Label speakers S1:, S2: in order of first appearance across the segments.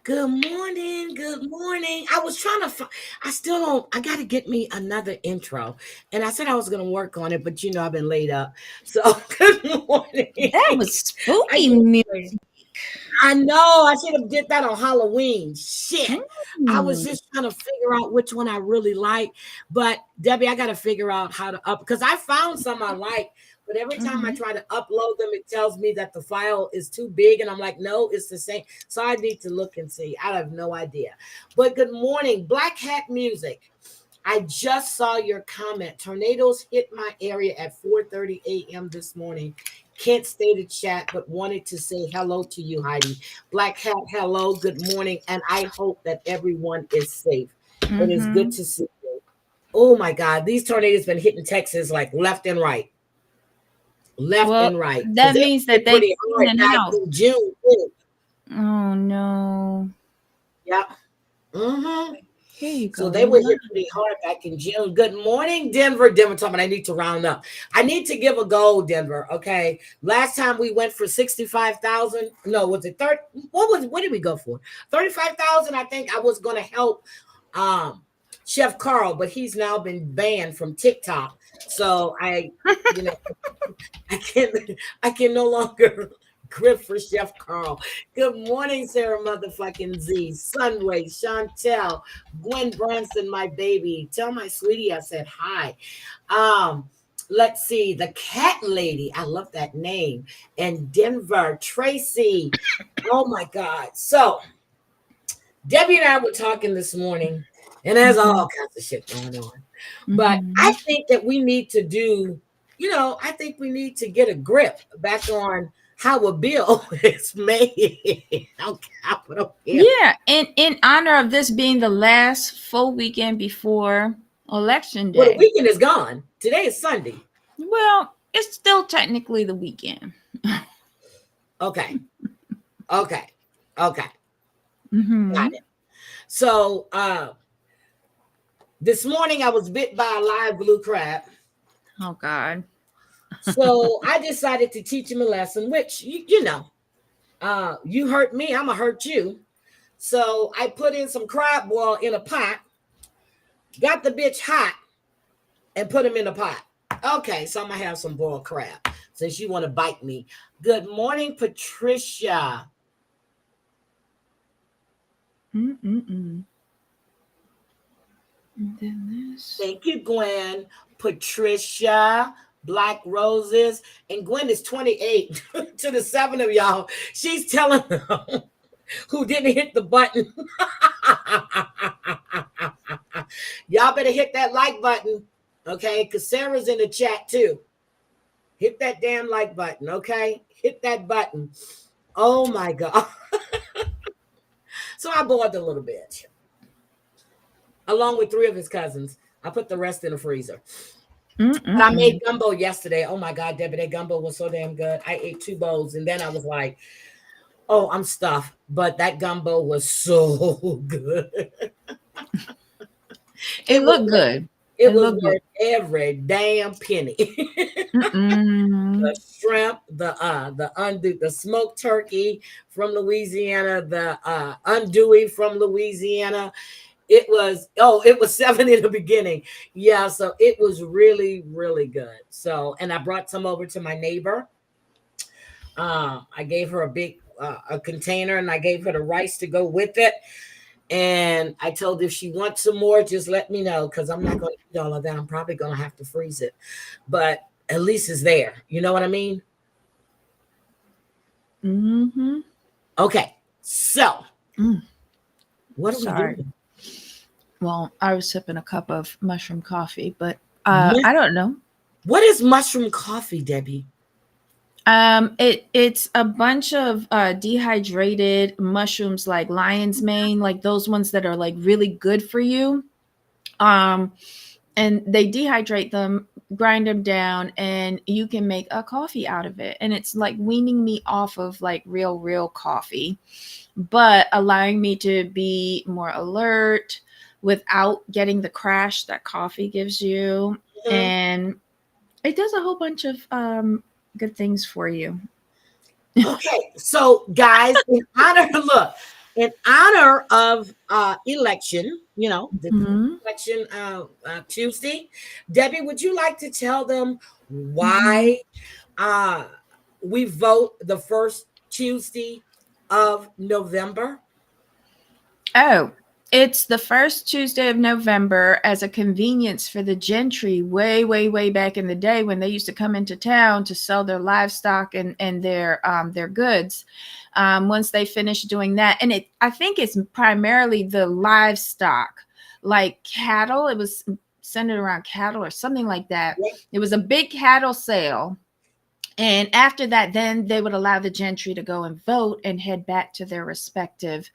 S1: Good morning. Good morning. I was trying to I still don't I got to get me another intro. And I said I was going to work on it, but I've been laid up. So, good morning.
S2: That was
S1: I
S2: spooky
S1: get
S2: music.
S1: I know I should have did that on Halloween. Shit. I was
S2: Mm.
S1: just trying to figure out which one I really like. But Debbie, I got to figure out how to up because I found some I like, but every time I
S2: Mhm.
S1: try to upload them, it tells me that the file is too big. And I'm like, no, it's the same. So I need to look and see. I have no idea. But good morning, Black Hat Music. I just saw your comment. Tornadoes hit my area at 4:30 a.m. this morning. Can't stay to chat, but wanted to say hello to you, Heidi. Black Hat, hello, good morning, and I hope that everyone is safe. It is good
S2: Mhm.
S1: to see you. Oh my God, these tornadoes been hitting Texas like left
S2: Well,
S1: and right, because
S2: that
S1: they
S2: means that
S1: hit
S2: they
S1: pretty
S2: in
S1: hard
S2: and
S1: back
S2: out.
S1: in June too.
S2: Oh no.
S1: Yeah. Mm-hmm.
S2: Here you
S1: So
S2: go.
S1: they were
S2: You're
S1: hit pretty hard back in June. Good morning, Denver. Denver talking. I need to round up. I need to give a goal, Denver. Okay. Last time we went for 65,000. No, was it 30? What did we go for? 35,000. I think I was gonna help Chef Carl, but he's now been banned from TikTok. So you know, I can I can no longer grip for Chef Carl. Good morning, Sarah motherfucking Z, Sunway, Chantel, Gwen Branson, my baby. Tell my sweetie I said hi. Um, let's see, the cat lady. I love that name. And Denver, Tracy. Oh my God. So Debbie and I were talking this morning, and there's
S2: Mhm.
S1: all kinds of shit going on. But I
S2: Mhm.
S1: think that we need to do, I think we need to get a grip back on how a bill is made on Capitol Hill.
S2: Yeah, in honor of this being the last full weekend before election
S1: Well, the
S2: day.
S1: weekend is gone. Today is Sunday.
S2: Well, it's still technically the weekend.
S1: Okay. Okay. Okay. Got
S2: Mhm.
S1: it. So this morning I was bit by a live blue crab.
S2: Oh God.
S1: So I decided to teach him a lesson, which you hurt me, I'm gonna hurt you. So I put in some crab boil in a pot, got the bitch hot, and put him in a pot. Okay, so I'm gonna have some boiled crab since you want to bite me. Good morning, Patricia.
S2: Mm-mm-mm. And then this.
S1: Thank you, Gwen. Patricia, Black Roses, and Gwen is 28. To the seven of y'all, she's telling them who didn't hit the button. Y'all better hit that like button, okay? Because Sarah's in the chat too. Hit that damn like button, okay? Hit that button. Oh my God. So I boiled a little bit, along with three of his cousins. I put the rest in the freezer. But I
S2: Mm-mm-mm.
S1: made gumbo yesterday. Oh my God, Debbie, that gumbo was so damn good. I ate two bowls and then I was like, oh, I'm stuffed. But that gumbo was so good.
S2: It
S1: It was
S2: looked
S1: worth
S2: good.
S1: it
S2: It
S1: was
S2: looked good.
S1: worth every damn penny. The
S2: Mm-mm.
S1: shrimp, the smoked turkey from Louisiana, the andouille from Louisiana. It was seven in the beginning. Yeah, so it was really, really good. So, and I brought some over to my neighbor. I gave her a big a container, and I gave her the rice to go with it. And I told her if she wants some more, just let me know because I'm not going to eat all of that. I'm probably going to have to freeze it, but at least it's there. You know what I mean?
S2: Mm-hmm.
S1: Okay, so
S2: Mm.
S1: what are we
S2: Sorry.
S1: doing?
S2: Well, I was sipping a cup of mushroom coffee, but
S1: Mu-
S2: I don't know.
S1: What is mushroom coffee, Debbie?
S2: It's a bunch of dehydrated mushrooms like lion's mane, like those ones that are like really good for you. Um, and they dehydrate them, grind them down, and you can make a coffee out of it. And it's like weaning me off of like real coffee, but allowing me to be more alert without getting the crash that coffee gives you.
S1: Mhm.
S2: And it does a whole bunch of good things for you.
S1: Okay, so guys, in honor, look. in honor of election, the
S2: Mhm.
S1: election Tuesday. Debbie, would you like to tell them
S2: Mhm.
S1: why uh, we vote the first Tuesday of November?
S2: Oh, it's the first Tuesday of November as a convenience for the gentry way, way, way back in the day when they used to come into town to sell their livestock and their goods. Once they finished doing that, and I think it's primarily the livestock, like cattle. It was centered around cattle or something like that.
S1: Yep.
S2: It was a big cattle sale. And after that, then they would allow the gentry to go and vote and head back to their respective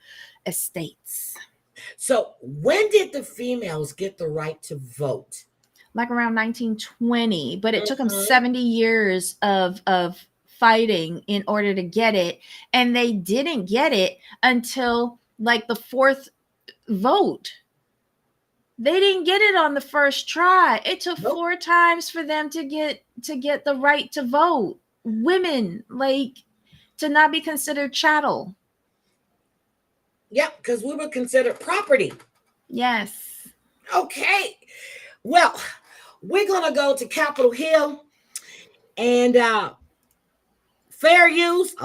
S2: estates.
S1: So when did the females get the right to vote?
S2: Like around 1920, but it took them
S1: Mhm.
S2: 70 years of fighting in order to get it, and they didn't get it until like the fourth vote. They didn't get it on the first try. It took
S1: Nope.
S2: 4 times for them to get the right to vote. Women, like, to not be considered chattel.
S1: Yep, because we were considered property.
S2: Yes.
S1: Okay. Well, we're gonna go to Capitol Hill and fair use,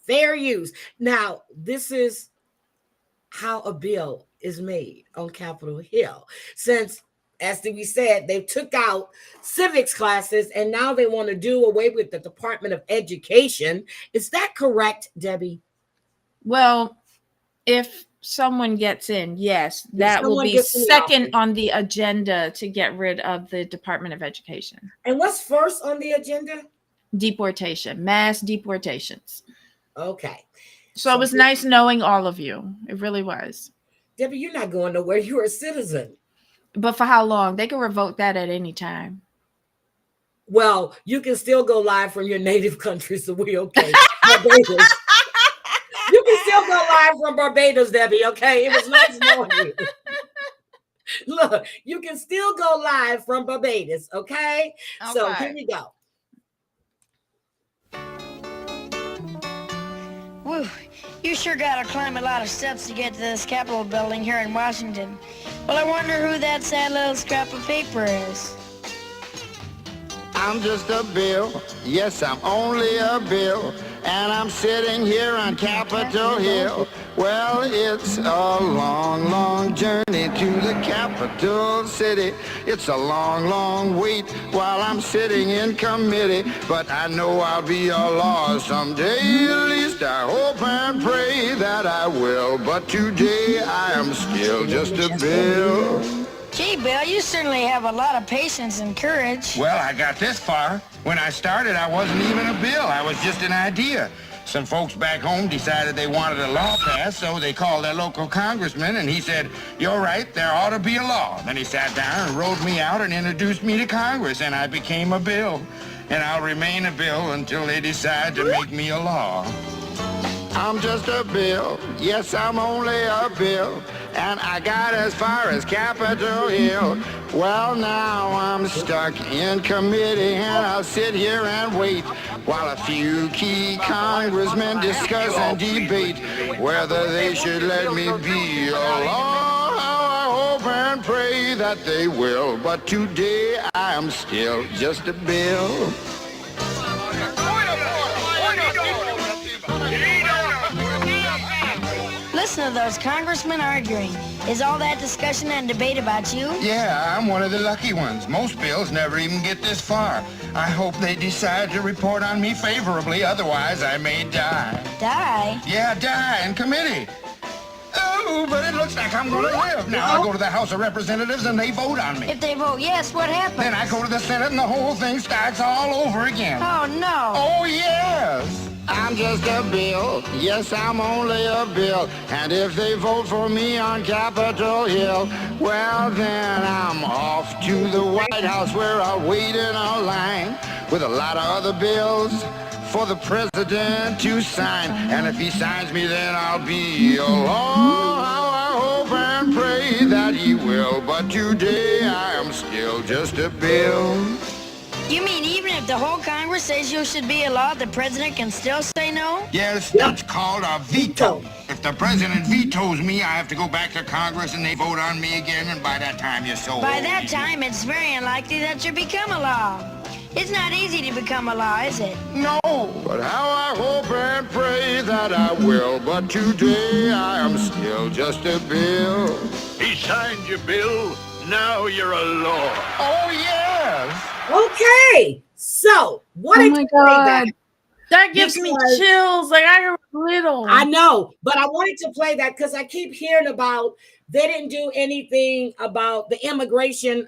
S1: fair use. Now, this is how a bill is made on Capitol Hill. Since, as we said, they took out civics classes and now they want to do away with the Department of Education. Is that correct, Debbie?
S2: Well, if someone gets in, yes,
S1: If
S2: that will
S1: someone
S2: be
S1: gets in the
S2: second
S1: office.
S2: on the agenda to get rid of the Department of Education.
S1: And what's first on the agenda?
S2: Deportation, mass deportations.
S1: Okay.
S2: So it
S1: So,
S2: was nice knowing all of you. It really was.
S1: Debbie, you're not going nowhere. You're a citizen.
S2: But for how long? They can revoke that at any time.
S1: Well, you can still go live from your native country, so we okay. Barbados. You can still go live from Barbados, Debbie. Okay, it was nice knowing you. Look, you can still go live from Barbados. Okay, so here
S2: Okay.
S1: we go.
S3: Whew, you sure gotta climb a lot of steps to get to this Capitol building here in Washington. Well, I wonder who that sad little scrap of paper is.
S4: I'm just a bill, yes, I'm only a bill, and I'm sitting here on Capitol Hill. Well, it's a long, long journey to the capital city. It's a long, long wait while I'm sitting in committee, but I know I'll be a law someday. At least I hope and pray that I will, but today I am still just a bill.
S3: Gee, Bill, you certainly have a lot of patience and courage.
S4: Well, I got this far. When I started, I wasn't even a bill. I was just an idea. Some folks back home decided they wanted a law passed, so they called their local congressman, and he said, "You're right, there ought to be a law." Then he sat down and wrote me out and introduced me to Congress, and I became a bill. And I'll remain a bill until they decide to make me a law. I'm just a bill, yes, I'm only a bill, and I got as far as Capitol Hill. Well, now I'm stuck in committee, and I'll sit here and wait while a few key congressmen discuss and debate whether they should let me be a law. I hope and pray that they will, but today I am still just a bill.
S3: Listen to those congressmen arguing. Is all that discussion and debate about you?
S4: Yeah, I'm one of the lucky ones. Most bills never even get this far. I hope they decide to report on me favorably, otherwise I may die.
S3: Die?
S4: Yeah, die in committee. Oh, but it looks like I'm gonna live. Now I go to the House of Representatives and they vote on me.
S3: If they vote yes, what happens?
S4: Then I go to the Senate and the whole thing starts all over again.
S3: Oh, no.
S4: Oh, yes. I'm just a bill. Yes, I'm only a bill. And if they vote for me on Capitol Hill, well, then I'm off to the White House where I'll wait in a line with a lot of other bills for the president to sign. And if he signs me, then I'll be a law. I hope and pray that he will. But today I am still just a bill.
S3: You mean even if the whole Congress says you should be a law, the president can still say no?
S4: Yes, that's called a veto. If The president vetoes me. I have to go back to Congress and they vote on me again, and by that time you're so
S3: By
S4: old.
S3: that time, it's very unlikely that you'll become a law. It's not easy to become a law, is it?
S4: No, but how I hope and pray that I will. But today I am still just a bill.
S5: He signed your bill. Now you're a law.
S4: Oh, yes.
S1: Okay, so what?
S2: Oh my God. That gives me
S1: Because-
S2: chills. Like I was little.
S1: I know, but I wanted to play that because I keep hearing about they didn't do anything about the immigration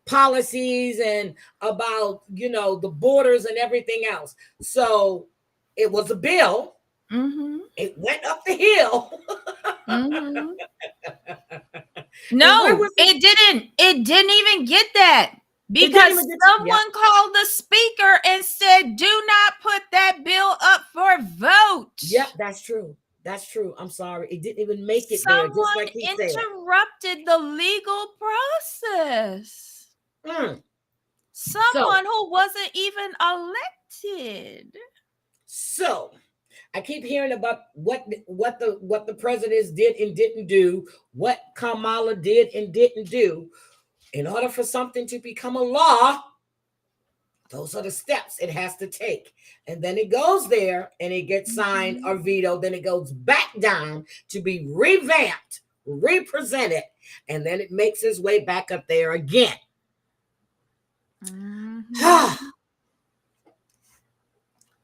S1: policies and about, you know, the borders and everything else. So it was a bill.
S2: Mm-hmm.
S1: It went up the hill.
S2: Mm-hmm.
S1: where
S2: No,
S1: was
S2: it didn't. It didn't even get that
S1: didn't
S2: because
S1: even get-
S2: someone called the speaker and said, "Do not put that bill up for vote."
S1: Yep, that's true. That's true. I'm sorry. It didn't even make it there,
S2: Someone
S1: just like he said.
S2: interrupted the legal process.
S1: Mm.
S2: Someone who wasn't even elected.
S1: So I keep hearing about what the presidents did and didn't do, what Kamala did and didn't do. In order for something to become a law, those are the steps it has to take. And then it goes there and it gets signed or vetoed. Then it goes back down to be revamped, represented, and then it makes its way back up there again.
S2: Mm-hmm.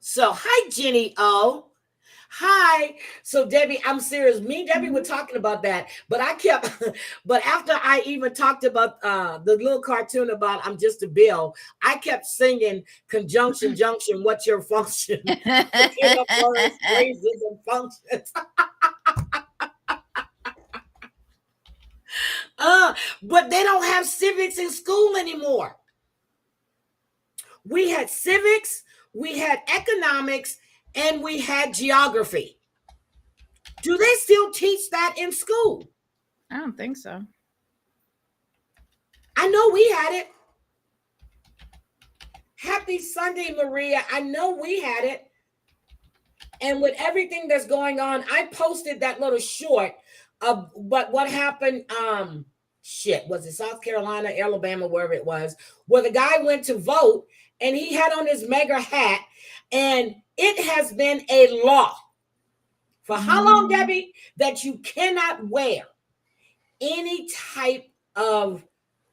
S1: So, hi, Jenny O. Hi. So, Debbie, I'm serious. Me and Debbie were talking about that, but I kept, but after I even talked about the little cartoon about I'm just a bill, I kept singing conjunction, junction, what's your function? Forget of words, phrases, and functions. But they don't have civics in school anymore. We had civics, we had economics, and we had geography. Do they still teach that in school?
S2: I don't think so.
S1: I know we had it. Happy Sunday, Maria. I know we had it. And with everything that's going on, I posted that little short of but what happened, was it South Carolina, Alabama, wherever it was, where the guy went to vote and he had on his mega hat, and it has been a law for how long, Debbie, that you cannot wear any type of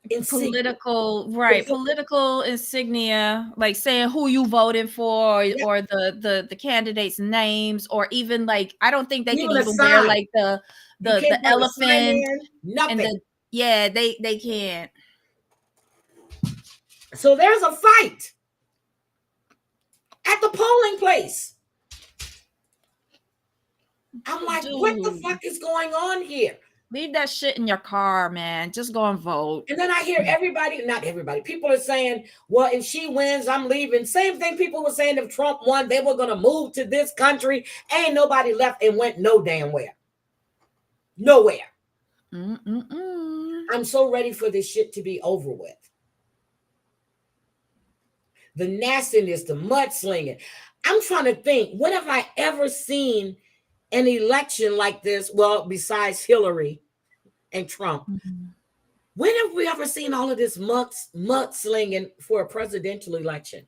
S1: insignia.
S2: Political insignia, like saying who you voted for,
S1: Yep.
S2: or the candidates' names, or even like I don't think they
S1: Even
S2: can
S1: a
S2: even wear
S1: sign.
S2: like
S1: You
S2: the
S1: can't put a sign
S2: elephant
S1: in, nothing.
S2: and they can't.
S1: So there's a fight at the polling place. I'm like, what the
S2: Dude.
S1: fuck is going on here?
S2: Leave that shit in your car, man. Just go and vote.
S1: And then I hear not everybody, people are saying, well, if she wins, I'm leaving. Same thing people were saying if Trump won, they were going to move to this country. Ain't nobody left and went no damn where. Nowhere. I'm so ready for this shit to be over with. The nastiness, the mudslinging. I'm trying to think, when have I ever seen an election like this? Well, besides Hillary and Trump. When have we ever seen all of this mudslinging for a presidential election?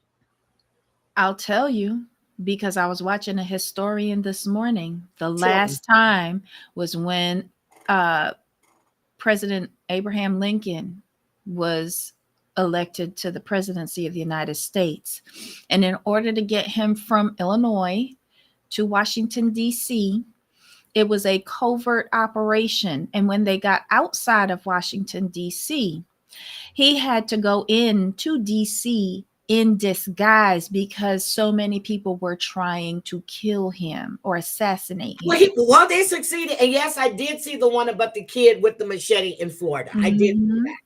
S2: I'll tell you, because I was watching a historian this morning. The
S1: Tell me.
S2: last time was when President Abraham Lincoln was elected to the presidency of the United States. And in order to get him from Illinois to Washington, D.C., it was a covert operation. And when they got outside of Washington, D.C., he had to go into D.C. in disguise because so many people were trying to kill him or assassinate him.
S1: Well, they succeeded. And yes, I did see the one about the kid with the machete in Florida. I did see that.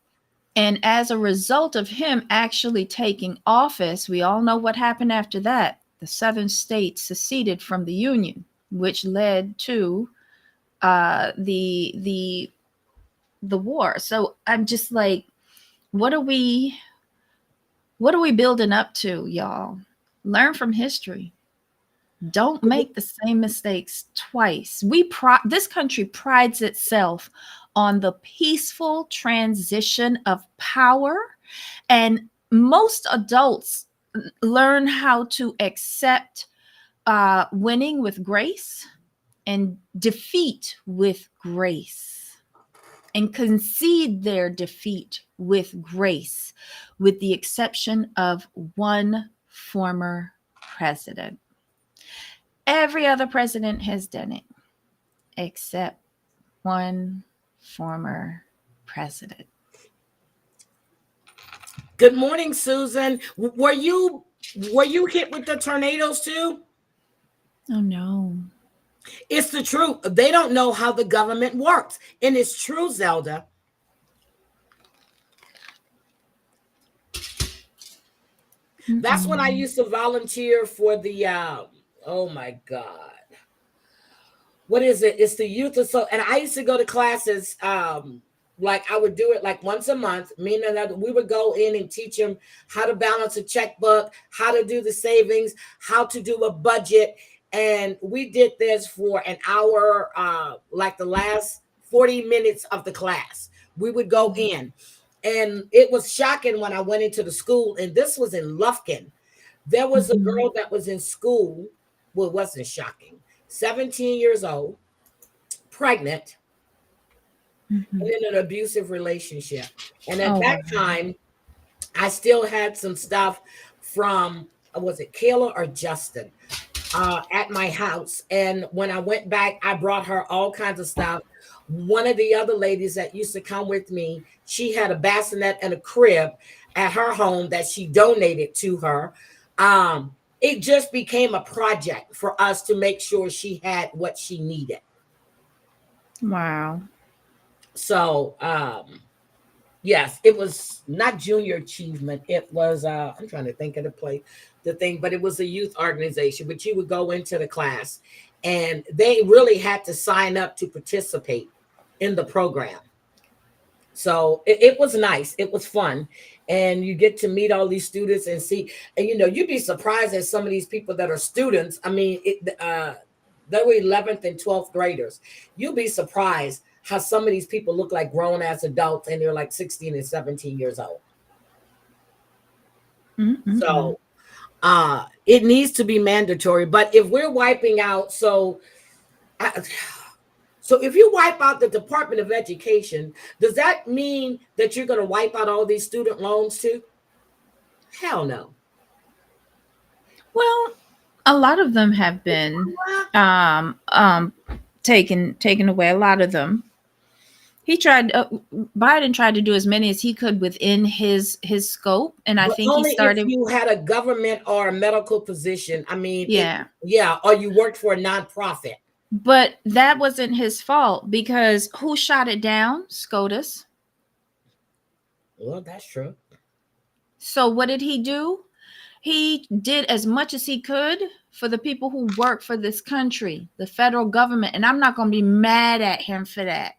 S2: And as a result of him actually taking office, we all know what happened after that. The southern states seceded from the Union, which led to the war. So I'm just like, what are we building up to, y'all? Learn from history. Don't make the same mistakes twice. This country prides itself on the peaceful transition of power, and most adults learn how to accept winning with grace and defeat with grace, and concede their defeat with grace, with the exception of one former president. Every other president has done it except one former president.
S1: Good morning, Susan. Were you hit with the tornadoes too?
S2: Oh no.
S1: It's the truth. They don't know how the government works. And it's true, Zelda. That's when I used to volunteer for the oh my God. What is it? It's the youth so, and I used to go to classes. Like I would do it like once a month. Me and another, we would go in and teach them how to balance a checkbook, how to do the savings, how to do a budget. And we did this for an hour, like the last 40 minutes of the class. We would go in. And it was shocking when I went into the school, and this was in Lufkin. There was a girl that was in school. Well, it wasn't shocking. 17 years old, pregnant, and in an abusive relationship. And at that time, I still had some stuff from, was it Kayla or Justin, at my house. And when I went back, I brought her all kinds of stuff. One of the other ladies that used to come with me, she had a bassinet and a crib at her home that she donated to her. It just became a project for us to make sure she had what she needed.
S2: Wow.
S1: So, yes, it was not junior achievement. It was, I'm trying to think of the thing, but it was a youth organization. But you would go into the class, and they really had to sign up to participate in the program. So it was nice. It was fun. And you get to meet all these students and see, and you'd be surprised at some of these people that are students. I mean, they were 11th and 12th graders. You'll be surprised how some of these people look like grown ass adults, and they're like 16 and 17 years old. So it needs to be mandatory. But if we're wiping out, so if you wipe out the Department of Education, does that mean that you're going to wipe out all these student loans too? Hell no.
S2: Well, a lot of them have been taken away. A lot of them. Biden tried to do as many as he could within his scope, and I think
S1: only
S2: he started.
S1: If you had a government or a medical position, I mean,
S2: yeah,
S1: or you worked for a nonprofit.
S2: But that wasn't his fault, because who shot it down? SCOTUS.
S1: Well, that's true.
S2: So what did he do? He did as much as he could for the people who work for this country, the federal government. And I'm not going to be mad at him for that,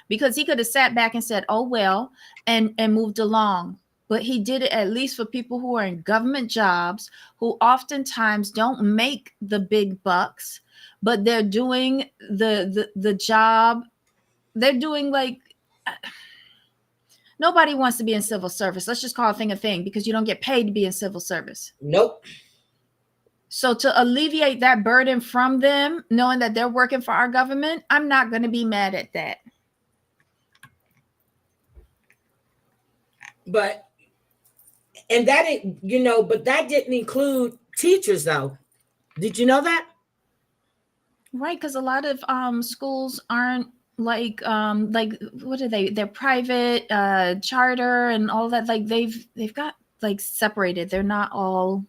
S2: because he could have sat back and said, oh, well, and moved along. But he did it at least for people who are in government jobs, who oftentimes don't make the big bucks, but they're doing the job. They're doing like, nobody wants to be in civil service. Let's just call a thing, because you don't get paid to be in civil service.
S1: Nope.
S2: So to alleviate that burden from them, knowing that they're working for our government, I'm not going to be mad at that.
S1: But that didn't include teachers, though. Did you know that?
S2: Right, because a lot of schools aren't like what are they? They're private, charter, and all that. Like they've got like separated. They're not all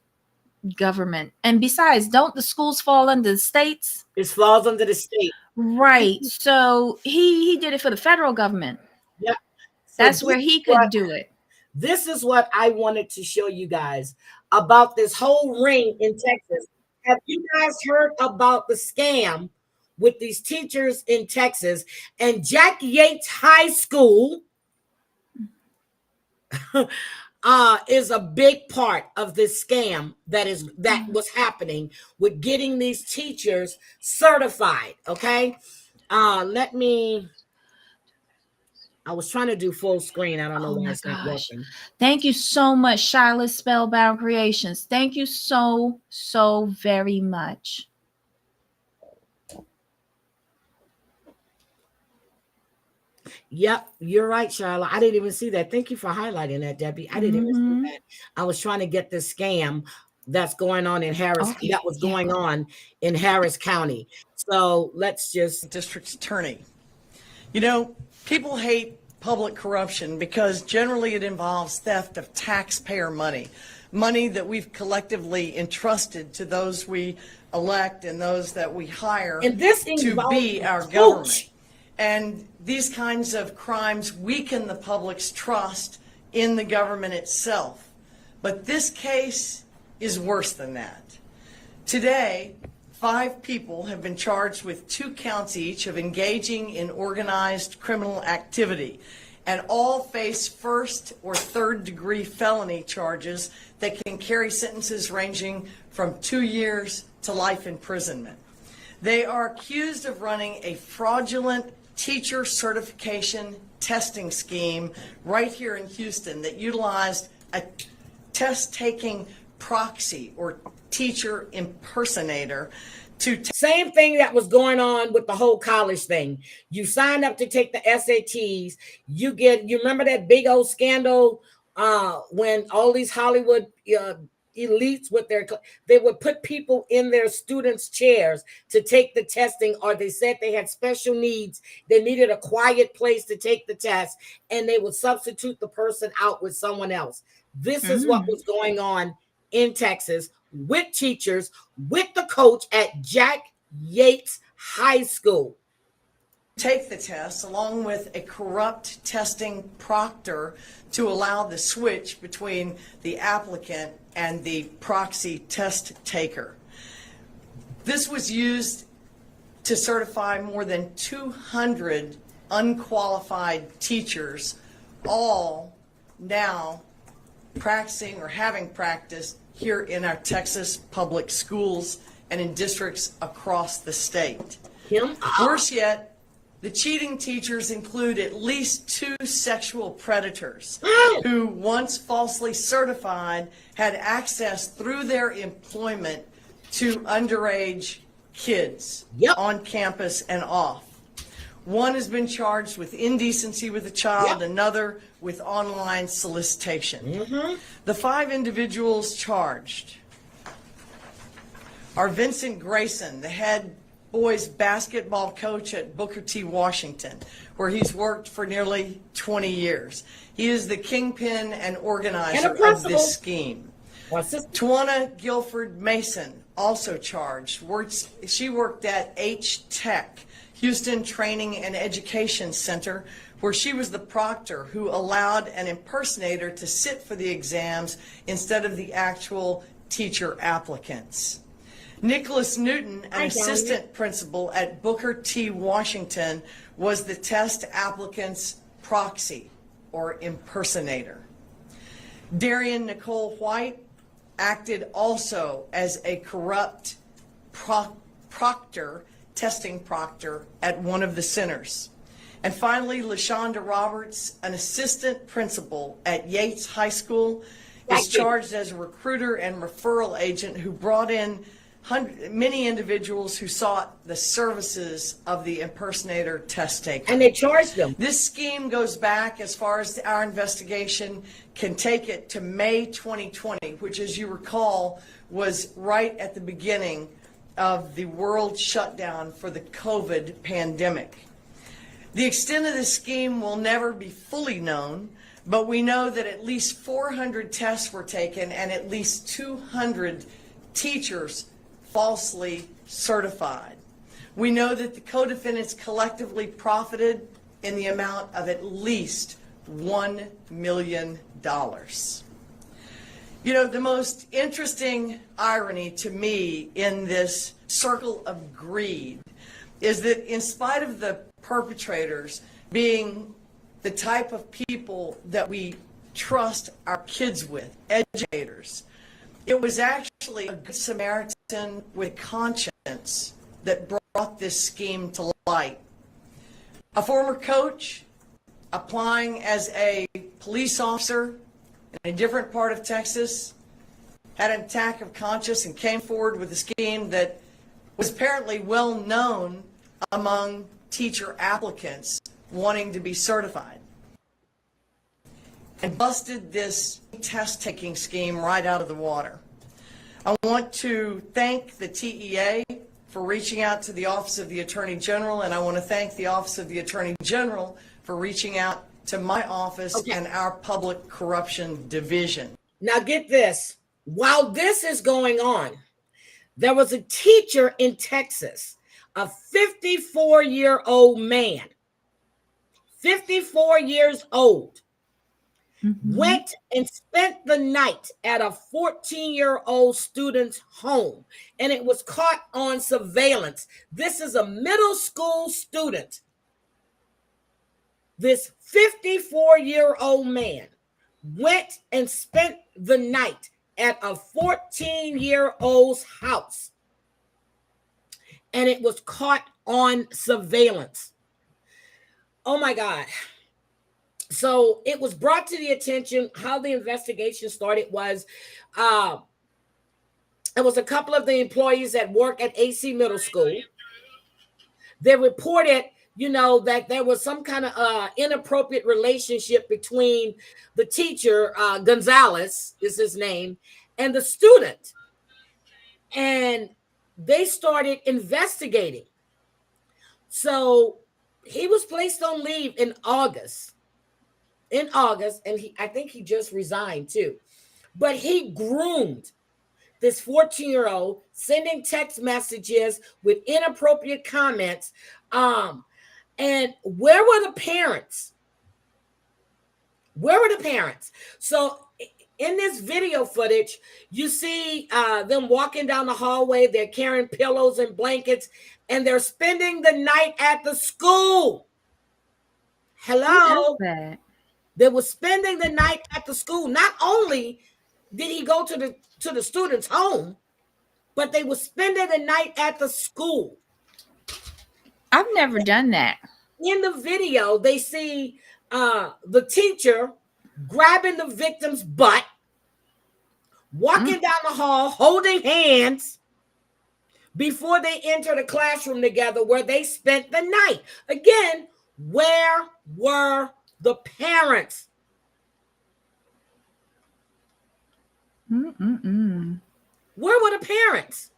S2: government. And besides, don't the schools fall under the states?
S1: It falls under the state.
S2: Right. So he did it for the federal government.
S1: Yeah. So
S2: that's where he could do it.
S1: This is what I wanted to show you guys about this whole ring in Texas. Have you guys heard about the scam with these teachers in Texas and Jack Yates High School? is a big part of this scam that was happening with getting these teachers certified. Okay. Let me. I was trying to do full screen. I don't know
S2: Oh
S1: why
S2: my
S1: it's not
S2: gosh.
S1: working.
S2: Thank you so much, Shyla Spellbound Creations. Thank you so very much.
S1: Yep, you're right, Charlotte. I didn't even see that. Thank you for highlighting that, Debbie. I didn't even see that. I was trying to get this scam that's going on in Harris,
S2: Okay,
S1: that was going on in Harris County. So let's just.
S6: District attorney. You know, people hate public corruption because generally it involves theft of taxpayer money, money that we've collectively entrusted to those we elect and those that we hire
S1: And this
S6: to be our
S1: coach.
S6: government. And these kinds of crimes weaken the public's trust in the government itself. But this case is worse than that. Today, 5 people have been charged with 2 counts each of engaging in organized criminal activity, and all face first or third degree felony charges that can carry sentences ranging from 2 years to life imprisonment. They are accused of running a fraudulent teacher certification testing scheme right here in Houston that utilized a test-taking proxy or teacher impersonator to
S1: Same thing that was going on with the whole college thing. You sign up to take the SATs, you remember that big old scandal when all these Hollywood elites they would put people in their students' chairs to take the testing, or they said they had special needs, they needed a quiet place to take the test, and they would substitute the person out with someone else. This is what was going on in Texas with teachers, with the coach at Jack Yates High School.
S6: Take the test along with a corrupt testing proctor to allow the switch between the applicant and the proxy test taker. This was used to certify more than 200 unqualified teachers, all now practicing or having practiced here in our Texas public schools and in districts across the state. Worse yet, the cheating teachers include at least 2 sexual predators who, once falsely certified, had access through their employment to underage kids on campus and off. One has been charged with indecency with a child, another with online solicitation. The 5 individuals charged are Vincent Grayson, the head boys basketball coach at Booker T. Washington, where he's worked for nearly 20 years. He is the kingpin and organizer of this scheme. Tawana Guilford Mason, also charged. She worked at H-Tech, Houston Training and Education Center, where she was the proctor who allowed an impersonator to sit for the exams instead of the actual teacher applicants. Nicholas Newton, an assistant principal at Booker T. Washington, was the test applicant's proxy or impersonator. Darian Nicole White acted also as a corrupt proctor, testing proctor at one of the centers. And finally, LaShonda Roberts, an assistant principal at Yates High School, is charged as a recruiter and referral agent who brought in many individuals who sought the services of the impersonator test taker.
S1: And they charged them.
S6: This scheme goes back, as far as our investigation can take it, to May 2020, which, as you recall, was right at the beginning of the world shutdown for the COVID pandemic. The extent of this scheme will never be fully known, but we know that at least 400 tests were taken and at least 200 teachers falsely certified. We know that the co-defendants collectively profited in the amount of at least $1 million. You know, the most interesting irony to me in this circle of greed is that in spite of the perpetrators being the type of people that we trust our kids with, educators. It was actually a good Samaritan with conscience that brought this scheme to light. A former coach applying as a police officer in a different part of Texas had an attack of conscience and came forward with a scheme that was apparently well known among teacher applicants wanting to be certified, and busted this test-taking scheme right out of the water. I want to thank the TEA for reaching out to the Office of the Attorney General, and I want to thank the Office of the Attorney General for reaching out to my office and our Public Corruption Division.
S1: Now get this. While this is going on, there was a teacher in Texas, a 54-year-old man, 54 years old, went and spent the night at a 14-year-old student's home, and it was caught on surveillance. This is a middle school student. This 54-year-old man went and spent the night at a 14-year-old's house, and it was caught on surveillance. Oh my God. So it was brought to the attention. How the investigation started was it was a couple of the employees that work at AC Middle School. They reported, that there was some kind of inappropriate relationship between the teacher, Gonzalez is his name, and the student. And they started investigating. So he was placed on leave in August, and I think he just resigned too. But he groomed this 14-year-old, sending text messages with inappropriate comments. And where were the parents? Where were the parents? So in this video footage, you see them walking down the hallway. They're carrying pillows and blankets, and they're spending the night at the school. Hello? They were spending the night at the school. Not only did he go to the student's home, but they were spending the night at the school.
S2: I've never done that.
S1: In the video, they see the teacher grabbing the victim's butt, walking down the hall, holding hands before they enter the classroom together where they spent the night. Again, where were the parents? Where were the parents?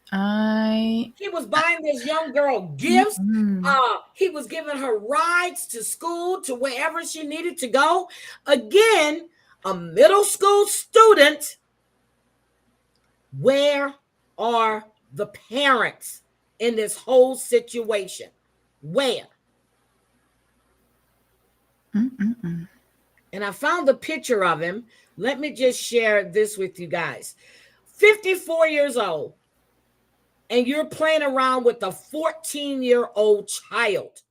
S1: He was buying this young girl gifts. He was giving her rides to school, to wherever she needed to go. Again, a middle school student. Where are the parents in this whole situation? Where? And I found a picture of him. Let me just share this with you guys. 54 years old. And you're playing around with a 14-year-old child.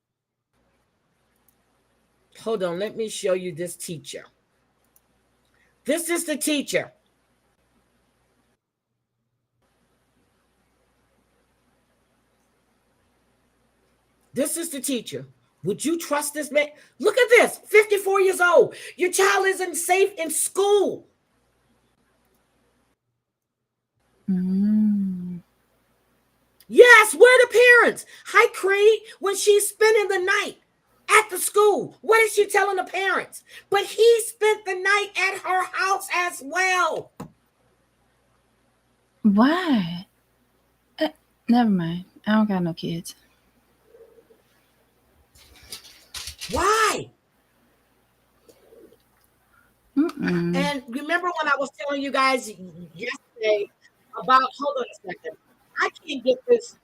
S1: Hold on, let me show you this teacher. This is the teacher. This is the teacher. Would you trust this man? Look at this, 54 years old. Your child isn't safe in school. Yes, where are the parents? Hi, Creed, when she's spending the night at the school, what is she telling the parents? But he spent the night at her house as well.
S2: Why? Never mind. I don't got no kids.
S1: Why? And remember when I was telling you guys yesterday about, hold on a second. I can't get this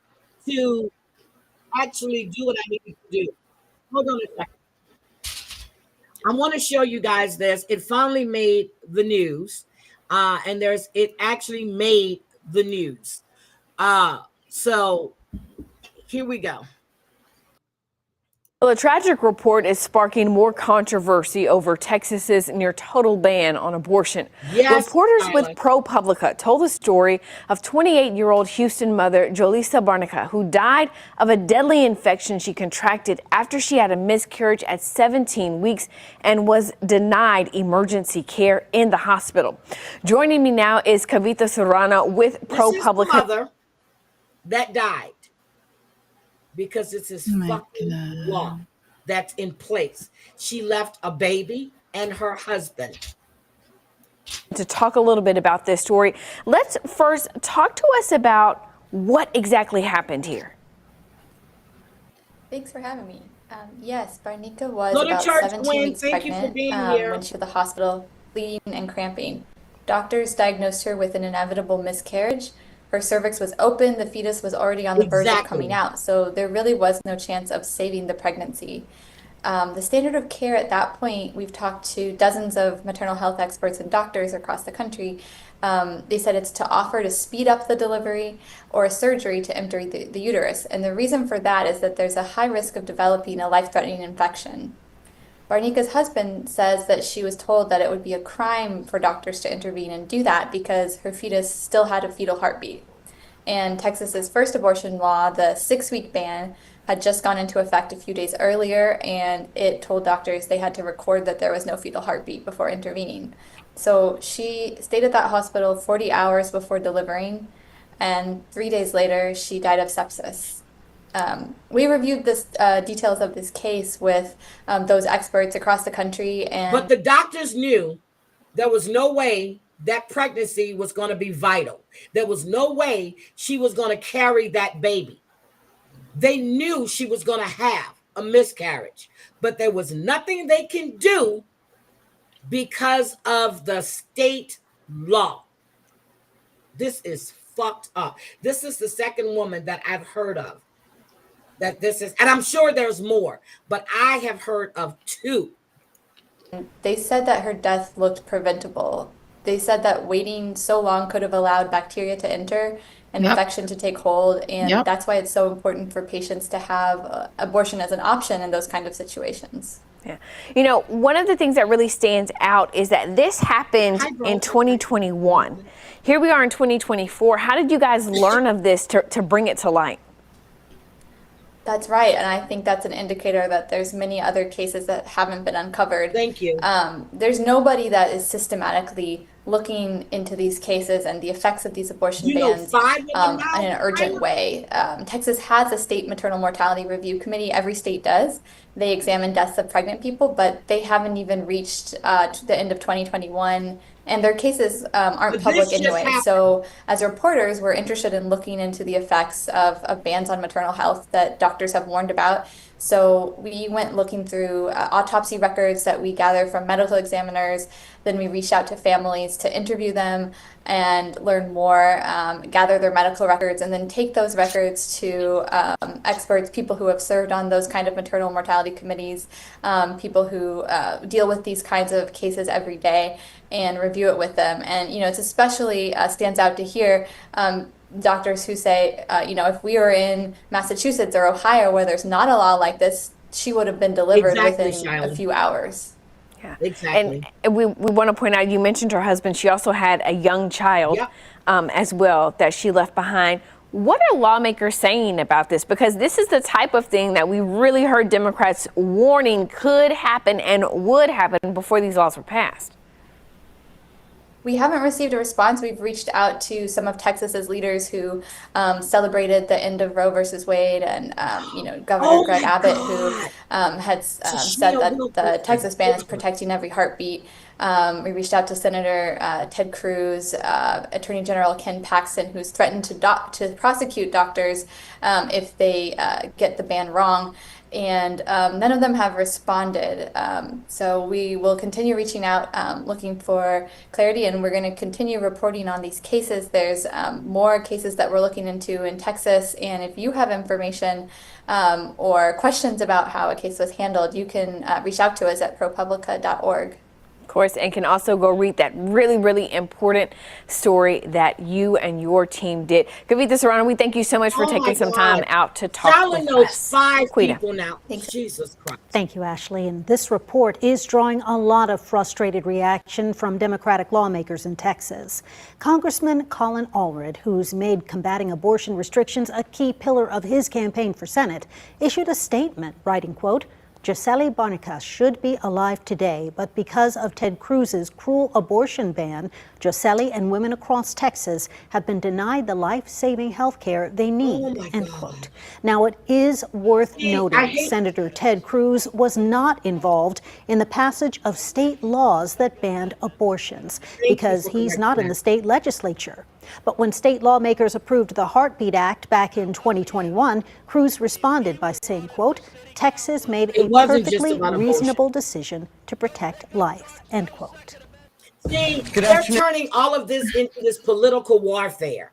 S1: to actually do what I need to do. Hold on a second. I want to show you guys this. It finally made the news. And it actually made the news. So here we go.
S7: Well, a tragic report is sparking more controversy over Texas's near total ban on abortion.
S1: Yes,
S7: Reporters with
S1: Tyler.
S7: ProPublica told the story of 28-year-old Houston mother Jolisa Barnica, who died of a deadly infection she contracted after she had a miscarriage at 17 weeks and was denied emergency care in the hospital. Joining me now is Kavita Serrano with
S1: This is the
S7: ProPublica.
S1: mother that died because this is
S2: Oh my
S1: fucking
S2: God.
S1: law that's in place. She left a baby and her husband.
S7: To talk a little bit about this story, let's first talk to us about what exactly happened here.
S8: Thanks for having me. Yes, Barnica was
S1: Go to
S8: about
S1: church,
S8: 17
S1: Gwen.
S8: weeks
S1: Thank you for
S8: pregnant
S1: being here.
S8: when she was at the hospital, bleeding and cramping. Doctors diagnosed her with an inevitable miscarriage. Her cervix was open, the fetus was already on the verge of coming
S1: Exactly.
S8: out, so there really was no chance of saving the pregnancy. The standard of care at that point, we've talked to dozens of maternal health experts and doctors across the country. They said it's to offer to speed up the delivery or a surgery to empty the uterus. And the reason for that is that there's a high risk of developing a life-threatening infection. Barnica's husband says that she was told that it would be a crime for doctors to intervene and do that because her fetus still had a fetal heartbeat. And Texas's first abortion law, the 6-week ban, had just gone into effect a few days earlier, and it told doctors they had to record that there was no fetal heartbeat before intervening. So she stayed at that hospital 40 hours before delivering, and 3 days later, she died of sepsis. We reviewed this details of this case with those experts across the country, and
S1: But the doctors knew there was no way that pregnancy was going to be vital. There was no way she was going to carry that baby. They knew she was going to have a miscarriage, but there was nothing they can do because of the state law. This is fucked up. This is the second woman that I've heard of that this is, and I'm sure there's more, but I have heard of 2.
S8: they said that her death looked preventable. They said that waiting so long could have allowed bacteria to enter and
S2: Yep.
S8: infection to take hold, and
S2: Yep.
S8: that's why it's so important for patients to have abortion as an option in those kind of situations.
S7: Yeah. You know, one of the things that really stands out is that this happened in 2021. Here we are in 2024. How did you guys learn of this to bring it to light?
S8: That's right, and I think that's an indicator that there's many other cases that haven't been uncovered.
S1: Thank you.
S8: There's nobody that is systematically looking into these cases and the effects of these abortion
S1: You know,
S8: bans
S1: 5 of them now,
S8: in an urgent way. Texas has a state maternal mortality review committee. Every state does. They examine deaths of pregnant people, but they haven't even reached to the end of 2021. And their cases aren't
S1: But
S8: public
S1: this just
S8: anyway.
S1: happened.
S8: So as reporters, we're interested in looking into the effects of bans on maternal health that doctors have warned about. So we went looking through autopsy records that we gather from medical examiners. Then we reached out to families to interview them and learn more, gather their medical records, and then take those records to experts, people who have served on those kind of maternal mortality committees, people who deal with these kinds of cases every day, and review it with them. And, you know, it's especially stands out to hear doctors who say, you know, if we were in Massachusetts or Ohio where there's not a law like this, she would have been delivered
S1: Exactly,
S8: within a
S1: Shiley.
S8: few hours.
S7: Yeah.
S1: Exactly.
S7: And we want to point out, you mentioned her husband. She also had a young child
S1: Yep.
S7: as well that she left behind. What are lawmakers saying about this? Because this is the type of thing that we really heard Democrats warning could happen and would happen before these laws were passed.
S8: We haven't received a response. We've reached out to some of Texas's leaders who celebrated the end of Roe versus Wade, and you know, Governor
S1: Oh
S8: Greg
S1: my
S8: Abbott,
S1: God.
S8: who had said
S1: Shia
S8: that
S1: Wilson.
S8: the Texas ban is protecting every heartbeat. We reached out to Senator Ted Cruz, Attorney General Ken Paxton, who's threatened to prosecute doctors if they get the ban wrong. And none of them have responded. So we will continue reaching out, looking for clarity, and we're going to continue reporting on these cases. There's more cases that we're looking into in Texas, and if you have information or questions about how a case was handled, you can reach out to us at propublica.org.
S7: course, and can also go read that really, really important story that you and your team did. Kavita Serrano, we thank you so much for taking some time out to talk
S1: Following
S7: with
S1: those
S7: us.
S1: 5
S7: Quita.
S1: people now. Jesus Christ.
S9: Thank you, Ashley. And this report is drawing a lot of frustrated reaction from Democratic lawmakers in Texas. Congressman Colin Allred, who's made combating abortion restrictions a key pillar of his campaign for Senate, issued a statement writing, quote, Giselle Barnica should be alive today, but because of Ted Cruz's cruel abortion ban, Giselle and women across Texas have been denied the life-saving health care they need, end quote. Now, it is worth noting Senator Ted Cruz was not involved in the passage of state laws that banned abortions because he's not in the state legislature. But when state lawmakers approved the Heartbeat Act back in 2021, Cruz responded by saying, quote, Texas made a perfectly reasonable decision to protect life, end quote.
S1: See, they're turning all of this into this political warfare.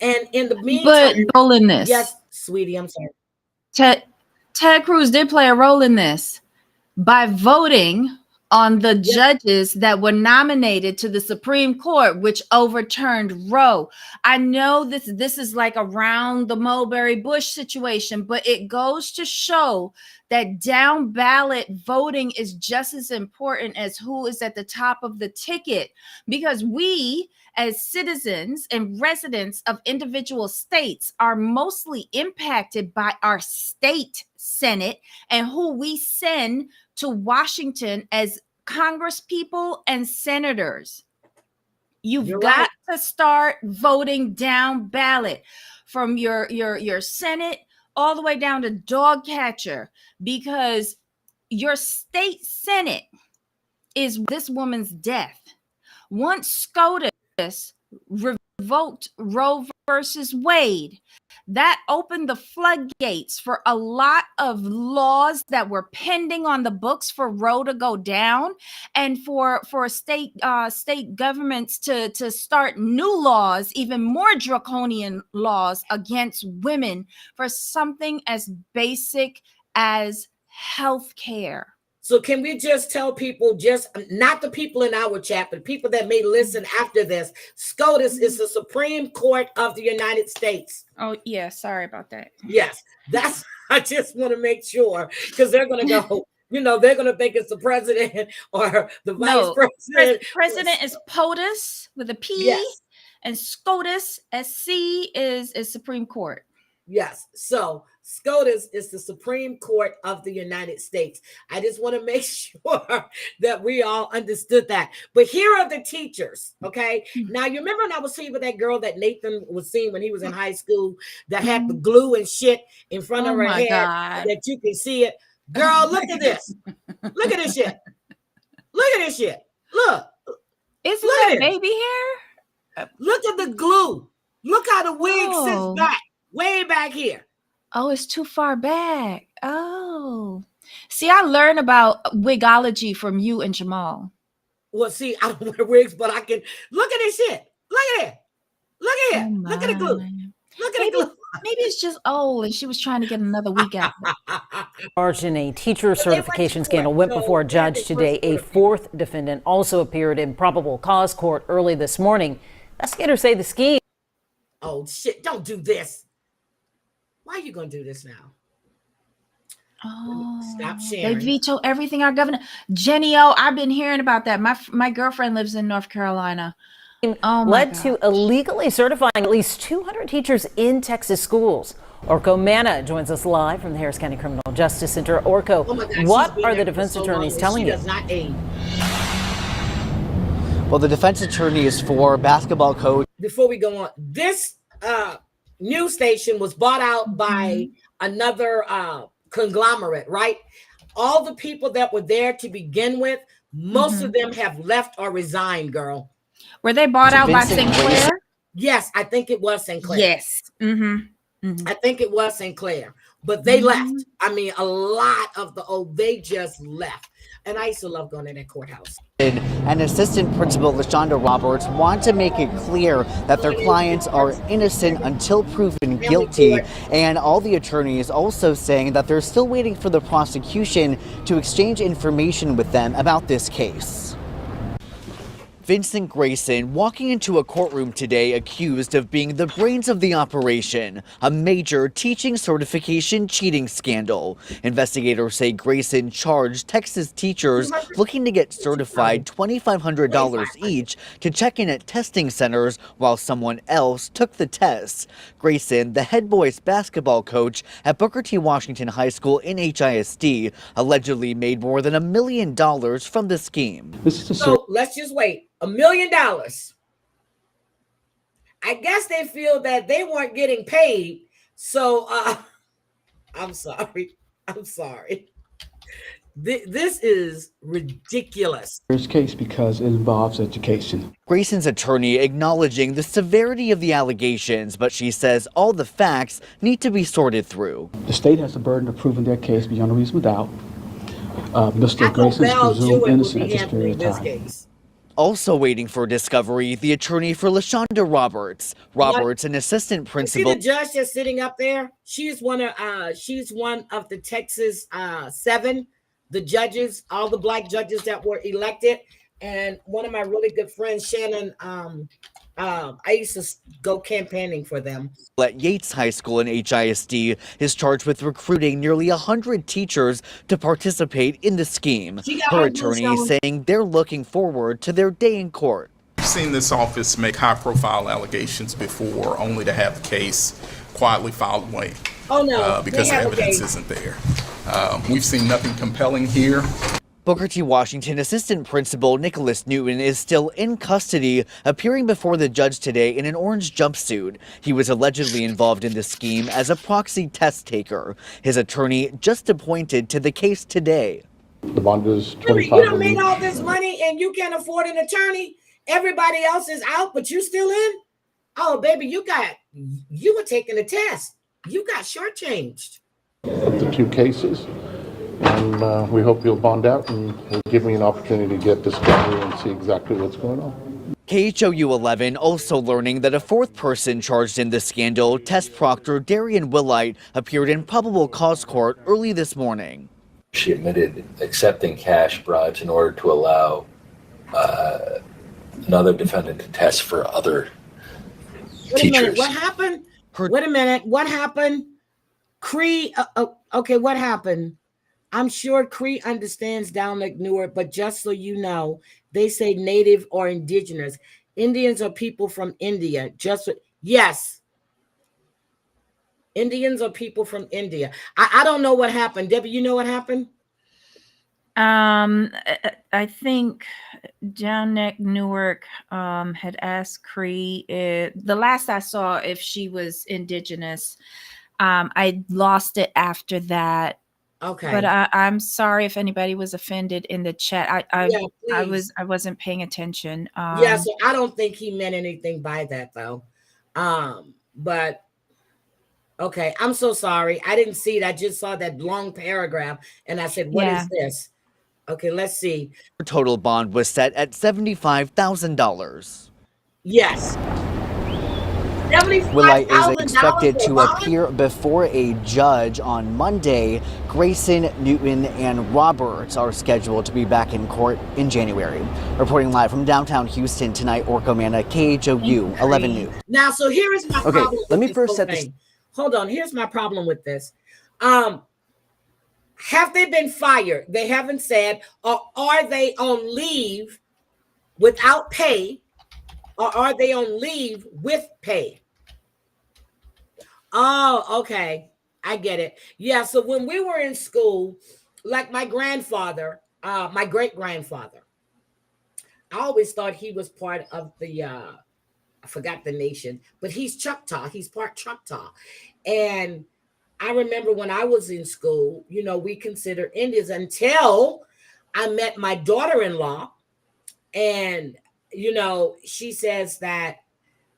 S1: And in the meantime,
S2: but role in this.
S1: Yes, sweetie, I'm sorry.
S2: Ted Cruz did play a role in this by voting on the judges that were nominated to the Supreme Court, which overturned Roe. I know this is like around the Mulberry Bush situation, but it goes to show that down ballot voting is just as important as who is at the top of the ticket, because we as citizens and residents of individual states are mostly impacted by our state Senate and who we send to Washington as Congress people and senators. You've got to start voting down ballot from your Senate all the way down to dog catcher, because your state Senate is this woman's death. Once SCOTUS revoked Roe versus Wade, that opened the floodgates for a lot of laws that were pending on the books for Roe to go down, and for state governments to start new laws, even more draconian laws against women for something as basic as health care.
S1: So can we just tell people, just not the people in our chat, but people that may listen after this, SCOTUS is the Supreme Court of the United States.
S2: Oh, yeah. Sorry about that.
S1: Yes, I just want to make sure, because they're going to go, they're going to think it's the president or the vice president.
S2: President is POTUS with a P, yes. And SCOTUS, SC, is Supreme Court.
S1: Yes. So SCOTUS is the Supreme Court of the United States. I just want to make sure that we all understood that. But here are the teachers, okay? Now, you remember when I was seeing with that girl that Nathan was seeing when he was in high school that had the glue and shit in front of her head that you can see it? Girl, look at this. Look at this shit. Look at this shit. Look.
S2: Isn't that baby hair?
S1: Look at the glue. Look how the wig sits back. Way back here.
S2: Oh, it's too far back. Oh. See, I learned about wigology from you and Jamal.
S1: Well, see, I don't wear wigs, but I can. Look at this shit. Look at it. Look at it. Look at the glue. Look at the glue.
S2: Maybe it's just old and she was trying to get another week out.
S10: Charged in a teacher certification scandal went before a judge today. A fourth defendant also appeared in probable cause court early this morning. Investigators say the scheme.
S1: Oh, shit. Don't do this. Why are you going to do this now?
S2: Oh,
S1: stop sharing.
S2: They veto everything our governor. Jenny O, I've been hearing about that. My girlfriend lives in North Carolina.
S10: Led to illegally certifying at least 200 teachers in Texas schools. Orko Manna joins us live from the Harris County Criminal Justice Center. Orko, what are the defense attorneys telling you?
S1: Does not aid.
S11: Well, the defense attorney is for basketball coach.
S1: Before we go on, this news station was bought out by another conglomerate, right? All the people that were there to begin with, most of them have left or resigned, girl.
S2: Were they bought out by Sinclair?
S1: Yes, I think it was Sinclair.
S2: Yes.
S1: I think it was Sinclair, but they left. I mean, a lot of they just left. And I used to love going to that courthouse.
S11: And Assistant Principal LaShonda Roberts want to make it clear that their clients are innocent until proven guilty. And all the attorneys also saying that they're still waiting for the prosecution to exchange information with them about this case. Vincent Grayson walking into a courtroom today accused of being the brains of the operation, a major teaching certification cheating scandal. Investigators say Grayson charged Texas teachers looking to get certified $2,500 each to check in at testing centers while someone else took the tests. Grayson, the head boys basketball coach at Booker T. Washington High School in HISD, allegedly made more than $1 million from the scheme.
S1: So let's just wait. $1 million. I guess they feel that they weren't getting paid. So I'm sorry. This is ridiculous.
S12: This case because it involves education.
S11: Grayson's attorney acknowledging the severity of the allegations, but she says all the facts need to be sorted through.
S12: The state has the burden of proving their case beyond a reasonable doubt. Mr. Grayson's presumed innocent at this period of time.
S11: Also waiting for discovery, the attorney for LaShonda Roberts. Roberts, an assistant principal.
S1: See the judge that's sitting up there? She's one of the Texas 7, the judges, all the black judges that were elected. And one of my really good friends, Shannon, I used to go campaigning for them.
S11: At Yates High School in HISD is charged with recruiting nearly 100 teachers to participate in the scheme. Her attorney saying they're looking forward to their day in court.
S13: I've seen this office make high-profile allegations before, only to have the case quietly filed away.
S1: Oh no!
S13: Because the evidence isn't there. We've seen nothing compelling here.
S11: Booker T. Washington assistant principal Nicholas Newton is still in custody, appearing before the judge today in an orange jumpsuit. He was allegedly involved in the scheme as a proxy test taker. His attorney just appointed to the case today.
S12: The bond is $25
S1: You done made all this money and you can't afford an attorney. Everybody else is out, but you still in? Oh, baby, you were taking a test. You got shortchanged.
S12: The 2 cases. And we hope you'll bond out and will give me an opportunity to get discovery and see exactly what's going on.
S11: KHOU 11 also learning that a 4th person charged in the scandal, test proctor Darian Willite, appeared in probable cause court early this morning.
S14: She admitted accepting cash bribes in order to allow another defendant to test for other teachers.
S1: What happened? Wait a minute. What happened? Okay, what happened? I'm sure Cree understands down Lake Newark, but just so you know, they say native or indigenous. Indians are people from India. Yes. Indians are people from India. I don't know what happened. Debbie, you know what happened?
S2: I think down Lake Newark had asked Cree, the last I saw, if she was indigenous. I lost it after that.
S1: Okay.
S2: But I'm sorry if anybody was offended in the chat. I wasn't paying attention.
S1: Yeah, so I don't think he meant anything by that though. But okay, I'm so sorry. I didn't see it. I just saw that long paragraph and I said, "What is this?" Okay, let's see.
S11: Her total bond was set at $75,000.
S1: Yes.
S11: Willite is expected to appear before a judge on Monday. Grayson, Newton, and Roberts are scheduled to be back in court in January. Reporting live from downtown Houston tonight, Orkomana, KHOU 11 News.
S1: Now, so here is my problem.
S11: Okay, let me first set this.
S1: Hold on. Here's my problem with this. Have they been fired? They haven't said, or are they on leave without pay? Or are they on leave with pay? Oh, okay. I get it. Yeah. So when we were in school, like my grandfather, my great-grandfather, I always thought he was part of the, I forgot the nation, but he's Choctaw. He's part Choctaw. And I remember when I was in school, we consider Indians until I met my daughter-in-law. And she says that,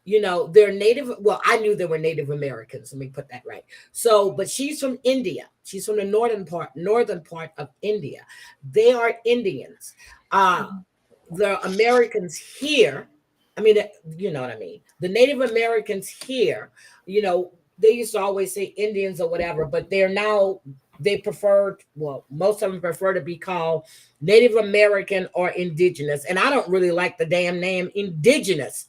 S1: they're Native. Well, I knew they were Native Americans. Let me put that right. So, but she's from India. She's from the northern part of India. They are Indians. The Americans here, I mean, you know what I mean? The Native Americans here, they used to always say Indians or whatever, but they're now they prefer, well, most of them prefer to be called Native American or indigenous. And I don't really like the damn name indigenous.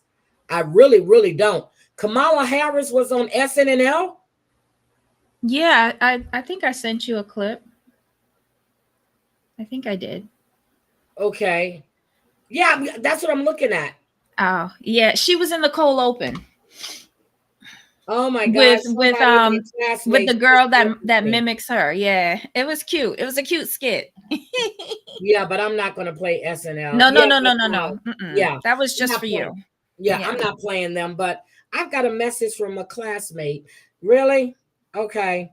S1: I really, really don't. Kamala Harris was on SNL.
S2: Yeah, I think I sent you a clip. I think I did.
S1: Okay. Yeah, that's what I'm looking at.
S2: Oh, yeah, she was in the cold open.
S1: Oh my gosh,
S2: with the girl that mimics her. Yeah, it was cute. It was a cute skit.
S1: Yeah, but I'm not going to play SNL.
S2: No.
S1: Yeah,
S2: That was just
S1: not
S2: for
S1: playing.
S2: you.
S1: Yeah, I'm not playing them, but I've got a message from a classmate. Really? Okay.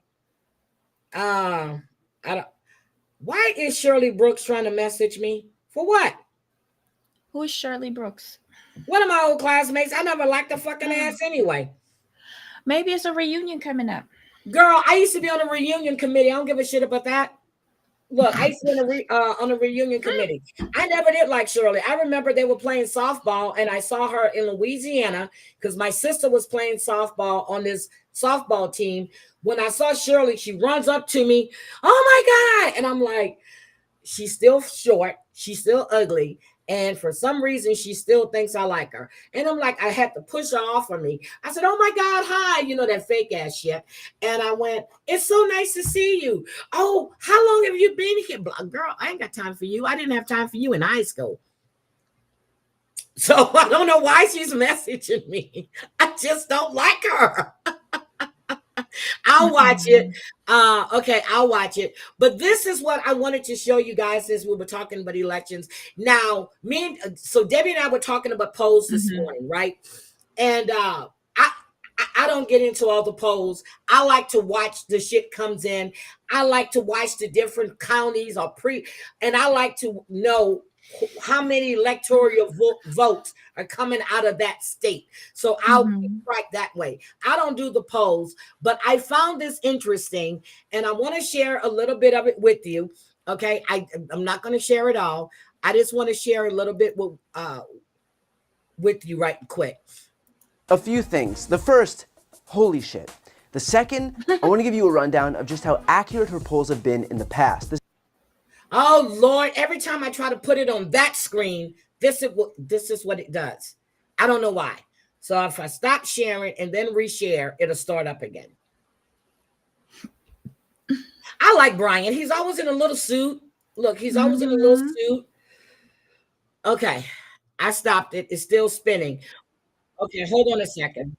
S1: I don't. Why is Shirley Brooks trying to message me? For what?
S2: Who is Shirley Brooks?
S1: One of my old classmates. I never liked the fucking ass anyway.
S2: Maybe it's a reunion coming up.
S1: Girl, I used to be on a reunion committee. I don't give a shit about that. Look, I used to be on a reunion committee. I never did like Shirley. I remember they were playing softball, and I saw her in Louisiana because my sister was playing softball on this softball team. When I saw Shirley, she runs up to me. Oh my God. And I'm like, she's still short. She's still ugly. And for some reason, she still thinks I like her. And I'm like, I had to push her off of me. I said, oh my God, hi. You know, that fake ass shit. And I went, it's so nice to see you. Oh, how long have you been here? Girl, I ain't got time for you. I didn't have time for you in high school. So I don't know why she's messaging me. I just don't like her. I'll watch it. Okay, I'll watch it. But this is what I wanted to show you guys as we were talking about elections. Now, so Debbie and I were talking about polls this morning, right? And I don't get into all the polls. I like to watch the shit comes in. I like to watch the different counties and I like to know how many electoral votes are coming out of that state. So I'll track that way. I don't do the polls, but I found this interesting and I want to share a little bit of it with you. Okay. I'm not going to share it all. I just want to share a little bit with you right quick.
S15: A few things. The first, holy shit. The second, I want to give you a rundown of just how accurate her polls have been in the past.
S1: Oh Lord, every time I try to put it on that screen, this is what it does. I don't know why. So if I stop sharing and then reshare, it'll start up again. I like Brian. He's always in a little suit. Look, he's always in a little suit. Okay, I stopped it. It's still spinning. Okay, hold on a second.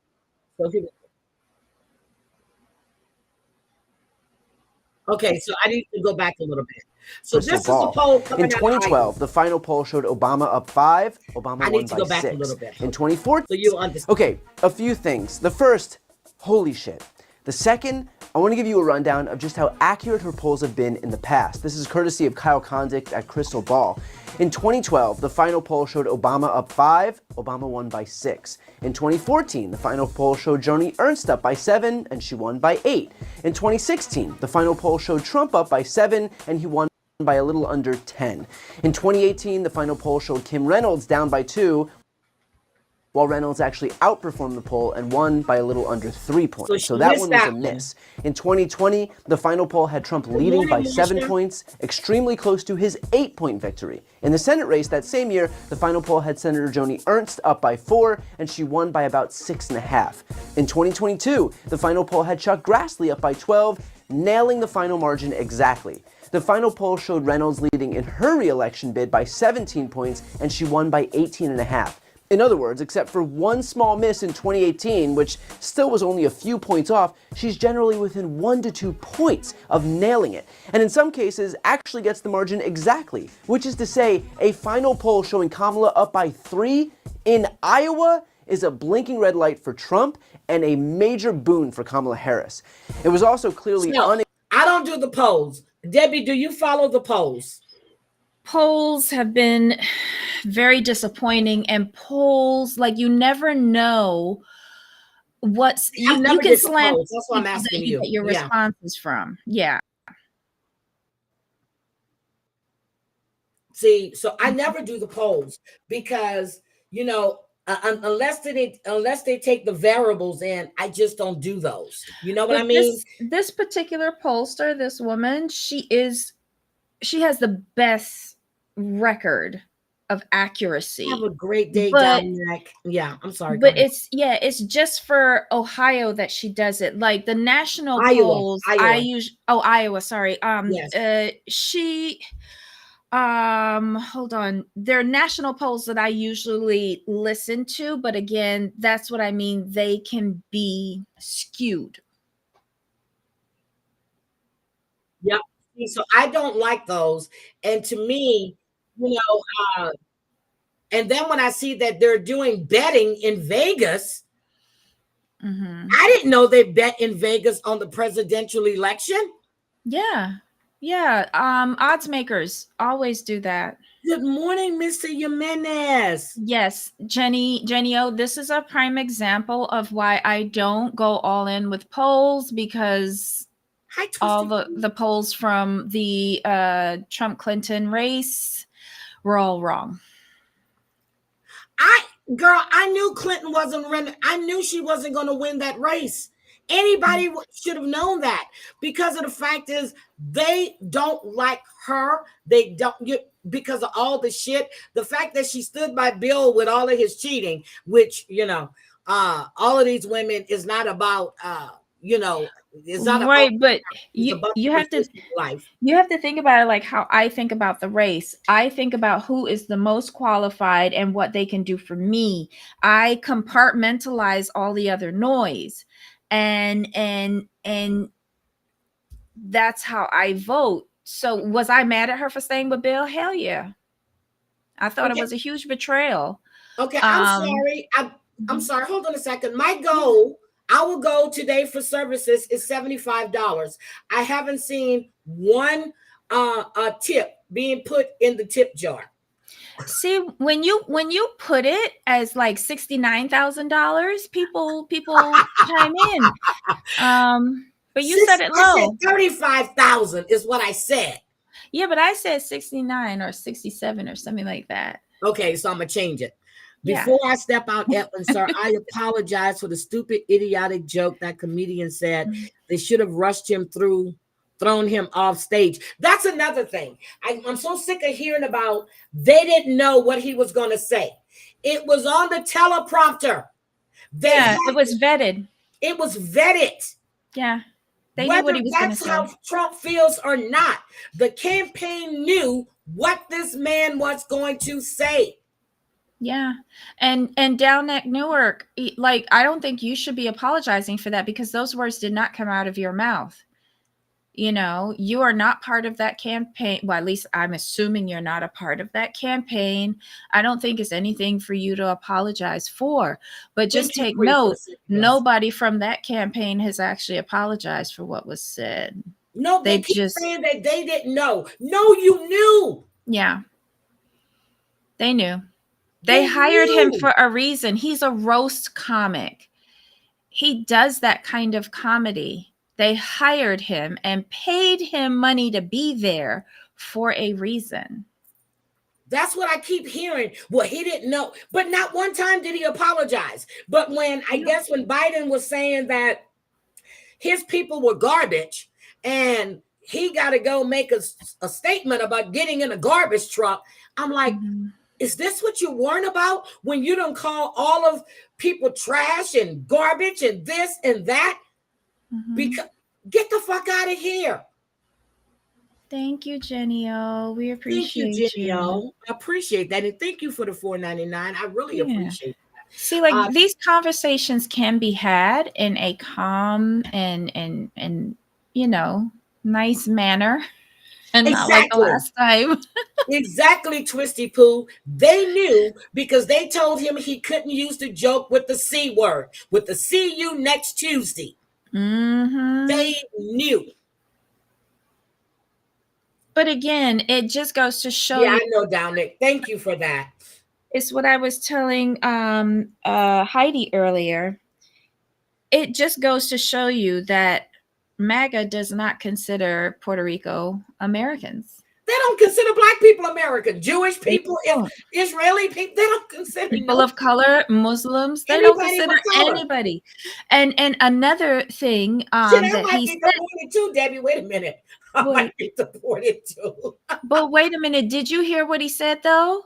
S1: Okay, so I need to go back a little bit. So this is the poll coming
S15: in 2012. The final poll showed Obama up 5. Obama won by 6.
S1: A little bit.
S15: In 2014,
S1: so you understand.
S15: Okay, a few things. The first, holy shit. The second, I want to give you a rundown of just how accurate her polls have been in the past. This is courtesy of Kyle Kondik at Crystal Ball. In 2012, the final poll showed Obama up 5, Obama won by 6. In 2014, the final poll showed Joni Ernst up by 7, and she won by 8. In 2016, the final poll showed Trump up by 7, and he won by a little under 10. In 2018, the final poll showed Kim Reynolds down by 2, while Reynolds actually outperformed the poll and won by a little under 3 points. So that one was a miss. In 2020, the final poll had Trump leading by 7 points, extremely close to his 8-point victory. In the Senate race that same year, the final poll had Senator Joni Ernst up by 4, and she won by about 6.5. In 2022, the final poll had Chuck Grassley up by 12, nailing the final margin exactly. The final poll showed Reynolds leading in her re-election bid by 17 points, and she won by 18.5. In other words, except for one small miss in 2018, which still was only a few points off, she's generally within 1 to 2 points of nailing it, and in some cases actually gets the margin exactly, which is to say, a final poll showing Kamala up by 3 in Iowa is a blinking red light for Trump and a major boon for Kamala Harris. It was also clearly
S1: I don't do the polls. Debbie, do you follow the polls?
S2: Polls have been very disappointing, and polls, like, you never know what's you can slant.
S1: That's what I'm asking you.
S2: Get your responses from. Yeah.
S1: See, so I never do the polls because, you know, unless they take the variables in, I just don't do those. You know what I
S2: But
S1: mean?
S2: this particular pollster, this woman, she has the best record of accuracy.
S1: Have a great day,
S2: But
S1: Dominic. Yeah, I'm sorry. Go ahead.
S2: it's just for Ohio that she does it. Like the national
S1: Iowa,
S2: polls,
S1: Iowa.
S2: Iowa, sorry.
S1: Yes.
S2: She hold on. There are national polls that I usually listen to, but again, that's what I mean. They can be skewed.
S1: Yep. See, so I don't like those. And to me, you know, and then when I see that they're doing betting in Vegas, I didn't know they bet in Vegas on the presidential election.
S2: Yeah. Yeah. Odds makers always do that.
S1: Good morning, Mr. Jimenez.
S2: Yes, Jenny O, this is a prime example of why I don't go all in with polls, because
S1: Hi,
S2: all the polls from the Trump Clinton race were all wrong.
S1: I knew Clinton wasn't running. I knew she wasn't going to win that race. Anybody should have known that, because of the fact is they don't like her. They don't because of all the shit. The fact that she stood by Bill with all of his cheating, which, all of these women is not about, it's not
S2: Right,
S1: about,
S2: but
S1: it's about
S2: you have to
S1: life.
S2: You have to think about it like how I think about the race. I think about who is the most qualified and what they can do for me. I compartmentalize all the other noise. And that's how I vote. So was I mad at her for staying with Bill? Hell yeah. I thought it was a huge betrayal.
S1: Okay, I'm sorry. I'm sorry. Hold on a second. My goal, our goal today for services is $75. I haven't seen one tip being put in the tip jar.
S2: See, when you put it as like $69,000, people chime in. But you said it low.
S1: I said 35,000 is what I said.
S2: Yeah, but I said 69 or 67 or something like that.
S1: Okay, so I'm gonna change it.
S2: Yeah.
S1: Before I step out, Edwin, sir, I apologize for the stupid, idiotic joke that comedian said. They should have rushed him thrown him off stage. That's another thing. I'm so sick of hearing about they didn't know what he was going to say. It was on the teleprompter.
S2: It was vetted.
S1: It was vetted.
S2: Yeah. They
S1: Whether
S2: knew what he was going to
S1: that's
S2: say.
S1: how Trump feels or not, the campaign knew what this man was going to say.
S2: Yeah. And down at Newark, like, I don't think you should be apologizing for that, because those words did not come out of your mouth. You are not part of that campaign. Well, at least I'm assuming you're not a part of that campaign. I don't think it's anything for you to apologize for. But just take note, nobody from that campaign has actually apologized for what was said.
S1: No, they keep saying that they didn't know. No, you knew.
S2: Yeah. They knew. They hired him for a reason. He's a roast comic. He does that kind of comedy. They hired him and paid him money to be there for a reason.
S1: That's what I keep hearing. Well, he didn't know, but not one time did he apologize. But when Biden was saying that his people were garbage and he got to go make a statement about getting in a garbage truck, I'm like, is this what you warn about when you don't call all of people trash and garbage and this and that? Because get the fuck out of here.
S2: Thank you, Jenny O. We appreciate you.
S1: Thank you, Jenny O. I appreciate that. And thank you for the $4.99. I really appreciate that.
S2: See, like, these conversations can be had in a calm and nice manner. And not like the last time.
S1: Exactly, Twisty Poo. They knew because they told him he couldn't use the joke with the C word, with the see you next Tuesday. They knew.
S2: But again, it just goes to show you.
S1: I know, Dominic. Thank you for that.
S2: It's what I was telling Heidi earlier. It just goes to show you that MAGA does not consider Puerto Rico Americans.
S1: They don't consider black people American. Jewish
S2: They
S1: people,
S2: don't.
S1: Israeli people, they don't consider
S2: People of color, Muslims, they don't
S1: anybody
S2: consider
S1: of color.
S2: anybody. And another thing
S1: Shit, I
S2: that
S1: might
S2: he
S1: be
S2: said.
S1: deported too, Debbie. Wait a minute. I might be deported too.
S2: But wait a minute, did you hear what he said though?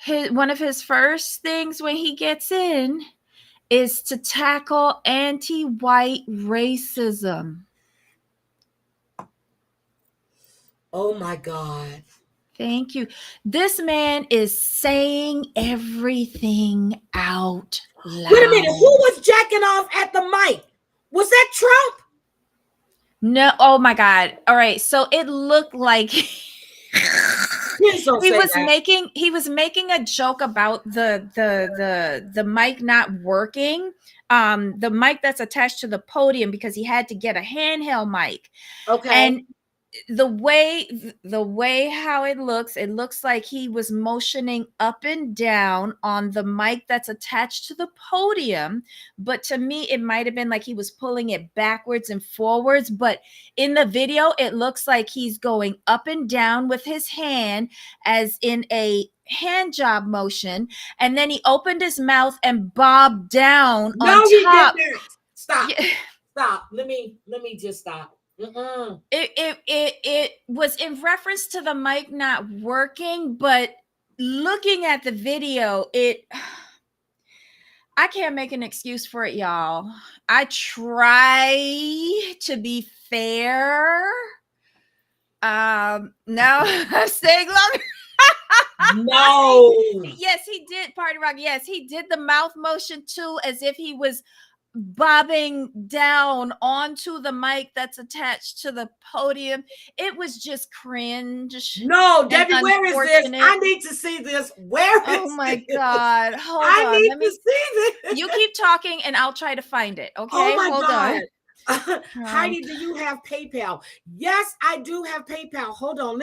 S2: One of his first things when he gets in is to tackle anti-white racism.
S1: Oh my God.
S2: Thank you. This man is saying everything out loud.
S1: Wait a minute. Who was jacking off at the mic? Was that Trump?
S2: No. Oh my God. All right. So it looked like
S1: Please don't
S2: he
S1: say
S2: was
S1: that.
S2: making a joke about the mic not working. The mic that's attached to the podium because he had to get a handheld mic.
S1: Okay.
S2: And the way how it looks like he was motioning up and down on the mic that's attached to the podium, but to me it might have been like he was pulling it backwards and forwards, but in the video it looks like he's going up and down with his hand as in a hand job motion, and then he opened his mouth and bobbed down on top.
S1: He did not. Stop. Yeah. Stop. Let me just stop.
S2: It was in reference to the mic not working, but looking at the video, I can't make an excuse for it, y'all. I try to be fair. Now I'm staying longer.
S1: No.
S2: Yes, he did, Party Rock. Yes, he did the mouth motion too, as if he was bobbing down onto the mic that's attached to the podium. It was just cringe.
S1: No, Debbie, where is this? I need to see this. Where is
S2: Oh my God. Hold on.
S1: I need to see this.
S2: You keep talking and I'll try to find it. Okay.
S1: Oh my
S2: Hold
S1: God.
S2: on.
S1: Heidi, do you have PayPal? Yes, I do have PayPal. Hold on.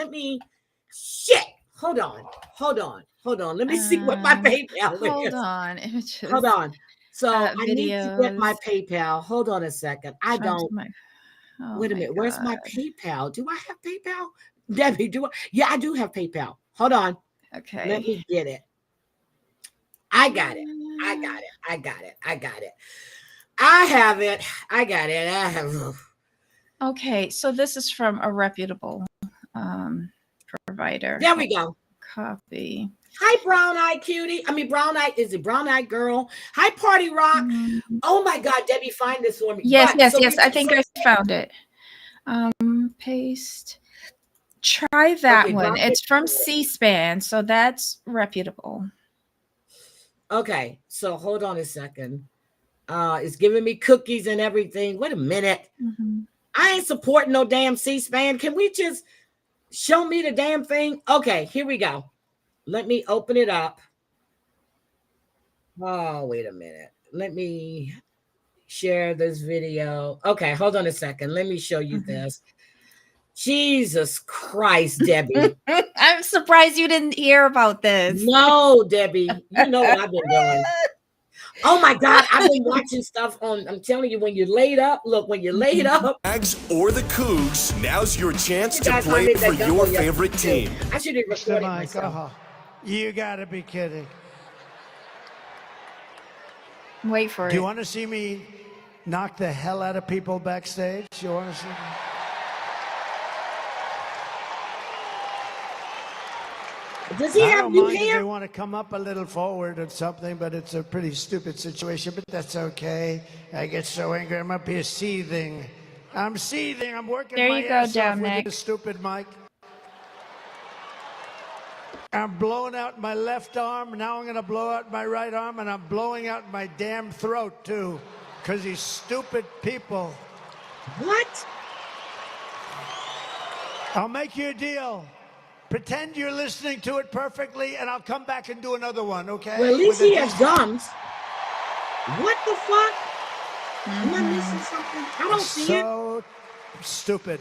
S1: Hold on. Let me see what my PayPal is.
S2: Hold on. Images.
S1: Hold on. So I
S2: videos.
S1: need to get my PayPal. Hold on a second. I don't. Wait a minute. Where's my PayPal? Do I have PayPal? Debbie, do I? Yeah, I do have PayPal. Hold on.
S2: Okay.
S1: Let me get it. I got it. I have it. I got it.
S2: Okay. So this is from a reputable provider.
S1: There we go.
S2: Copy.
S1: Hi, brown eye cutie. Brown eye. Is it brown eye girl? Hi, Party Rock. Mm-hmm. Oh my God, Debbie, find this for me.
S2: Yes. I think I found it. Paste. Try that one. It's from C-SPAN, so that's reputable.
S1: Okay, so hold on a second. It's giving me cookies and everything. Wait a minute. Mm-hmm. I ain't supporting no damn C-SPAN. Can we just show me the damn thing? Okay, here we go. Let me open it up. Oh, wait a minute. Let me share this video. Okay, hold on a second. Let me show you this. Jesus Christ, Debbie.
S2: I'm surprised you didn't hear about this.
S1: No, Debbie. You know what I've been doing. Oh my God, I've been watching stuff on. I'm telling you, when you're laid up, when you're laid up.
S16: Jags or the Cougs, now's your chance to play for your favorite team.
S1: I should have recorded myself.
S17: You gotta be kidding.
S2: Wait for it.
S17: Do you want to see me knock the hell out of people backstage? You want to see me?
S1: Does he have new hair?
S17: If they want to come up a little forward or something, but it's a pretty stupid situation, but that's okay. I get so angry. I'm up here seething. I'm seething. I'm working my ass off with this stupid mic. I'm blowing out my left arm. Now I'm going to blow out my right arm, and I'm blowing out my damn throat, too, because these stupid people.
S1: What?
S17: I'll make you a deal. Pretend you're listening to it perfectly, and I'll come back and do another one, okay?
S1: Well, at least he has gums. What the fuck? Am I missing something? I don't see it.
S17: So stupid.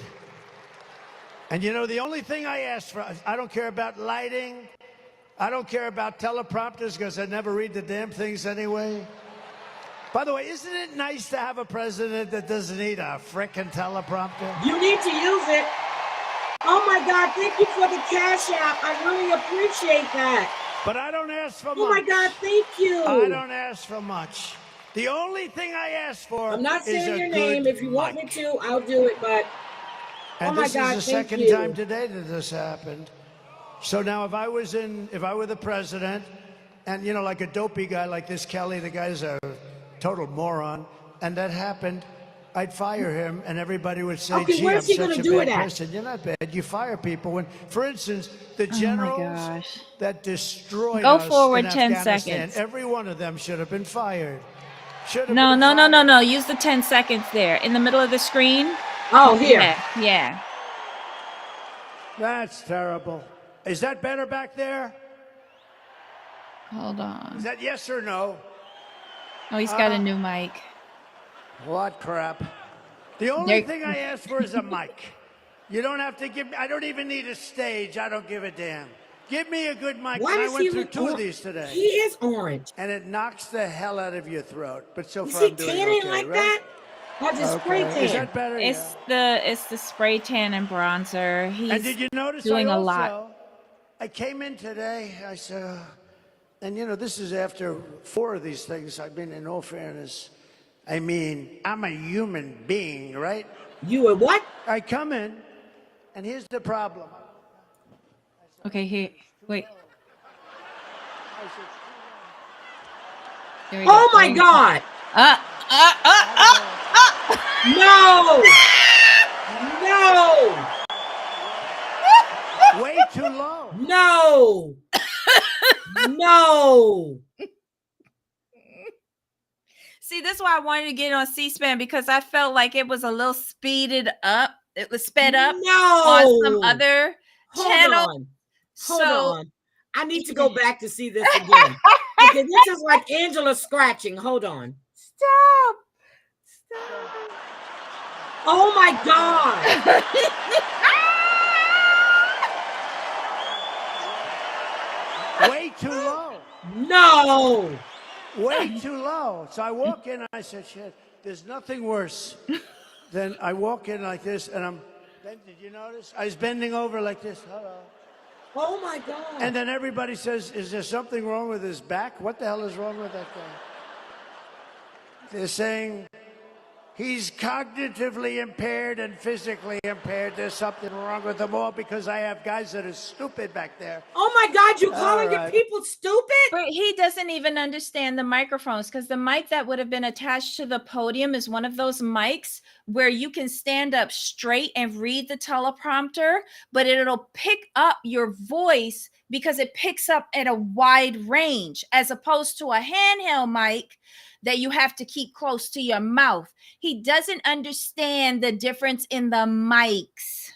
S17: And you know, the only thing I asked for, I don't care about lighting. I don't care about teleprompters because I never read the damn things anyway. By the way, isn't it nice to have a president that doesn't need a frickin' teleprompter?
S1: You need to use it. Oh my God, thank you for the Cash App. I really appreciate that.
S17: But I don't ask for much.
S1: Oh my God, thank you.
S17: I don't ask for much. The only thing I ask for
S1: I'm not
S17: is
S1: saying
S17: a
S1: your
S17: good
S1: name. If you want me
S17: mic.
S1: to, I'll do it, but
S17: And
S1: oh my
S17: this
S1: God,
S17: is the
S1: thank
S17: second
S1: you.
S17: time today that this happened. So now if I were the president, and you know, like a dopey guy like this Kelly, the guy's a total moron, and that happened, I'd fire him, and everybody would say,
S1: Okay,
S17: gee,
S1: where's
S17: I'm
S1: he
S17: such
S1: gonna
S17: a
S1: do
S17: bad
S1: it at?
S17: person. You're not bad. You fire people. When, for instance, the
S2: Oh my
S17: generals
S2: gosh.
S17: that destroyed
S2: Go
S17: us
S2: forward
S17: in
S2: 10
S17: Afghanistan,
S2: seconds.
S17: every one of them should have been fired. Should have
S2: No,
S17: been
S2: no, no,
S17: fired.
S2: no, no. Use the 10 seconds there in the middle of the screen.
S1: Oh, here.
S2: Yeah, yeah.
S17: That's terrible. Is that better back there?
S2: Hold
S17: Is
S2: on.
S17: that yes or no?
S2: Oh, he's got a new mic.
S17: What crap. The only thing I ask for is a mic. You don't have to give me, I don't even need a stage. I don't give a damn. Give me a good mic.
S1: Why
S17: And I
S1: does
S17: went
S1: he
S17: through
S1: look
S17: two of
S1: orange?
S17: these today.
S1: He is orange.
S17: And it knocks the hell out of your throat. But so
S1: Is
S17: far
S1: he
S17: I'm doing
S1: tanning
S17: okay,
S1: like
S17: right?
S1: that? Or just spray
S17: Okay.
S1: tan?
S17: Is that better?
S2: It's
S17: Yeah.
S2: the spray tan and bronzer.
S17: And
S2: He's
S17: did you notice
S2: doing
S17: I
S2: a
S17: also,
S2: lot.
S17: I came in today, I said, and you know, this is after 4 of these things. I've been, in all fairness, I mean, I'm a human being, right?
S1: You a what?
S17: I come in, and here's the problem.
S2: Okay, here. Wait. There we
S1: Oh
S2: go.
S1: my
S2: There we go.
S1: God! No! No!
S17: Way too low.
S1: No! No!
S2: See, this is why I wanted to get on C-SPAN, because I felt like it was a little speeded up. It was sped up on some
S1: No!
S2: other
S1: Hold
S2: channel.
S1: on. Hold
S2: So
S1: on. I need to go back to see this again. Okay, this is like Angela scratching. Hold on.
S2: Stop.
S1: Oh my God.
S17: Way too low.
S1: No.
S17: Way too low. So I walk in and I said, shit, there's nothing worse than I walk in like this and I'm, did you notice? I was bending over like this. Hello.
S1: Oh my God.
S17: And then everybody says, is there something wrong with his back? What the hell is wrong with that guy? They're saying he's cognitively impaired and physically impaired. There's something wrong with them all because I have guys that are stupid back there.
S1: Oh my God, you calling
S17: All
S1: your
S17: right.
S1: people stupid?
S2: But he doesn't even understand the microphones, because the mic that would have been attached to the podium is one of those mics where you can stand up straight and read the teleprompter, but it'll pick up your voice because it picks up at a wide range, as opposed to a handheld mic that you have to keep close to your mouth. He doesn't understand the difference in the mics.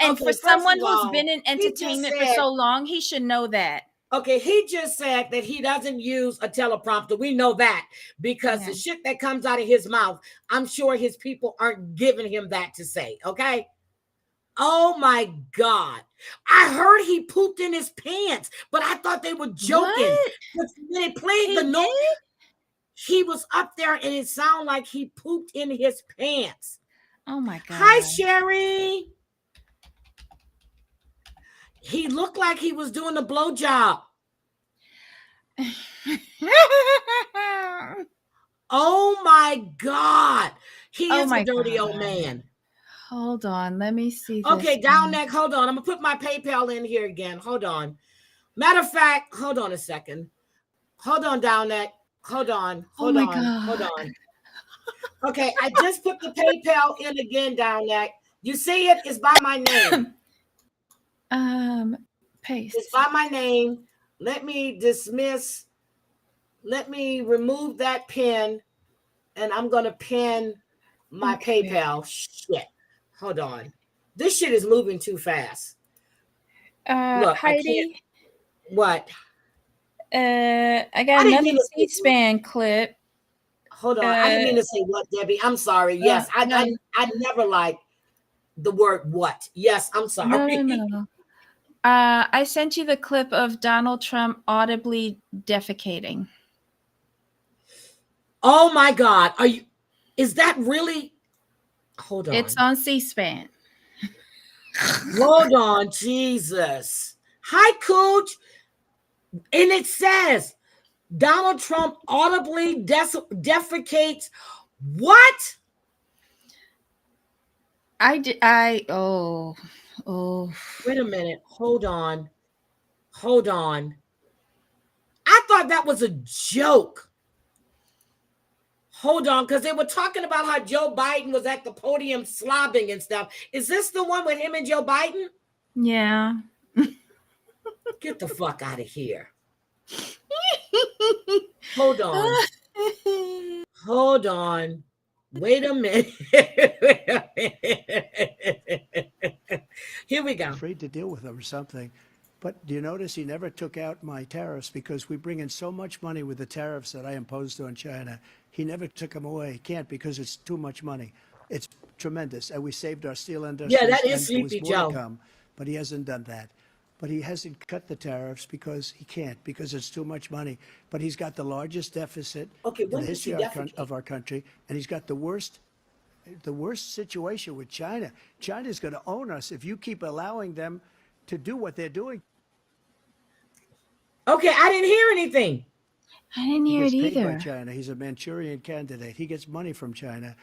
S2: And
S1: Okay,
S2: for
S1: first
S2: someone
S1: of
S2: who's
S1: all,
S2: been in
S1: he just
S2: entertainment for
S1: said-
S2: so long, he should know that.
S1: Okay, he just said that he doesn't use a teleprompter. We know that because the shit that comes out of his mouth, I'm sure his people aren't giving him that to say, okay? Oh my God. I heard he pooped in his pants, but I thought they were joking.
S2: What?
S1: When they played the note, he was up there and it sounded like he pooped in his pants.
S2: Oh my God.
S1: Hi, Sherry. He looked like he was doing a blowjob. Oh my God. He
S2: Oh
S1: is
S2: my
S1: a dirty
S2: God.
S1: old man.
S2: Hold on. Let me see this.
S1: Okay, down neck. Hold on. I'm going to put my PayPal in here again. Hold on. Matter of fact, hold on a second. Hold on, down neck. Hold on.
S2: Oh
S1: Hold
S2: my
S1: on.
S2: God.
S1: Hold on. Okay, I just put the PayPal in again, down neck. You see it? It's by my name.
S2: Paste.
S1: It's by my name. Let me dismiss. Let me remove that pin, and I'm going to pin my PayPal. Shit. Hold on. This shit is moving too fast. Look,
S2: Heidi.
S1: What?
S2: I
S1: I
S2: got
S1: didn't
S2: another
S1: mean to say-
S2: C-SPAN clip.
S1: Hold on. I didn't mean to say what, Debbie. I'm sorry. Yes, I never like the word what. Yes, I'm sorry.
S2: No. I sent you the clip of Donald Trump audibly defecating.
S1: Oh my God. Is that really? Hold on.
S2: It's on C-SPAN.
S1: Hold on, Jesus. Hi, Cooch. And it says Donald Trump audibly defecates what?
S2: Oh.
S1: Wait a minute. Hold on. I thought that was a joke. Hold on, because they were talking about how Joe Biden was at the podium slobbing and stuff. Is this the one with him and Joe Biden?
S2: Yeah.
S1: Get the fuck out of here. Hold on. Wait a minute. Here we go.
S17: Afraid to deal with them or something. But do you notice he never took out my tariffs because we bring in so much money with the tariffs that I imposed on China. He never took them away. He can't because it's too much money. It's tremendous. And we saved our steel industry.
S1: Yeah, that is Sleepy Joe.
S17: Come, but he hasn't done that. But he hasn't cut the tariffs because he can't, because it's too much money. But he's got the largest deficit in the history of our country, and he's got the worst situation with China. China's going to own us if you keep allowing them to do what they're doing.
S1: Okay, I didn't hear anything.
S2: I didn't hear it
S17: He gets paid by
S2: either.
S17: China. He's a Manchurian candidate. He gets money from China.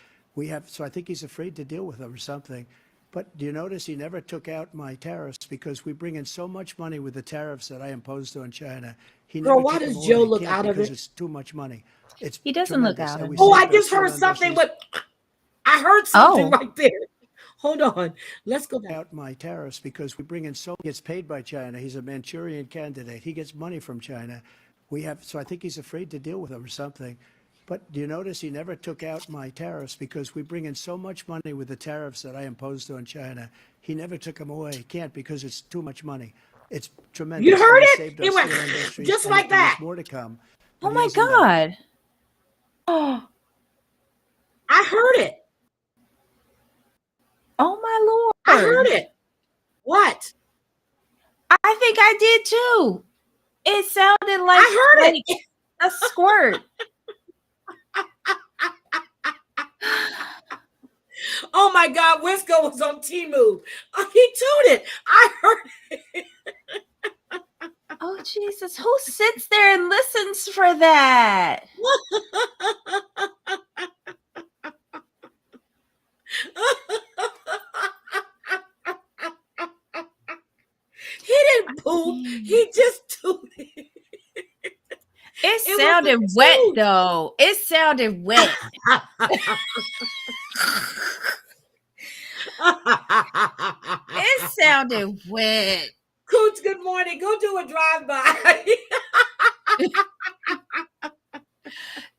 S17: So I think he's afraid to deal with them or something. But do you notice he never took out my tariffs because we bring in so much money with the tariffs that I imposed on China. He
S1: Girl,
S17: never
S1: why
S17: took
S1: does
S17: them
S1: Joe
S17: away. He
S1: look
S17: can't
S1: out of
S17: because
S1: it?
S17: it's too much money.
S2: He doesn't look
S17: tremendous.
S2: out of
S17: And
S2: it.
S17: we
S1: Oh, I
S17: saved our
S1: just heard
S17: steel
S1: something
S17: industries.
S1: I heard something
S2: Oh.
S1: right there. Hold on. Let's go back.
S17: Out my tariffs because we bring in so gets paid by China. He's a Manchurian candidate. He gets money from China. So I think he's afraid to deal with them or something. But do you notice he never took out my tariffs because we bring in so much money with the tariffs that I imposed on China. He never took them away. He can't because it's too much money. It's tremendous.
S1: You heard
S17: And we
S1: it?
S17: saved our
S1: It went
S17: steel industries,
S1: just
S17: and
S1: like that.
S17: There's more to come.
S2: Oh
S17: but he
S2: my
S17: hasn't done it.
S2: God. Oh,
S1: I heard it.
S2: oh my Lord.
S1: I heard it. What?
S2: I think I did too. It sounded like,
S1: I heard it.
S2: a squirt.
S1: Oh my God, Wisco was on Temu. He tooted. I heard it.
S2: Oh Jesus, who sits there and listens for that?
S1: He didn't poop. He just tooted.
S2: It sounded wet though. It sounded wet. It sounded wet.
S1: Cooch, good morning. Go do a drive-by.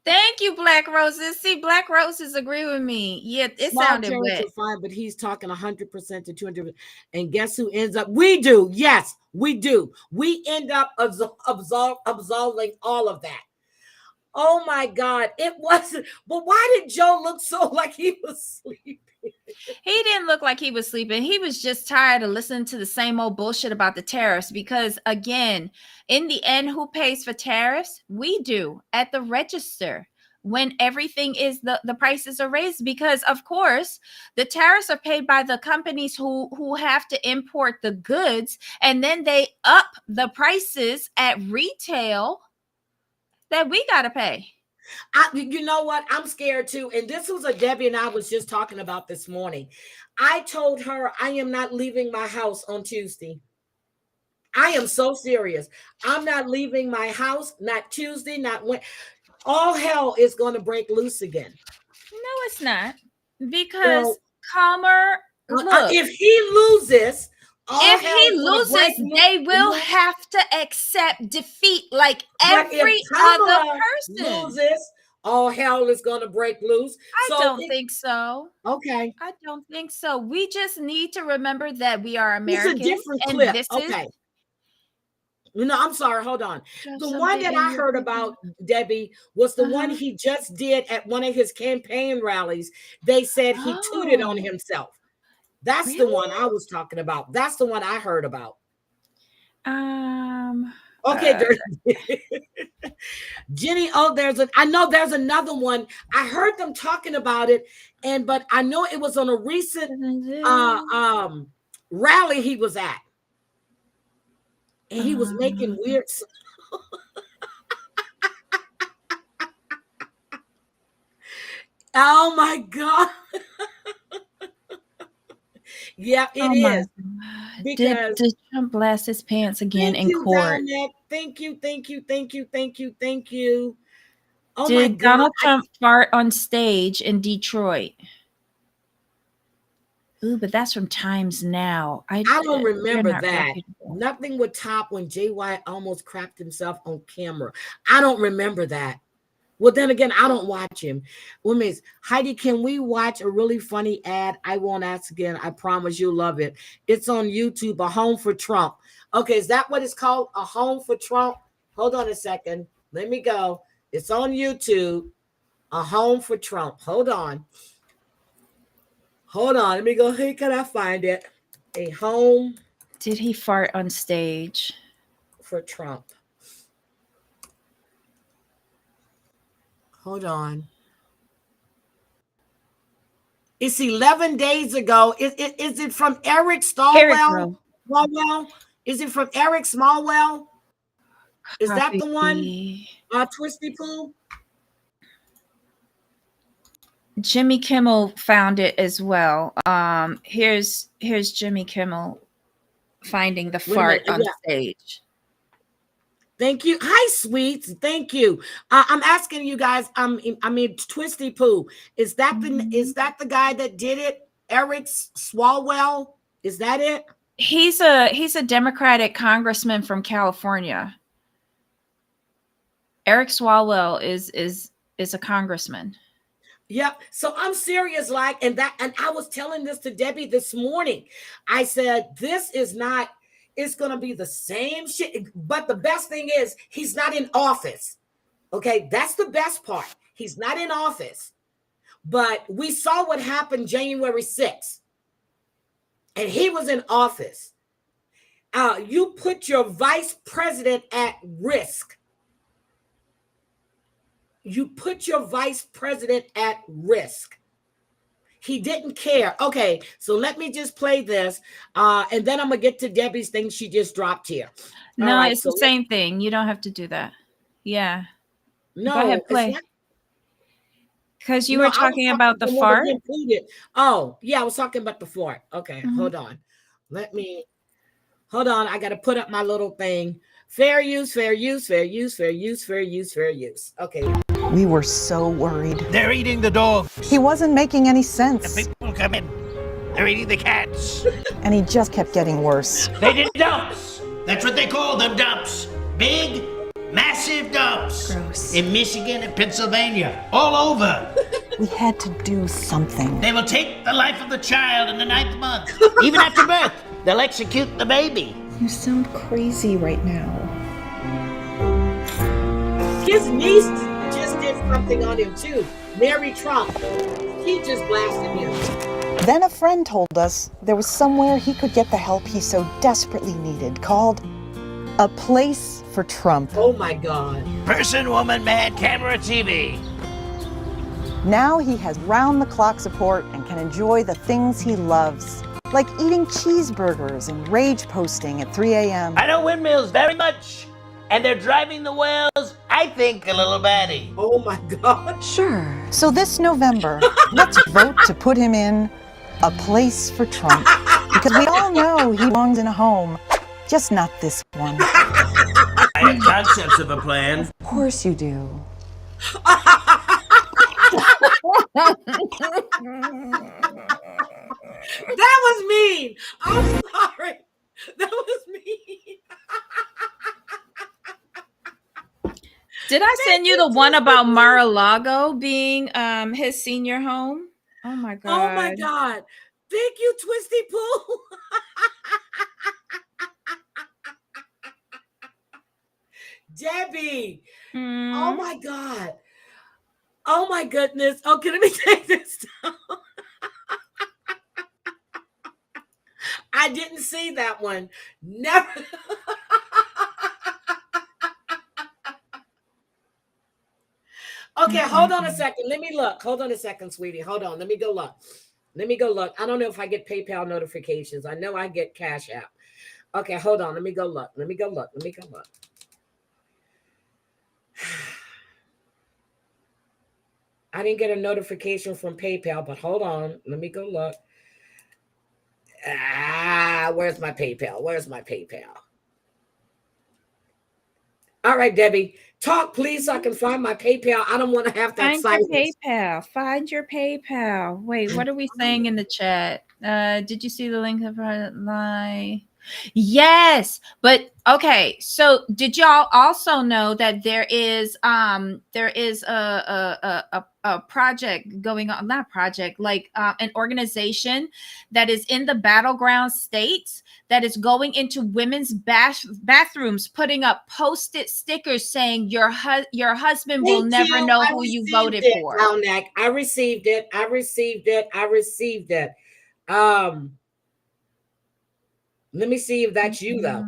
S2: Thank you, Black Roses. See, Black Roses agree with me. Yeah, it
S1: Small
S2: sounded
S1: tariffs
S2: wet.
S1: are fine, but he's talking 100% to 200%. And guess who ends up? We do. Yes, we do. We end up absolving all of that. Oh my God. It wasn't. But why did Joe look so like he was sleeping?
S2: He didn't look like he was sleeping. He was just tired of listening to the same old bullshit about the tariffs because, again, in the end, who pays for tariffs? We do at the register when everything is the prices are raised because, of course, the tariffs are paid by the companies who have to import the goods, and then they up the prices at retail that we got to pay.
S1: You know what? I'm scared too. And this was a Debbie and I was just talking about this morning. I told her I am not leaving my house on Tuesday. I am so serious. I'm not leaving my house, not Tuesday, not when. All hell is going to break loose again.
S2: No, it's not. Because calmer, look.
S1: If he loses,
S2: they will have to accept defeat like every other person.
S1: Loses, all hell is going to break loose.
S2: I don't think so.
S1: Okay.
S2: I don't think so. We just need to remember that we are Americans.
S1: It's a different
S2: and
S1: clip.
S2: This
S1: okay. No, I'm sorry. Hold on. The one that I heard about, Debbie, was the one he just did at one of his campaign rallies. They said he tooted on himself. That's the one I was talking about. That's the one I heard about. Okay, Jenny. Oh, I know there's another one. I heard them talking about it, but I know it was on a recent rally he was at. And he was making weird. Oh my God. Yeah, it
S2: Oh my
S1: is.
S2: God.
S1: Because
S2: Did Trump blast his pants again
S1: thank
S2: in
S1: you,
S2: court?
S1: Dominic. Thank you, thank you, thank you, thank you, thank you. Oh my
S2: Did
S1: God.
S2: Donald Trump fart on stage in Detroit? Ooh, but that's from Times Now.
S1: I don't
S2: They're
S1: remember
S2: not
S1: that.
S2: reputable.
S1: Nothing would top when JY almost crapped himself on camera. I don't remember that. Well, then again, I don't watch him. Well, Miss Heidi, can we watch a really funny ad? I won't ask again. I promise you'll love it. It's on YouTube, A Home for Trump. Okay, is that what it's called? A Home for Trump? Hold on a second. Let me go. It's on YouTube, A Home for Trump. Hold on. Hold on. Let me go. Hey, can I find it? A Home
S2: Did he fart on stage?
S1: for Trump. Hold on. It's 11 days ago. Is it from Eric
S2: Here we
S1: Stallwell?
S2: go.
S1: Smallwell? Is it from Eric Smallwell? Is that the one?
S2: Copy.
S1: Twisty Poo?
S2: Jimmy Kimmel found it as well. Here's Jimmy Kimmel finding the
S1: Wait a
S2: fart
S1: minute.
S2: on
S1: Yeah.
S2: stage.
S1: Thank you. Hi, sweets. Thank you. I'm asking you guys. I mean, Twisty Poo. Is that the guy that did it? Eric Swalwell? Is that it?
S2: He's a Democratic congressman from California. Eric Swalwell is a congressman.
S1: Yep. So I'm serious, and I was telling this to Debbie this morning. I said, this is not, it's gonna be the same shit. But the best thing is he's not in office. Okay, that's the best part. He's not in office. But we saw what happened January 6th. And he was in office. You put your vice president at risk. You put your vice president at risk. He didn't care. Okay, so let me just play this, and then I'm gonna get to Debbie's thing she just dropped here.
S2: No,
S1: All right,
S2: it's
S1: so
S2: the same thing. You don't have to do that. Yeah.
S1: no,
S2: Go ahead,
S1: it's
S2: play.
S1: not.
S2: Because you
S1: No,
S2: were
S1: I was
S2: talking
S1: talking
S2: about the
S1: the one that
S2: fart.
S1: included. Oh, yeah, I was talking about the fart. Okay, hold on. Hold on. I got to put up my little thing. Fair use, fair use, fair use, fair use, fair use, fair use. Okay.
S18: We were so worried.
S17: They're eating the dog.
S18: He wasn't making any sense.
S17: People come in. They're eating the cats.
S18: And he just kept getting worse.
S17: They did dumps. That's what they call them, dumps. Big, massive dumps.
S18: Gross.
S17: In Michigan and Pennsylvania. All over.
S18: We had to do something.
S17: They will take the life of the child in the 9th month. Even after birth, they'll execute the baby.
S18: You sound crazy right now.
S1: His niece just did something on him too. Mary Trump. He just blasted him.
S18: Then a friend told us there was somewhere he could get the help he so desperately needed, called A Place for Trump.
S1: Oh my God.
S17: Person, woman, man, camera, TV.
S18: Now he has round-the-clock support and can enjoy the things he loves, like eating cheeseburgers and rage posting at 3 a.m.
S17: I know windmills very much. And they're driving the whales, I think, a little batty.
S1: Oh my God.
S18: Sure. So this November, let's vote to put him in A Place for Trump. Because we all know he belongs in a home, just not this one.
S17: I have concepts of a plan.
S18: Of course you do.
S1: That was mean. I'm sorry. That was mean.
S2: Did I send you the one about Mar-a-Lago being his senior home? Oh my God.
S1: Oh my God. Thank you, Twisty Poo. Debbie. Oh my God. Oh my goodness. Okay, let me take this down. I didn't see that one. Never. Okay, hold on a second. Let me look. Hold on a second, sweetie. Hold on. Let me go look. Let me go look. I don't know if I get PayPal notifications. I know I get Cash App. Okay, hold on. Let me go look. Let me go look. Let me go look. I didn't get a notification from PayPal, but hold on. Let me go look. Where's my PayPal? Where's my PayPal? All right, Debbie, talk, please, so I can find my PayPal. I don't want to have that
S2: Find your
S1: silence.
S2: PayPal. Find your PayPal. Wait, what are we saying in the chat? Did you see the link of our line? Yes, but okay. So did y'all also know that there is a project going on, not project, like an organization that is in the battleground states that is going into women's bathrooms, putting up post-it stickers saying your husband will never know who you voted for.
S1: Brownneck. I received it. I received it. I received it. Let me see if that's you, though.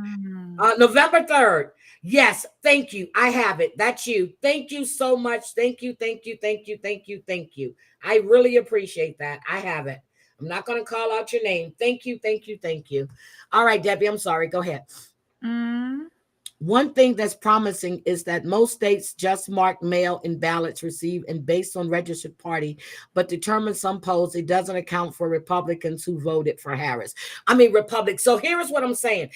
S1: November 3rd. Yes, thank you. I have it. That's you. Thank you so much. Thank you, thank you, thank you, thank you, thank you. I really appreciate that. I have it. I'm not going to call out your name. Thank you, thank you, thank you. All right, Debbie, I'm sorry. Go ahead. One thing that's promising is that most states just mark mail-in ballots received and based on registered party, but determine some polls it doesn't account for Republicans who voted for Harris. Republicans. So here's what I'm saying.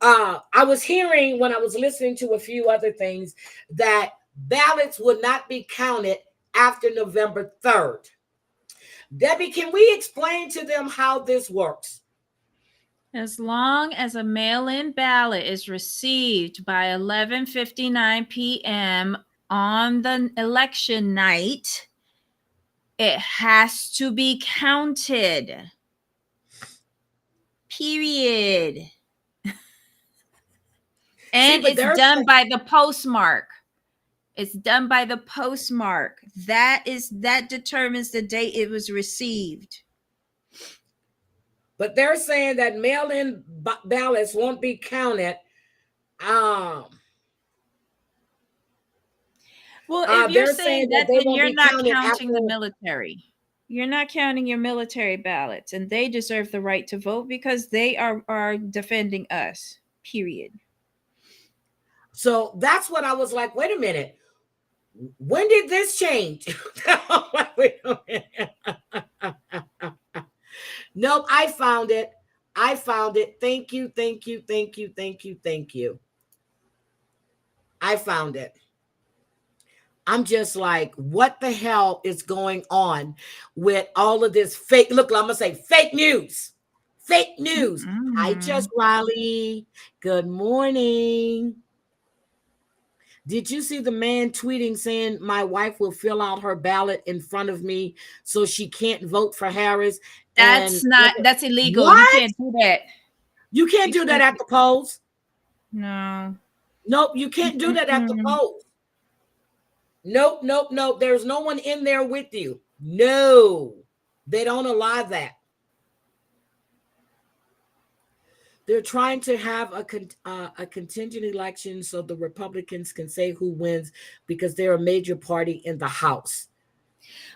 S1: I was hearing when I was listening to a few other things that ballots would not be counted after November 3rd. Debbie, can we explain to them how this works?
S2: As long as a mail-in ballot is received by 11:59 p.m. on the election night, it has to be counted. Period. And it's done by the postmark. It's done by the postmark. That determines the date it was received.
S1: But they're saying that mail-in ballots won't be counted.
S2: Well, if you're saying that, then you're not counting the military. You're not counting your military ballots, and they deserve the right to vote because they are defending us. Period.
S1: So that's what I was like, wait a minute. When did this change? Nope, I found it. I found it. Thank you, thank you, thank you, thank you, thank you. I found it. I'm just like, what the hell is going on with all of this fake? Look, I'm going to say fake news. Fake news. Hi, Just Riley. Good morning. Did you see the man tweeting saying my wife will fill out her ballot in front of me so she can't vote for Harris?
S2: That's illegal.
S1: What?
S2: You can't do that.
S1: You can't do that at the polls.
S2: No.
S1: Nope, you can't do that at the polls. Nope, nope, nope. There's no one in there with you. No, they don't allow that. They're trying to have a contingent election so the Republicans can say who wins because they're a major party in the House.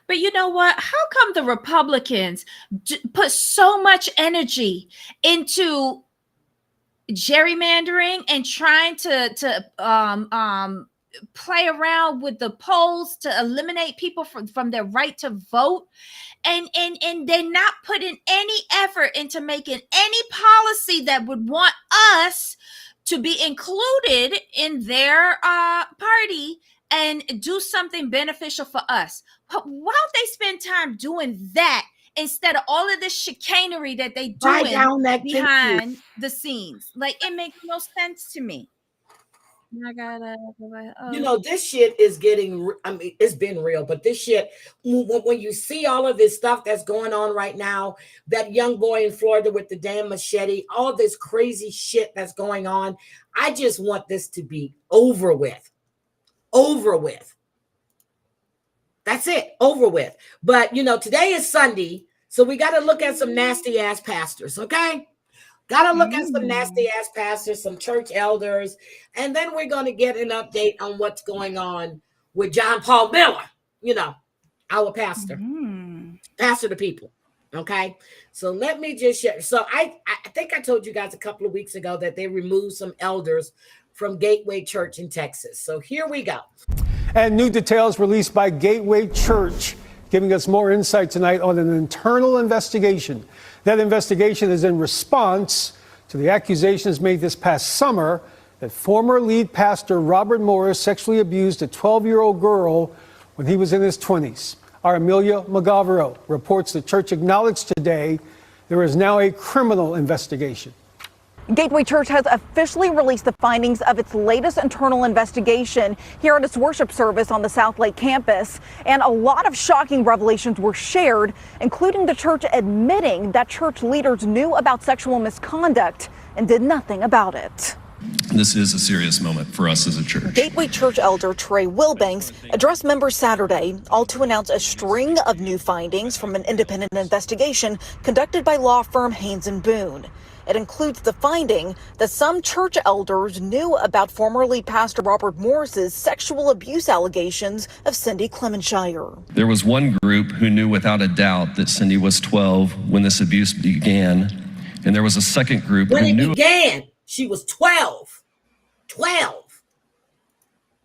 S2: But you know what? How come the Republicans put so much energy into gerrymandering and trying to play around with the polls to eliminate people from their right to vote, and they're not putting any effort into making any policy that would want us to be included in their party and do something beneficial for us? Why don't they spend time doing that instead of all of this chicanery that they do behind the scenes? Like, it makes no sense to me. I gotta,
S1: this shit is getting, it's been real, but this shit, when you see all of this stuff that's going on right now, that young boy in Florida with the damn machete, all this crazy shit that's going on, I just want this to be over with. Over with. That's it. Over with. But, today is Sunday, so we got to look at some nasty ass pastors, okay? Got to look at some nasty ass pastors, some church elders, and then we're going to get an update on what's going on with John Paul Miller, our pastor. Pastor to people. Okay, so let me just share. So I think I told you guys a couple of weeks ago that they removed some elders from Gateway Church in Texas. So here we go.
S19: And new details released by Gateway Church, giving us more insight tonight on an internal investigation. That investigation is in response to the accusations made this past summer that former lead pastor Robert Morris sexually abused a 12-year-old girl when he was in his 20s. Our Amelia Magavero reports the church acknowledged today there is now a criminal investigation.
S20: Gateway Church has officially released the findings of its latest internal investigation here at its worship service on the South Lake campus. And a lot of shocking revelations were shared, including the church admitting that church leaders knew about sexual misconduct and did nothing about it.
S21: This is a serious moment for us as a church.
S20: Gateway Church elder Trey Wilbanks addressed members Saturday, all to announce a string of new findings from an independent investigation conducted by law firm Haynes & Boone. It includes the finding that some church elders knew about former lead pastor Robert Morris's sexual abuse allegations of Cindy Clemenshire.
S21: There was one group who knew without a doubt that Cindy was 12 when this abuse began, and there was a second group
S1: When
S21: who
S1: it
S21: knew
S1: began, she was 12. 12.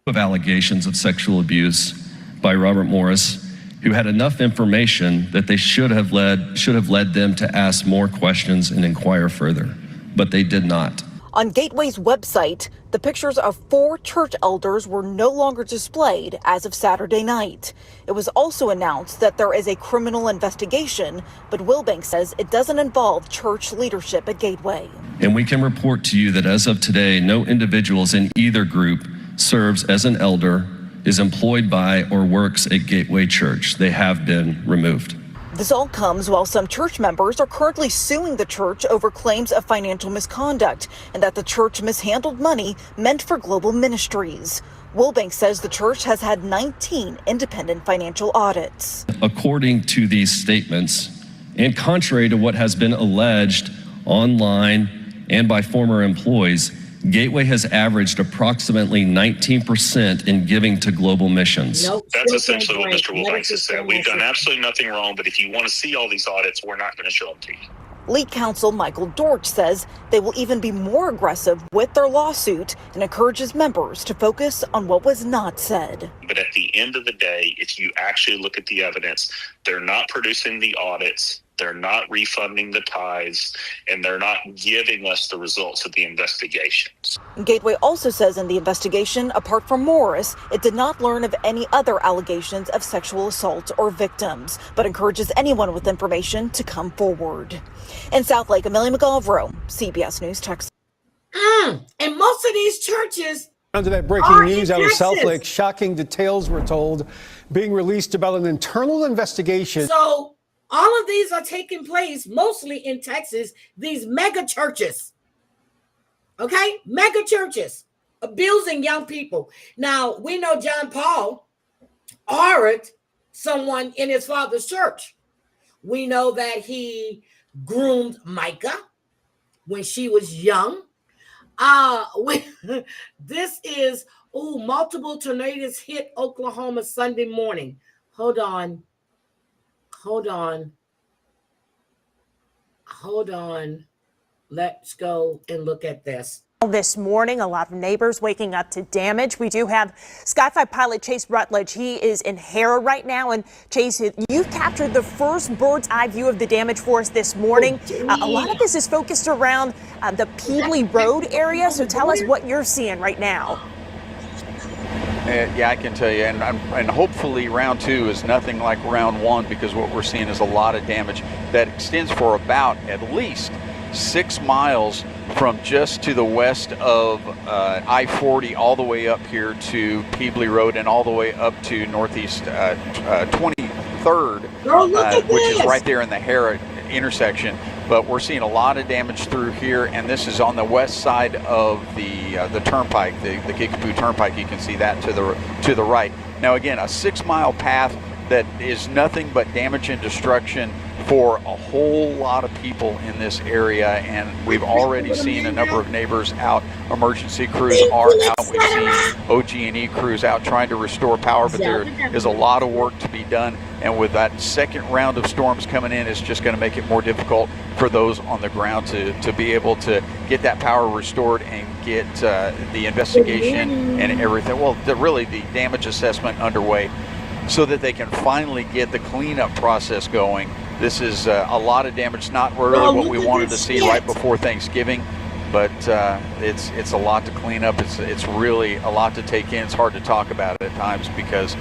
S21: of allegations of sexual abuse by Robert Morris, who had enough information that they should have led them to ask more questions and inquire further, but they did not.
S20: On Gateway's website, the pictures of 4 church elders were no longer displayed as of Saturday night. It was also announced that there is a criminal investigation, but Wilbanks says it doesn't involve church leadership at Gateway.
S21: And we can report to you that as of today, no individuals in either group serves as an elder, is employed by, or works at Gateway Church. They have been removed.
S20: This all comes while some church members are currently suing the church over claims of financial misconduct and that the church mishandled money meant for global ministries. Wilbanks says the church has had 19 independent financial audits.
S21: According to these statements, and contrary to what has been alleged online and by former employees, Gateway has averaged approximately 19% in giving to global missions.
S22: That's essentially what Mr. Wilbanks has said. We've done absolutely nothing wrong, but if you want to see all these audits, we're not going to show them to you.
S20: Lead counsel Michael Dorch says they will even be more aggressive with their lawsuit and encourages members to focus on what was not said.
S22: But at the end of the day, if you actually look at the evidence, they're not producing the audits, they're not refunding the tithes, and they're not giving us the results of the investigations.
S20: Gateway also says in the investigation, apart from Morris, it did not learn of any other allegations of sexual assault or victims, but encourages anyone with information to come forward. In South Lake, Amelia Magavero, CBS News, Texas.
S1: And most of these churches
S19: Under that breaking news out of South Lake, shocking details were told, being released about an internal investigation.
S1: So all of these are taking place mostly in Texas, these mega churches. Okay? Mega churches abusing young people. Now, we know John Paul ordered someone in his father's church. We know that he groomed Micah when she was young. This is, multiple tornadoes hit Oklahoma Sunday morning. Hold on. Let's go and look at this.
S23: This morning, a lot of neighbors waking up to damage. We do have Sky 5 pilot Chase Rutledge. He is in Hera right now. And Chase, you've captured the first bird's eye view of the damage for us this morning. A lot of this is focused around the Peebly Road area. So tell us what you're seeing right now.
S24: Yeah, I can tell you, and hopefully round 2 is nothing like round 1, because what we're seeing is a lot of damage that extends for about at least 6 miles from just to the west of I-40 all the way up here to Peebly Road and all the way up to northeast 23rd, which is right there in the Hera intersection. But we're seeing a lot of damage through here, and this is on the west side of the turnpike, the Kickapoo Turnpike. You can see that to the right. Now again, a 6-mile path that is nothing but damage and destruction for a whole lot of people in this area, and we've already seen a number of neighbors out. Emergency crews are out. We've seen OG&E crews out trying to restore power, but there is a lot of work to be done. And with that second round of storms coming in, it's just going to make it more difficult for those on the ground to be able to get that power restored and get the investigation and everything. Well, really the damage assessment underway so that they can finally get the cleanup process going. This is a lot of damage, not really what we wanted to see right before Thanksgiving, but it's a lot to clean up. It's really a lot to take in. It's hard to talk about it at times because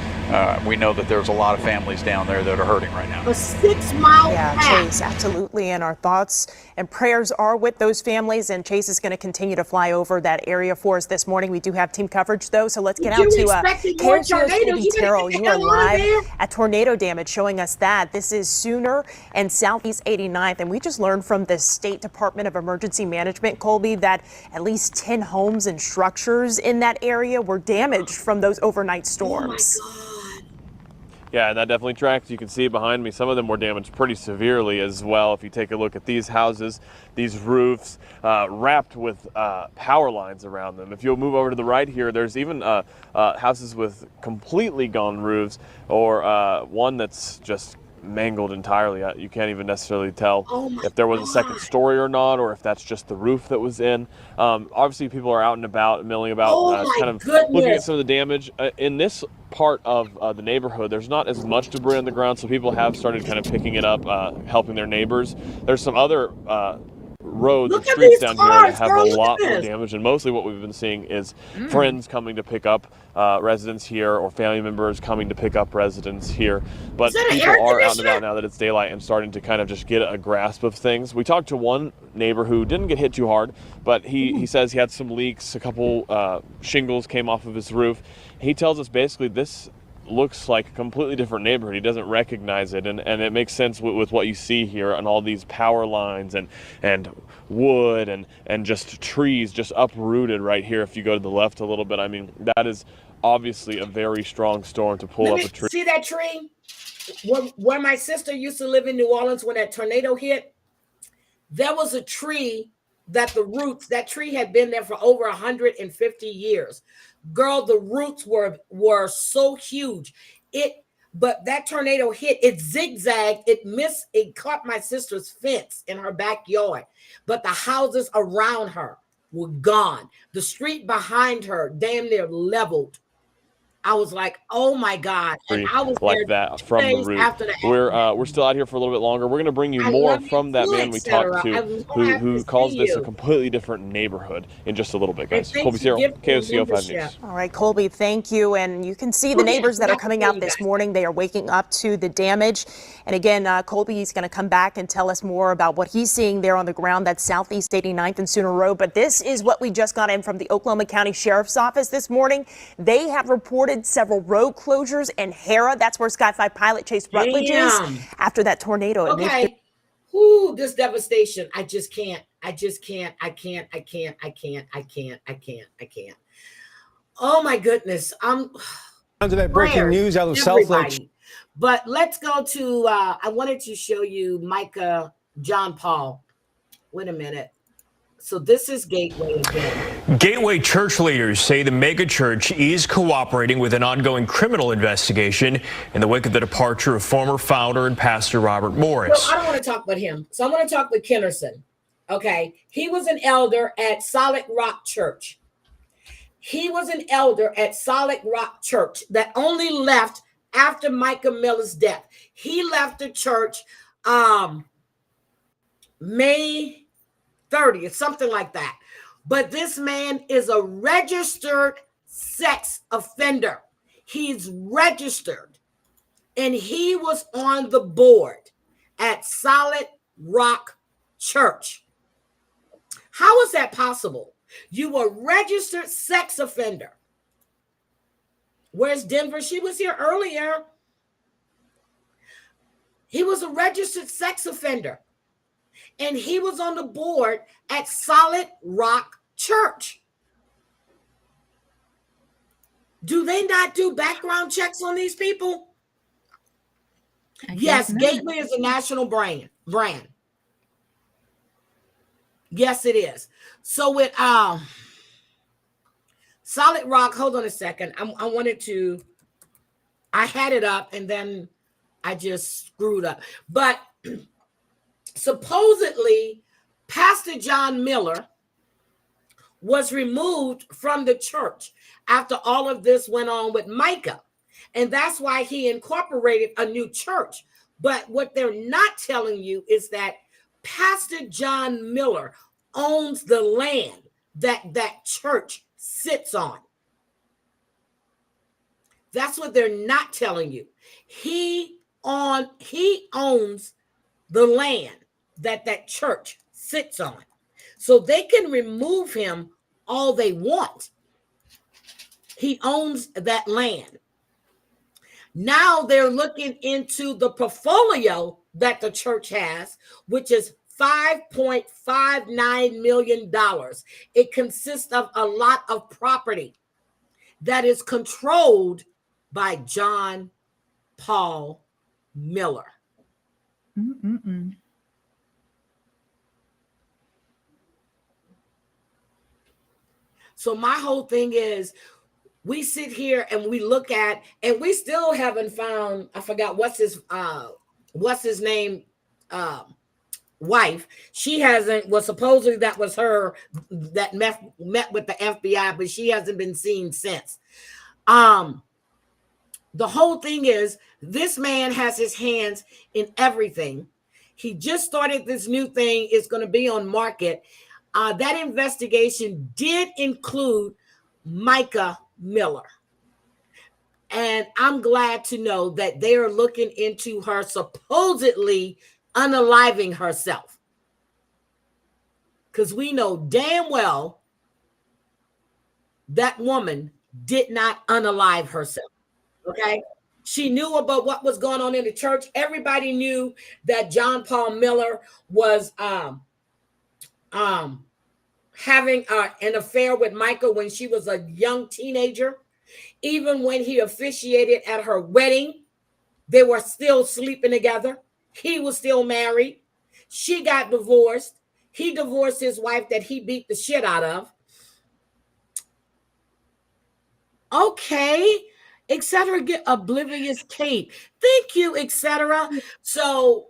S24: we know that there's a lot of families down there that are hurting right now.
S1: A 6 mile path.
S23: Chase, absolutely. And our thoughts and prayers are with those families. And Chase is going to continue to fly over that area for us this morning. We do have team coverage, though. So let's get out to KRCO's Terrell. You are live at tornado damage, showing us that. This is Sooner and Southeast 89th. And we just learned from the State Department of Emergency Management, Colby, that at least 10 homes and structures in that area were damaged from those overnight storms.
S1: Oh my God.
S3: Yeah, and that definitely tracks. You can see behind me, some of them were damaged pretty severely as well. If you take a look at these houses, these roofs wrapped with power lines around them. If you'll move over to the right here, there's even houses with completely gone roofs, or one that's just mangled entirely. You can't even necessarily tell if there was a second story or not, or if that's just the roof that was in. Obviously, people are out and about, milling about, kind of looking at some of the damage. In this part of the neighborhood, there's not as much debris on the ground, so people have started kind of picking it up, helping their neighbors. There's some other roads and streets down here that have a lot more damage, and mostly what we've been seeing is friends coming to pick up residents here, or family members coming to pick up residents here. But people are out and about now that it's daylight and starting to kind of just get a grasp of things. We talked to one neighbor who didn't get hit too hard, but he says he had some leaks, a couple shingles came off of his roof. He tells us basically this looks like a completely different neighborhood. He doesn't recognize it, and it makes sense with what you see here and all these power lines and wood and just trees just uprooted right here. If you go to the left a little bit, I mean, that is obviously a very strong storm to pull up a tree.
S1: See that tree? Where my sister used to live in New Orleans when that tornado hit, there was a tree that the roots, that tree had been there for over 150 years. Girl, the roots were so huge. But that tornado hit, it zigzagged, it caught my sister's fence in her backyard. But the houses around her were gone. The street behind her damn near leveled. I was like, oh my God. And I was
S3: like that from the roof. We're still out here for a little bit longer. We're going to bring you more from that man we talked to who calls this a completely different neighborhood in just a little bit, guys. Colby Cyril, KOCO 5 News.
S23: All right, Colby, thank you. And you can see the neighbors that are coming out this morning. They are waking up to the damage. And again, Colby's going to come back and tell us more about what he's seeing there on the ground. That's Southeast 89th and Sooner Road. But this is what we just got in from the Oklahoma County Sheriff's Office this morning. They have reported several road closures in Hera. That's where Sky 5 pilot Chase Rutledge is after that tornado.
S1: Okay. Ooh, this devastation. I can't. Oh my goodness.
S19: On to that breaking news out of South Lake.
S1: But let's go to, I wanted to show you Micah John Paul. Wait a minute. So this is Gateway again.
S4: Gateway church leaders say the megachurch is cooperating with an ongoing criminal investigation in the wake of the departure of former founder and pastor Robert Morris.
S1: So I don't want to talk about him. So I want to talk with Kennerson. Okay. He was an elder at Solid Rock Church. He was an elder at Solid Rock Church that only left after Micah Miller's death. He left the church May 30th, something like that. But this man is a registered sex offender. He's registered. And he was on the board at Solid Rock Church. How is that possible? You were a registered sex offender. Where's Denver? She was here earlier. He was a registered sex offender. And he was on the board at Solid Rock Church. Do they not do background checks on these people? Yes, Gateway is a national brand. Yes, it is. So with Solid Rock, hold on a second. I had it up and then I just screwed up. But supposedly, Pastor John Miller was removed from the church after all of this went on with Micah. And that's why he incorporated a new church. But what they're not telling you is that Pastor John Miller owns the land that that church sits on. That's what they're not telling you. He owns the land that that church sits on. So they can remove him all they want. He owns that land. Now they're looking into the portfolio that the church has, which is $5.59 million. It consists of a lot of property that is controlled by John Paul Miller.
S2: Mm-mm-mm.
S1: So my whole thing is, we sit here and we look at, and we still haven't found, I forgot what's his name, wife. She hasn't, well, supposedly that was her that met with the FBI, but she hasn't been seen since. The whole thing is, this man has his hands in everything. He just started this new thing. It's going to be on market. That investigation did include Micah Miller. And I'm glad to know that they are looking into her supposedly unaliving herself. Because we know damn well that woman did not unalive herself. Okay? She knew about what was going on in the church. Everybody knew that John Paul Miller was having an affair with Micah when she was a young teenager. Even when he officiated at her wedding, they were still sleeping together. He was still married. She got divorced. He divorced his wife that he beat the shit out of. Okay, etc. Get oblivious Kate. Thank you, etc. So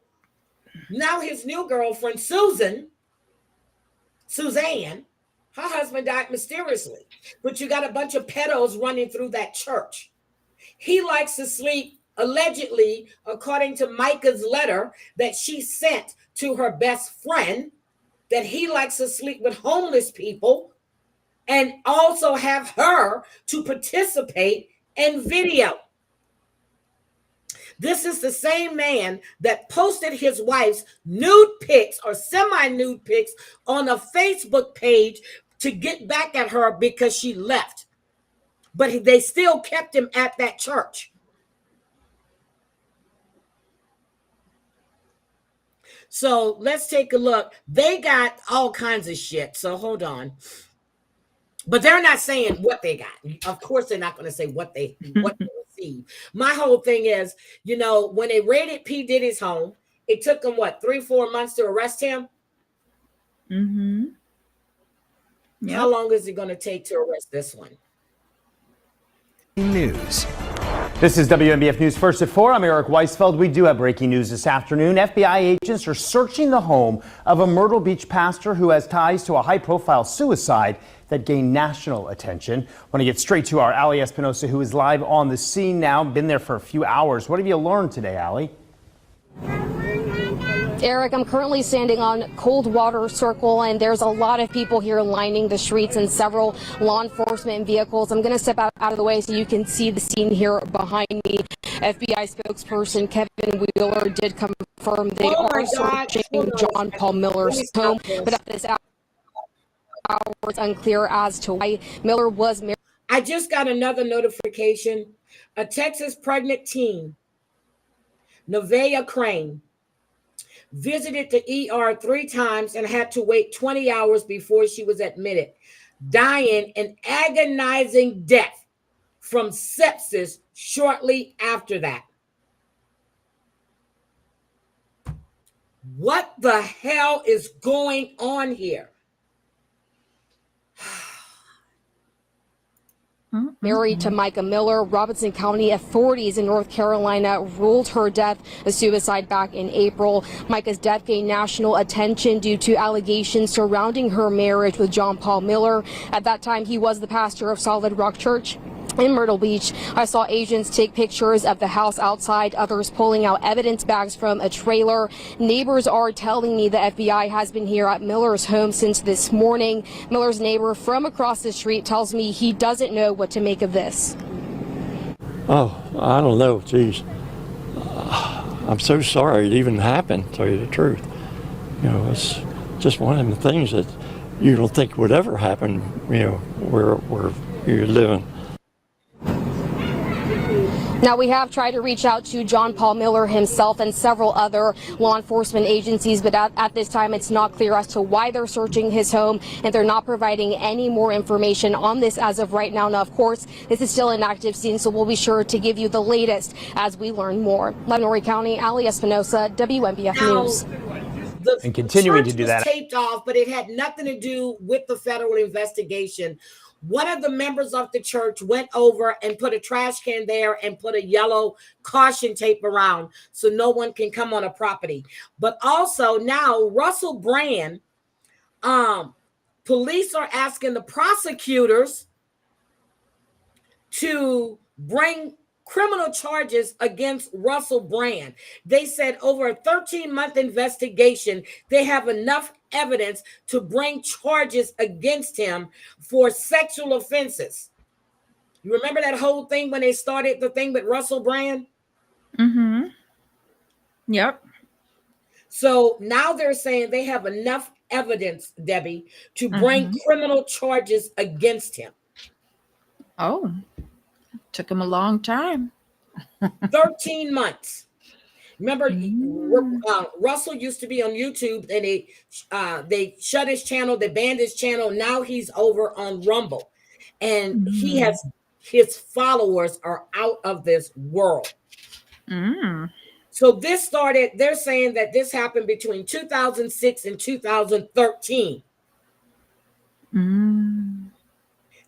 S1: now his new girlfriend, Suzanne, her husband died mysteriously. But you got a bunch of pedos running through that church. He likes to sleep, allegedly, according to Micah's letter that she sent to her best friend, that he likes to sleep with homeless people and also have her to participate in video. This is the same man that posted his wife's nude pics or semi-nude pics on a Facebook page to get back at her because she left. But they still kept him at that church. So let's take a look. They got all kinds of shit. So hold on. But they're not saying what they got. Of course, they're not going to say what they received. My whole thing is, you know, when they raided P. Diddy's home, it took them, 3-4 months to arrest him?
S2: Mm-hmm.
S1: Yep. How long is it going to take to arrest this one?
S5: News. This is WNBF News First at 4. I'm Eric Weisfeld. We do have breaking news this afternoon. FBI agents are searching the home of a Myrtle Beach pastor who has ties to a high-profile suicide that gained national attention. Want to get straight to our Allie Espinosa, who is live on the scene now. Been there for a few hours. What have you learned today, Allie?
S6: Eric, I'm currently standing on Coldwater Circle, and there's a lot of people here lining the streets and several law enforcement vehicles. I'm going to step out of the way so you can see the scene here behind me. FBI spokesperson Kevin Wheeler did confirm they are searching John Paul Miller's home, but at this hour, it's unclear as to why Miller was married.
S1: I just got another notification. A Texas pregnant teen, Nevaeh Crane, visited the ER 3 times and had to wait 20 hours before she was admitted, dying an agonizing death from sepsis shortly after that. What the hell is going on here?
S6: Married to Micah Miller, Robinson County authorities in North Carolina ruled her death a suicide back in April. Micah's death gained national attention due to allegations surrounding her marriage with John Paul Miller. At that time, he was the pastor of Solid Rock Church in Myrtle Beach. I saw agents take pictures of the house outside, others pulling out evidence bags from a trailer. Neighbors are telling me the FBI has been here at Miller's home since this morning. Miller's neighbor from across the street tells me he doesn't know what to make of this.
S7: Oh, I don't know, geez. I'm so sorry it even happened, to tell you the truth. You know, it's just one of the things that you don't think would ever happen, you know, where you're living.
S6: Now, we have tried to reach out to John Paul Miller himself and several other law enforcement agencies, but at this time, it's not clear as to why they're searching his home, and they're not providing any more information on this as of right now. Now, of course, this is still an active scene, so we'll be sure to give you the latest as we learn more. Lenore County, Ali Espinosa, WNBF News.
S5: And continuing to do
S1: Was
S5: that.
S1: taped off, but it had nothing to do with the federal investigation. One of the members of the church went over and put a trash can there and put a yellow caution tape around so no one can come on a property. But also now Russell Brand, police are asking the prosecutors to bring criminal charges against Russell Brand. They said over a 13-month investigation, they have enough evidence to bring charges against him for sexual offenses. You remember that whole thing when they started the thing with Russell Brand?
S2: Mm-hmm. Yep.
S1: So now they're saying they have enough evidence, Debbie, to bring criminal charges against him.
S2: Oh, took him a long time.
S1: 13 months. Remember, Russell used to be on YouTube, and they shut his channel, they banned his channel. Now he's over on Rumble, and he has his followers are out of this world. So this started. They're saying that this happened between 2006 and 2013.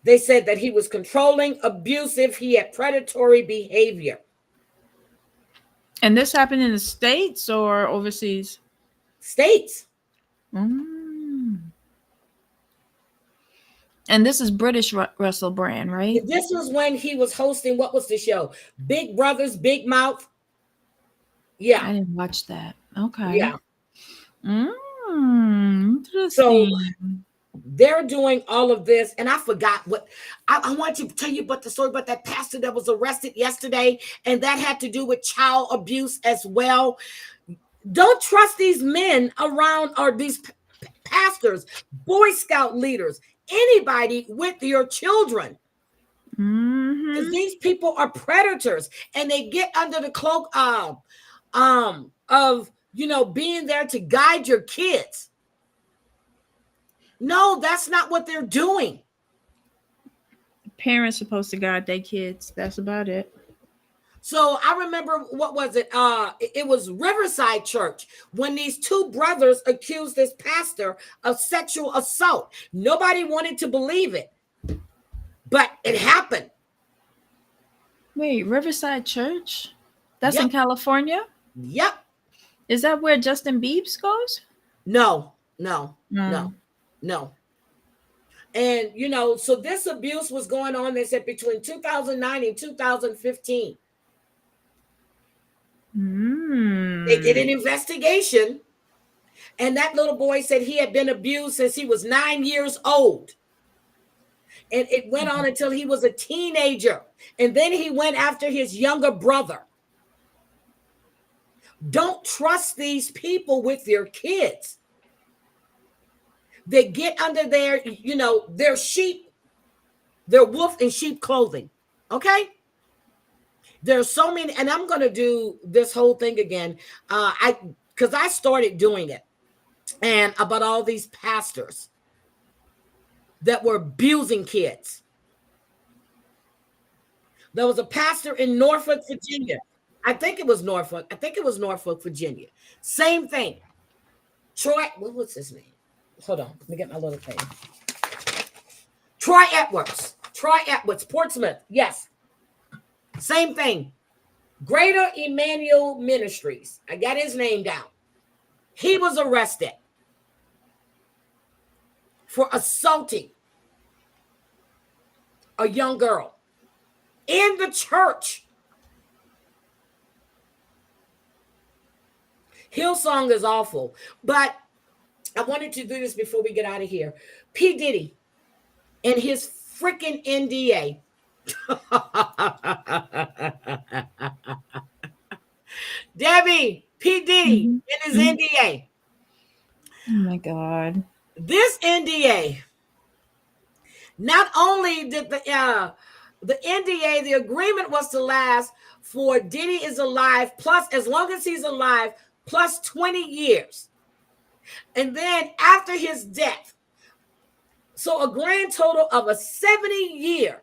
S1: They said that he was controlling, abusive, he had predatory behavior.
S2: And this happened in the States or overseas?
S1: States.
S2: And this is British Russell Brand, right?
S1: This was when he was hosting, what was the show? Big Brothers, Big Mouth. Yeah.
S2: I didn't watch that. Okay.
S1: Yeah.
S2: Interesting.
S1: So they're doing all of this, and I forgot what I want to tell you about the story about that pastor that was arrested yesterday, and that had to do with child abuse as well. Don't trust these men around, or these pastors, Boy Scout leaders, anybody with your children. Because these people are predators, and they get under the cloak of being there to guide your kids. No, that's not what they're doing.
S2: Parents supposed to guide their kids. That's about it.
S1: So I remember, what was it? It was Riverside Church when these two brothers accused this pastor of sexual assault. Nobody wanted to believe it, but it happened.
S2: Wait, Riverside Church? That's in California?
S1: Yep.
S2: Is that where Justin Bieber goes?
S1: No. And, so this abuse was going on, they said, between 2009 and 2015. They did an investigation, and that little boy said he had been abused since he was 9 years old. And it went on until he was a teenager. And then he went after his younger brother. Don't trust these people with your kids. They get under their sheep, their wolf in sheep clothing. Okay? There's so many, and I'm going to do this whole thing again. Because I started doing it. And about all these pastors that were abusing kids. There was a pastor in Norfolk, Virginia. I think it was Norfolk, Virginia. Same thing. Troy, what was his name? Hold on, let me get my little thing. Troy Edwards. Troy Atwood, Portsmouth. Yes. Same thing. Greater Emmanuel Ministries. I got his name down. He was arrested for assaulting a young girl in the church. Hillsong is awful, but I wanted to do this before we get out of here. P. Diddy and his freaking NDA. Debbie, P. Diddy and his NDA.
S2: Oh my God.
S1: This NDA, not only did the NDA, the agreement was to last for Diddy is alive, plus as long as he's alive, plus 20 years. And then after his death, so a grand total of a 70-year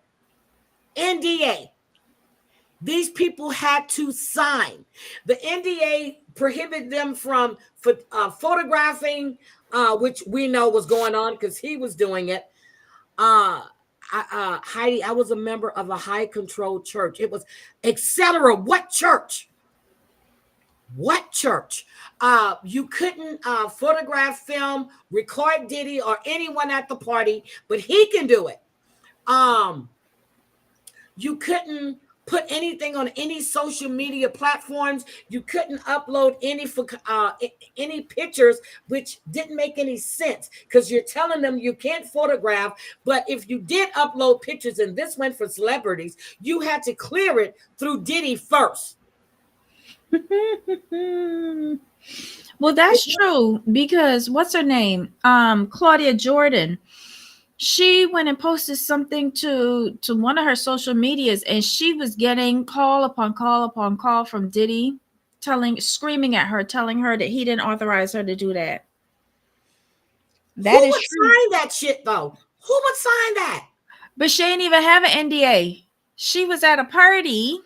S1: NDA. These people had to sign. The NDA prohibited them from photographing, which we know was going on because he was doing it. Heidi, I was a member of a high control church. It was etc. What church? What church? You couldn't photograph, film, record Diddy or anyone at the party, but he can do it. You couldn't put anything on any social media platforms. You couldn't upload any pictures, which didn't make any sense because you're telling them you can't photograph. But if you did upload pictures, and this went for celebrities, you had to clear it through Diddy first.
S2: Well, that's true because what's her name? Claudia Jordan. She went and posted something to one of her social medias, and she was getting call upon call upon call from Diddy, screaming at her, telling her that he didn't authorize her to do that.
S1: Who would sign that shit though? Who would sign that?
S2: But she didn't even have an NDA. She was at a party,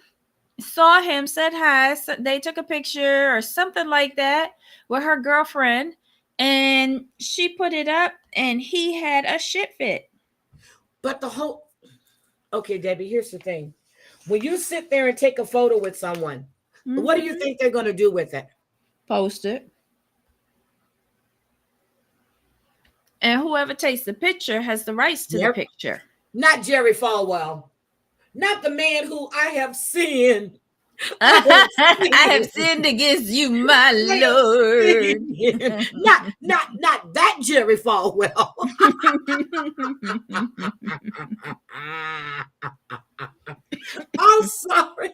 S2: saw him, said hi, so they took a picture or something like that with her girlfriend, and she put it up, and he had a shit fit.
S1: But okay, Debbie, here's the thing. When you sit there and take a photo with someone, what do you think they're going to do with it?
S2: Post it. And whoever takes the picture has the rights to the picture.
S1: Not Jerry Falwell. Not the man who I have sinned.
S2: I have sinned against you, my Lord.
S1: Not that Jerry Falwell. I'm sorry.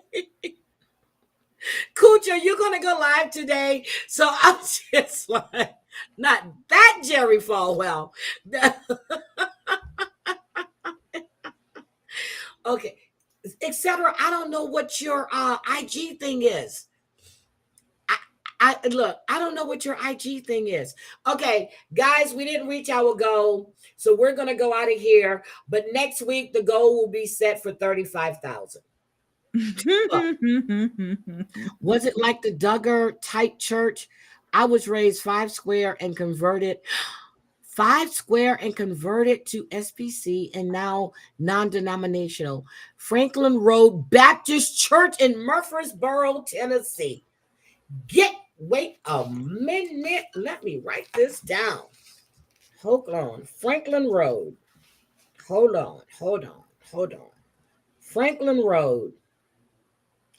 S1: Cooch, are you going to go live today? So I'm just like, not that Jerry Falwell. Okay. Etc. I don't know what your IG thing is. I don't know what your IG thing is. Okay, guys, we didn't reach our goal, so we're gonna go out of here. But next week, the goal will be set for 35,000. Was it like the Duggar type church? I was raised 5 Square and converted. 5 Square and converted to SPC and now non-denominational. Franklin Road Baptist Church in Murfreesboro, Tennessee. Wait a minute. Let me write this down. Hold on. Franklin Road. Hold on. Franklin Road.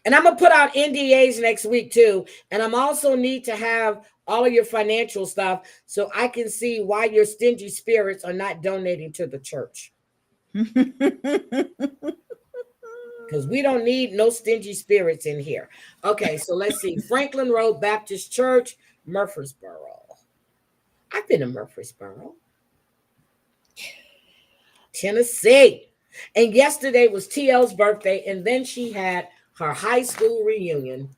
S1: And I'm going to put out NDAs next week too. And I'm also need to have all of your financial stuff so I can see why your stingy spirits are not donating to the church. Because we don't need no stingy spirits in here. Okay, so let's see. Franklin Road Baptist Church, Murfreesboro. I've been to Murfreesboro, Tennessee. And yesterday was TL's birthday, and then she had her high school reunion.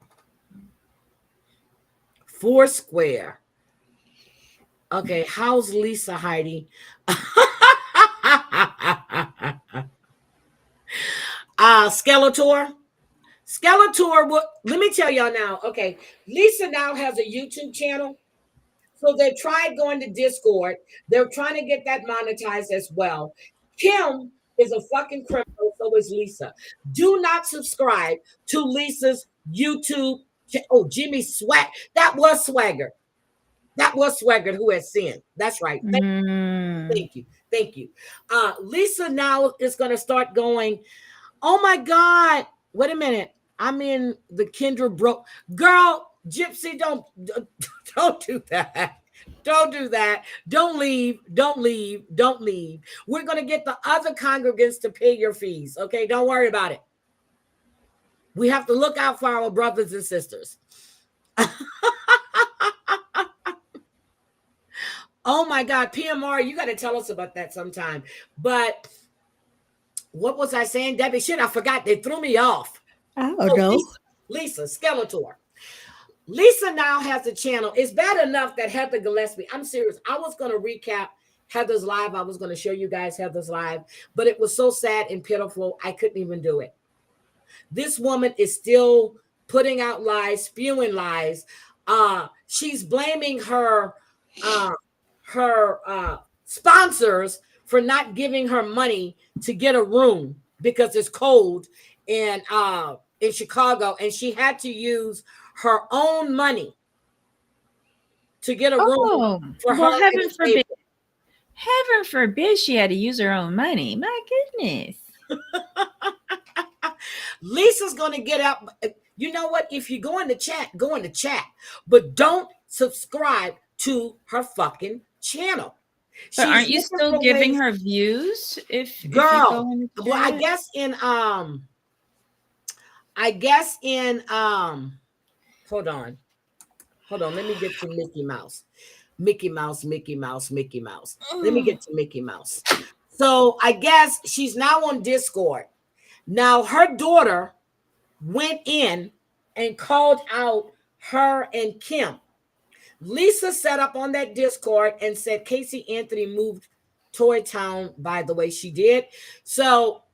S1: 4 Square. Okay, how's Lisa, Heidi? Skeletor. Let me tell y'all now. Okay, Lisa now has a YouTube channel. So they tried going to Discord. They're trying to get that monetized as well. Kim is a fucking criminal. So is Lisa. Do not subscribe to Lisa's YouTube. Oh, Jimmy Swag. That was Swagger. That was Swagger who has sinned. That's right. Thank you. Thank you. Lisa now is going to start going, oh my God. Wait a minute. I'm in the Kendra broke. Girl, Gypsy, don't do that. Don't do that. Don't leave. Don't leave. Don't leave. We're going to get the other congregants to pay your fees. Okay. Don't worry about it. We have to look out for our brothers and sisters. Oh my God, PMR, you got to tell us about that sometime. But what was I saying, Debbie? Shit, I forgot. They threw me off.
S8: I don't know.
S1: Lisa Skeletor. Lisa now has a channel. It's bad enough that Heather Gillespie, I'm serious. I was going to recap Heather's live. I was going to show you guys Heather's live, but it was so sad and pitiful. I couldn't even do it. This woman is still putting out lies, spewing lies. She's blaming her sponsors for not giving her money to get a room because it's cold in Chicago, and she had to use her own money to get a room for her.
S2: Heaven forbid. Heaven forbid she had to use her own money. My goodness.
S1: Lisa's going to get up. You know what? If you go in the chat, go in the chat. But don't subscribe to her fucking channel.
S2: But aren't you still giving her views if you go in the chat?
S1: Well, I guess in hold on, let me get to Mickey Mouse. Let me get to Mickey Mouse. So I guess she's now on Discord. Now her daughter went in and called out her and Kim. Lisa set up on that Discord and said Casey Anthony moved Toy Town, by the way, she did. So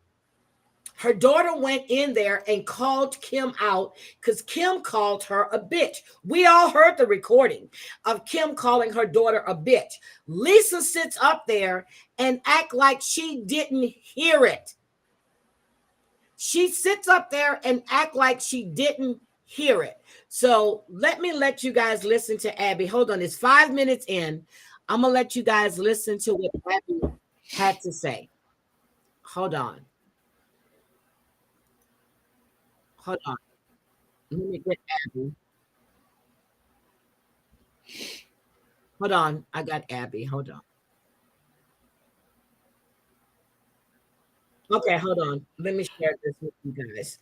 S1: her daughter went in there and called Kim out because Kim called her a bitch. We all heard the recording of Kim calling her daughter a bitch. Lisa sits up there and act like she didn't hear it. She sits up there and act like she didn't hear it. So let you guys listen to Abby. Hold on, it's 5 minutes in. I'm gonna let you guys listen to what Abby had to say. Hold on. Let me get Abby. Hold on, I got Abby. Hold on. Okay, hold on. Let me share this with you guys.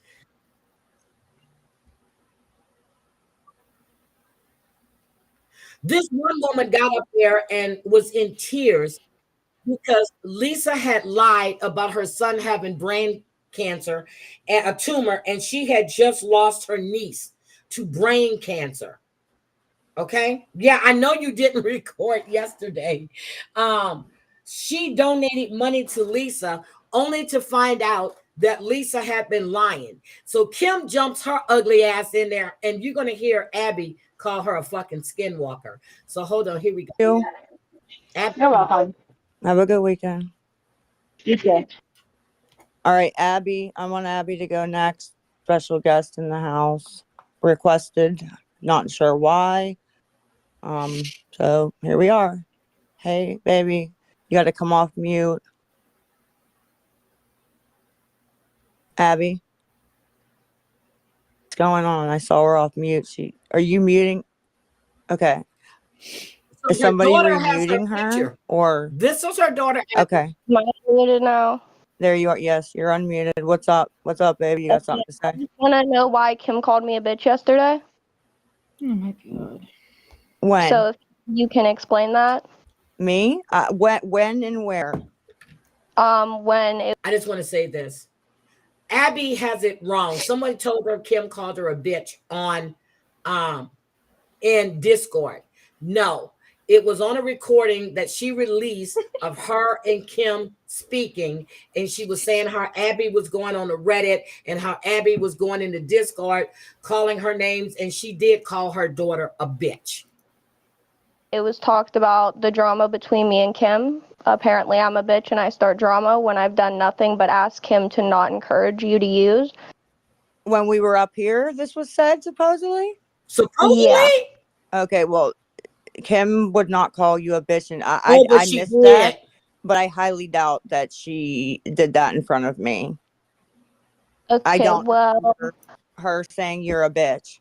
S1: This one woman got up there and was in tears because Lisa had lied about her son having brain cancer and a tumor, and she had just lost her niece to brain cancer. Okay? Yeah, I know you didn't record yesterday. She donated money to Lisa only to find out that Lisa had been lying. So Kim jumps her ugly ass in there, and you're going to hear Abby call her a fucking skinwalker. So hold on, here we go. Abby,
S9: you're welcome. Have a good weekend. You too. All right, Abby. I want Abby to go next. Special guest in the house. Requested. Not sure why. So here we are. Hey, baby. You got to come off mute. Abby. What's going on? I saw her off mute. Are you muting? Okay.
S1: So
S9: is somebody remuting her? Or
S1: this was her daughter. Abby.
S9: Okay.
S10: Am I unmuted now?
S9: There you are. Yes, you're unmuted. What's up? What's up, baby? You got something to say?
S10: I just want to know why Kim called me a bitch yesterday.
S2: Oh my God.
S9: When?
S10: So if you can explain that.
S9: Me? When and where?
S1: I just want to say this. Abby has it wrong. Somebody told her Kim called her a bitch on in Discord. No, it was on a recording that she released of her and Kim speaking, and she was saying how Abby was going on the Reddit and how Abby was going into Discord calling her names, and she did call her daughter a bitch.
S10: it was talked about the drama between me and Kim. Apparently, I'm a bitch and I start drama when I've done nothing but ask Kim to not encourage you to use.
S9: When we were up here, this was said, supposedly?
S1: Supposedly?
S10: Yeah.
S9: Okay, well, Kim would not call you a bitch, and
S1: But
S9: I
S1: she
S9: missed
S1: did.
S9: that, but I highly doubt that she did that in front of me.
S10: Okay,
S9: I don't
S10: well,
S9: remember her saying you're a bitch.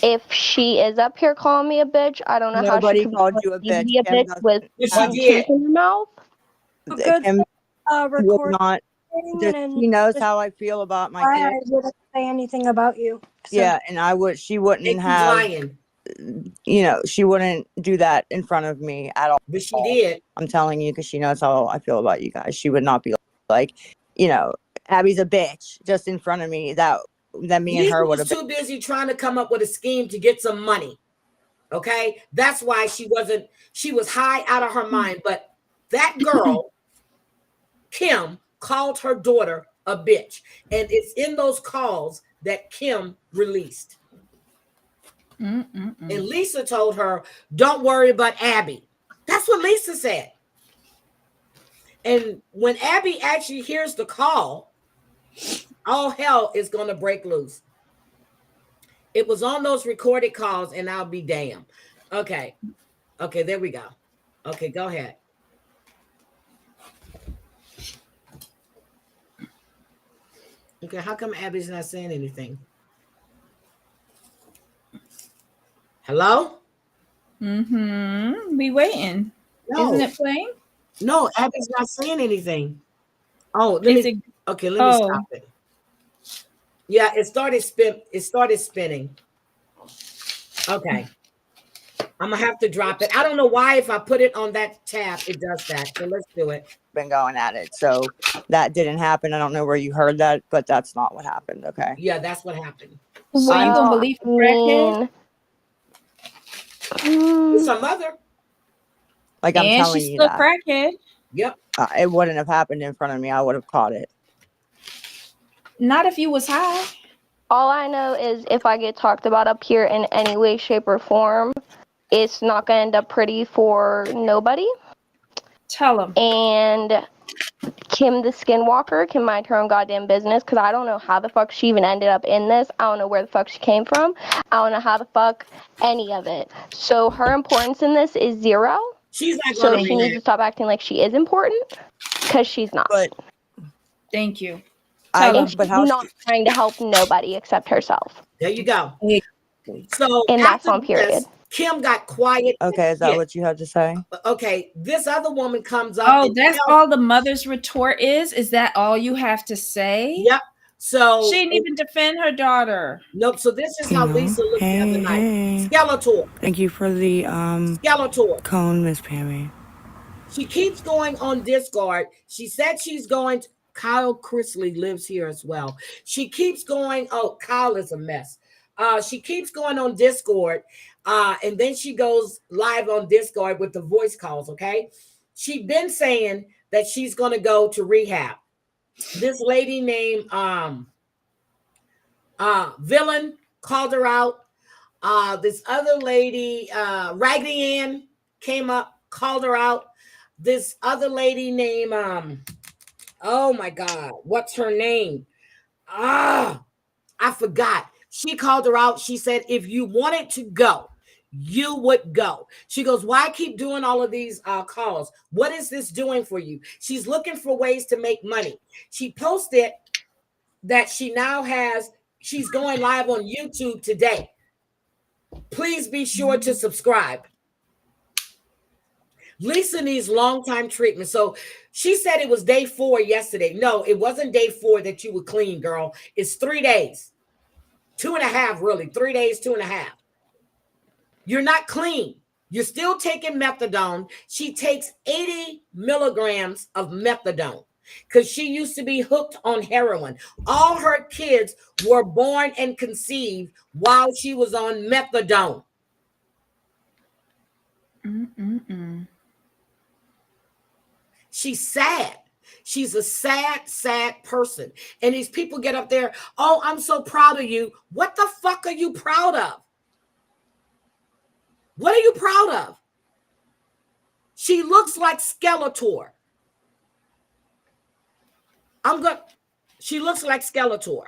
S10: if she is up here calling me a bitch, I don't know how she
S9: Nobody
S10: could be
S9: called
S10: calling
S9: you a
S10: me to
S9: bitch.
S10: be a
S9: Kim
S10: bitch with
S1: Yes,
S9: doesn't
S1: she
S10: tooth
S1: did.
S10: in her mouth.
S9: Kim would
S8: Record
S9: not. She knows how I feel about my
S8: I
S9: kids.
S8: wouldn't say anything about you. So.
S9: Yeah, and she wouldn't
S1: And she's
S9: have,
S1: lying.
S9: she wouldn't do that in front of me at all.
S1: But she did.
S9: I'm telling you, because she knows how I feel about you guys. She would not be like, Abby's a bitch just in front of me. Then me and
S1: Lisa
S9: her would
S1: was
S9: have been.
S1: too busy trying to come up with a scheme to get some money. Okay, that's why she was high out of her mind. But that girl, Kim, called her daughter a bitch, and it's in those calls that Kim released. And Lisa told her, "Don't worry about Abby." That's what Lisa said. And when Abby actually hears the call, all hell is going to break loose. It was on those recorded calls, and I'll be damned. Okay, there we go. Okay, go ahead. Okay, how come Abby's not saying anything? Hello?
S2: We waiting.
S1: No.
S2: Isn't it playing?
S1: No, Abby's not saying anything. Oh, let me stop it. Yeah, it started spinning. Okay. I'm gonna have to drop it. I don't know why if I put it on that tab, it does that. So let's do it.
S9: Been going at it. So that didn't happen. I don't know where you heard that, but that's not what happened. Okay.
S1: Yeah, that's what happened.
S2: So you gonna believe the crackhead?
S1: It's her mother.
S9: Like I'm
S2: And
S9: telling
S2: she's
S9: you
S2: still
S9: that.
S2: crackhead.
S1: Yep.
S9: It wouldn't have happened in front of me. I would have caught it.
S2: Not if you was high.
S10: All I know is if I get talked about up here in any way, shape, or form, it's not going to end up pretty for nobody.
S2: Tell them.
S10: And Kim the Skinwalker can mind her own goddamn business, because I don't know how the fuck she even ended up in this. I don't know where the fuck she came from. I don't know how the fuck any of it. So her importance in this is zero.
S1: She's not
S10: so
S1: gonna
S10: she needs to stop acting like she is important, because she's not.
S9: But
S2: thank you.
S10: And she's not trying to help nobody except herself.
S1: There you go. So
S10: And that's
S1: after
S10: on period.
S1: this, Kim got quiet.
S9: Okay, is that what you had to say?
S1: Okay, this other woman comes up.
S2: Oh,
S1: and
S2: that's
S1: tells-
S2: all the mother's retort is? Is that all you have to say?
S1: Yep. So
S2: she didn't even defend her daughter.
S1: Nope. So this is how Lisa looked the other night. Skeletor.
S12: Thank you for the
S1: Skeletor.
S12: cone, Miss Pammy.
S1: She keeps going on Discord. She said she's going to Kyle Chrisley lives here as well. She keeps going. Oh, Kyle is a mess. She keeps going on Discord. And then she goes live on Discord with the voice calls. Okay. She's been saying that she's going to go to rehab. This lady named Villain called her out. This other lady, Raggedy Ann, came up, called her out. This other lady named oh my God, what's her name? I forgot. She called her out. She said, if you wanted to go, you would go. She goes, why keep doing all of these calls? What is this doing for you? She's looking for ways to make money. She posted that she's going live on YouTube today. Please be sure to subscribe. Lisa needs long-time treatment. So she said it was day 4 yesterday. No, it wasn't day 4 that you were clean, girl. It's 3 days. 2.5, really. 3 days, 2.5. You're not clean. You're still taking methadone. She takes 80 milligrams of methadone because she used to be hooked on heroin. All her kids were born and conceived while she was on methadone. She's sad. She's a sad, sad person. And these people get up there, oh, I'm so proud of you. What the fuck are you proud of? What are you proud of? She looks like Skeletor. She looks like Skeletor.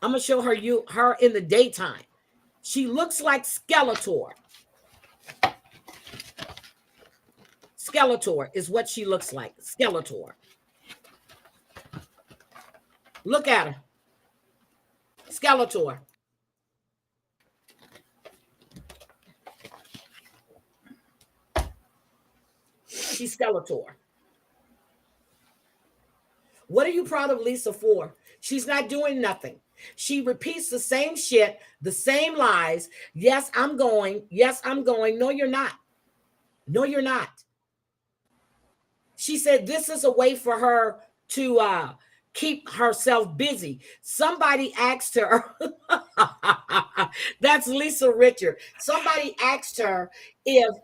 S1: I'm gonna show her in the daytime. She looks like Skeletor. Skeletor is what she looks like. Skeletor. Look at her. Skeletor. She's Skeletor. What are you proud of Lisa for? She's not doing nothing. She repeats the same shit, the same lies. Yes, I'm going. Yes, I'm going. No, you're not. No, you're not. She said this is a way for her to keep herself busy. Somebody asked her, that's Lisa Richard. Somebody asked her if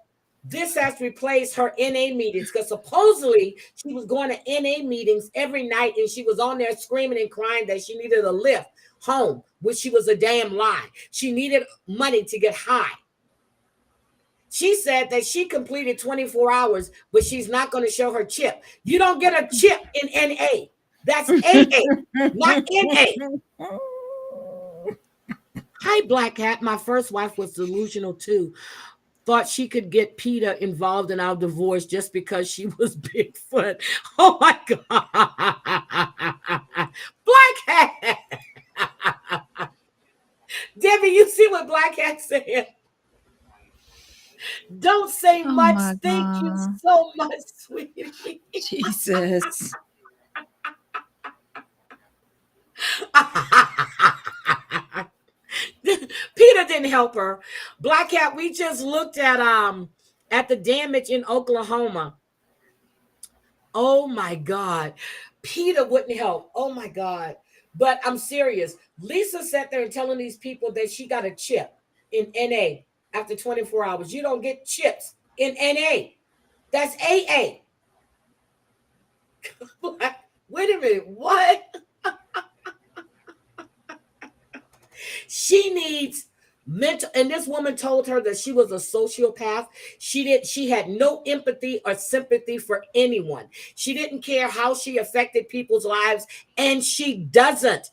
S1: this has replaced her NA meetings, because supposedly she was going to NA meetings every night and she was on there screaming and crying that she needed a lift home, which she was a damn lie. She needed money to get high. She said that she completed 24 hours, but she's not going to show her chip. You don't get a chip in NA. That's AA, not NA. Hi, Black Hat. My first wife was delusional too. Thought she could get Peter involved in our divorce just because she was Bigfoot. Oh my God. Black Hat. Debbie, you see what Black Hat said? Don't say much. Thank you so much, sweetie.
S2: Jesus.
S1: Peter didn't help her. Black Cat, we just looked at the damage in Oklahoma. Oh my God. Peter wouldn't help. Oh my God. But I'm serious. Lisa sat there and telling these people that she got a chip in NA after 24 hours. You don't get chips in NA. That's AA. Wait a minute. What? She needs mental, and this woman told her that she was a sociopath. She had no empathy or sympathy for anyone. She didn't care how she affected people's lives, and she doesn't.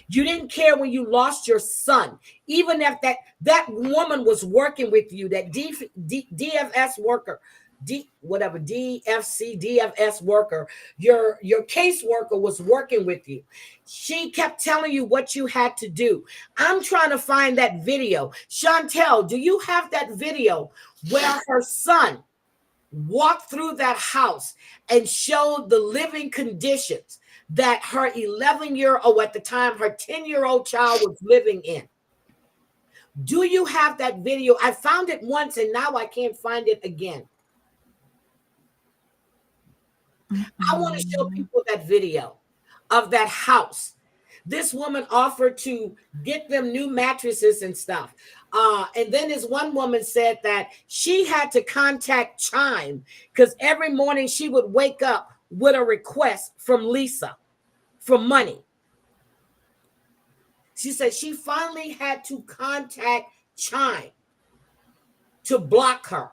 S1: You didn't care when you lost your son, even if that woman was working with you, that DFS worker, DFS worker, your caseworker was working with you. She kept telling you what you had to do. I'm trying to find that video. Chantel, do you have that video where her son walked through that house and showed the living conditions that her 11-year-old, at the time, her 10-year-old child was living in? Do you have that video? I found it once and now I can't find it again. I want to show people that video of that house. This woman offered to get them new mattresses and stuff. And then this one woman said that she had to contact Chime because every morning she would wake up with a request from Lisa for money. She said she finally had to contact Chime to block her.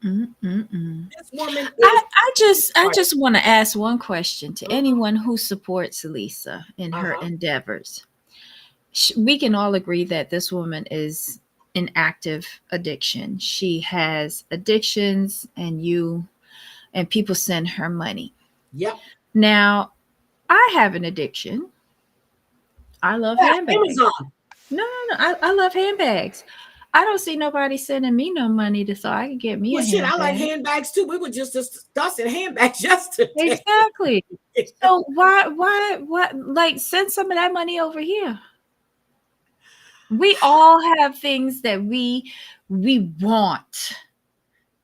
S1: This woman is
S2: I just want to ask one question to anyone who supports Lisa in her endeavors. We can all agree that this woman is in active addiction. She has addictions, and people send her money.
S1: Yep.
S2: Now, I have an addiction. I love handbags.
S1: Amazon.
S2: No. I love handbags. I don't see nobody sending me no money so I can get me a handbag.
S1: I like handbags too. We were just discussing handbags yesterday.
S2: Exactly. So why like send some of that money over here? We all have things that we want,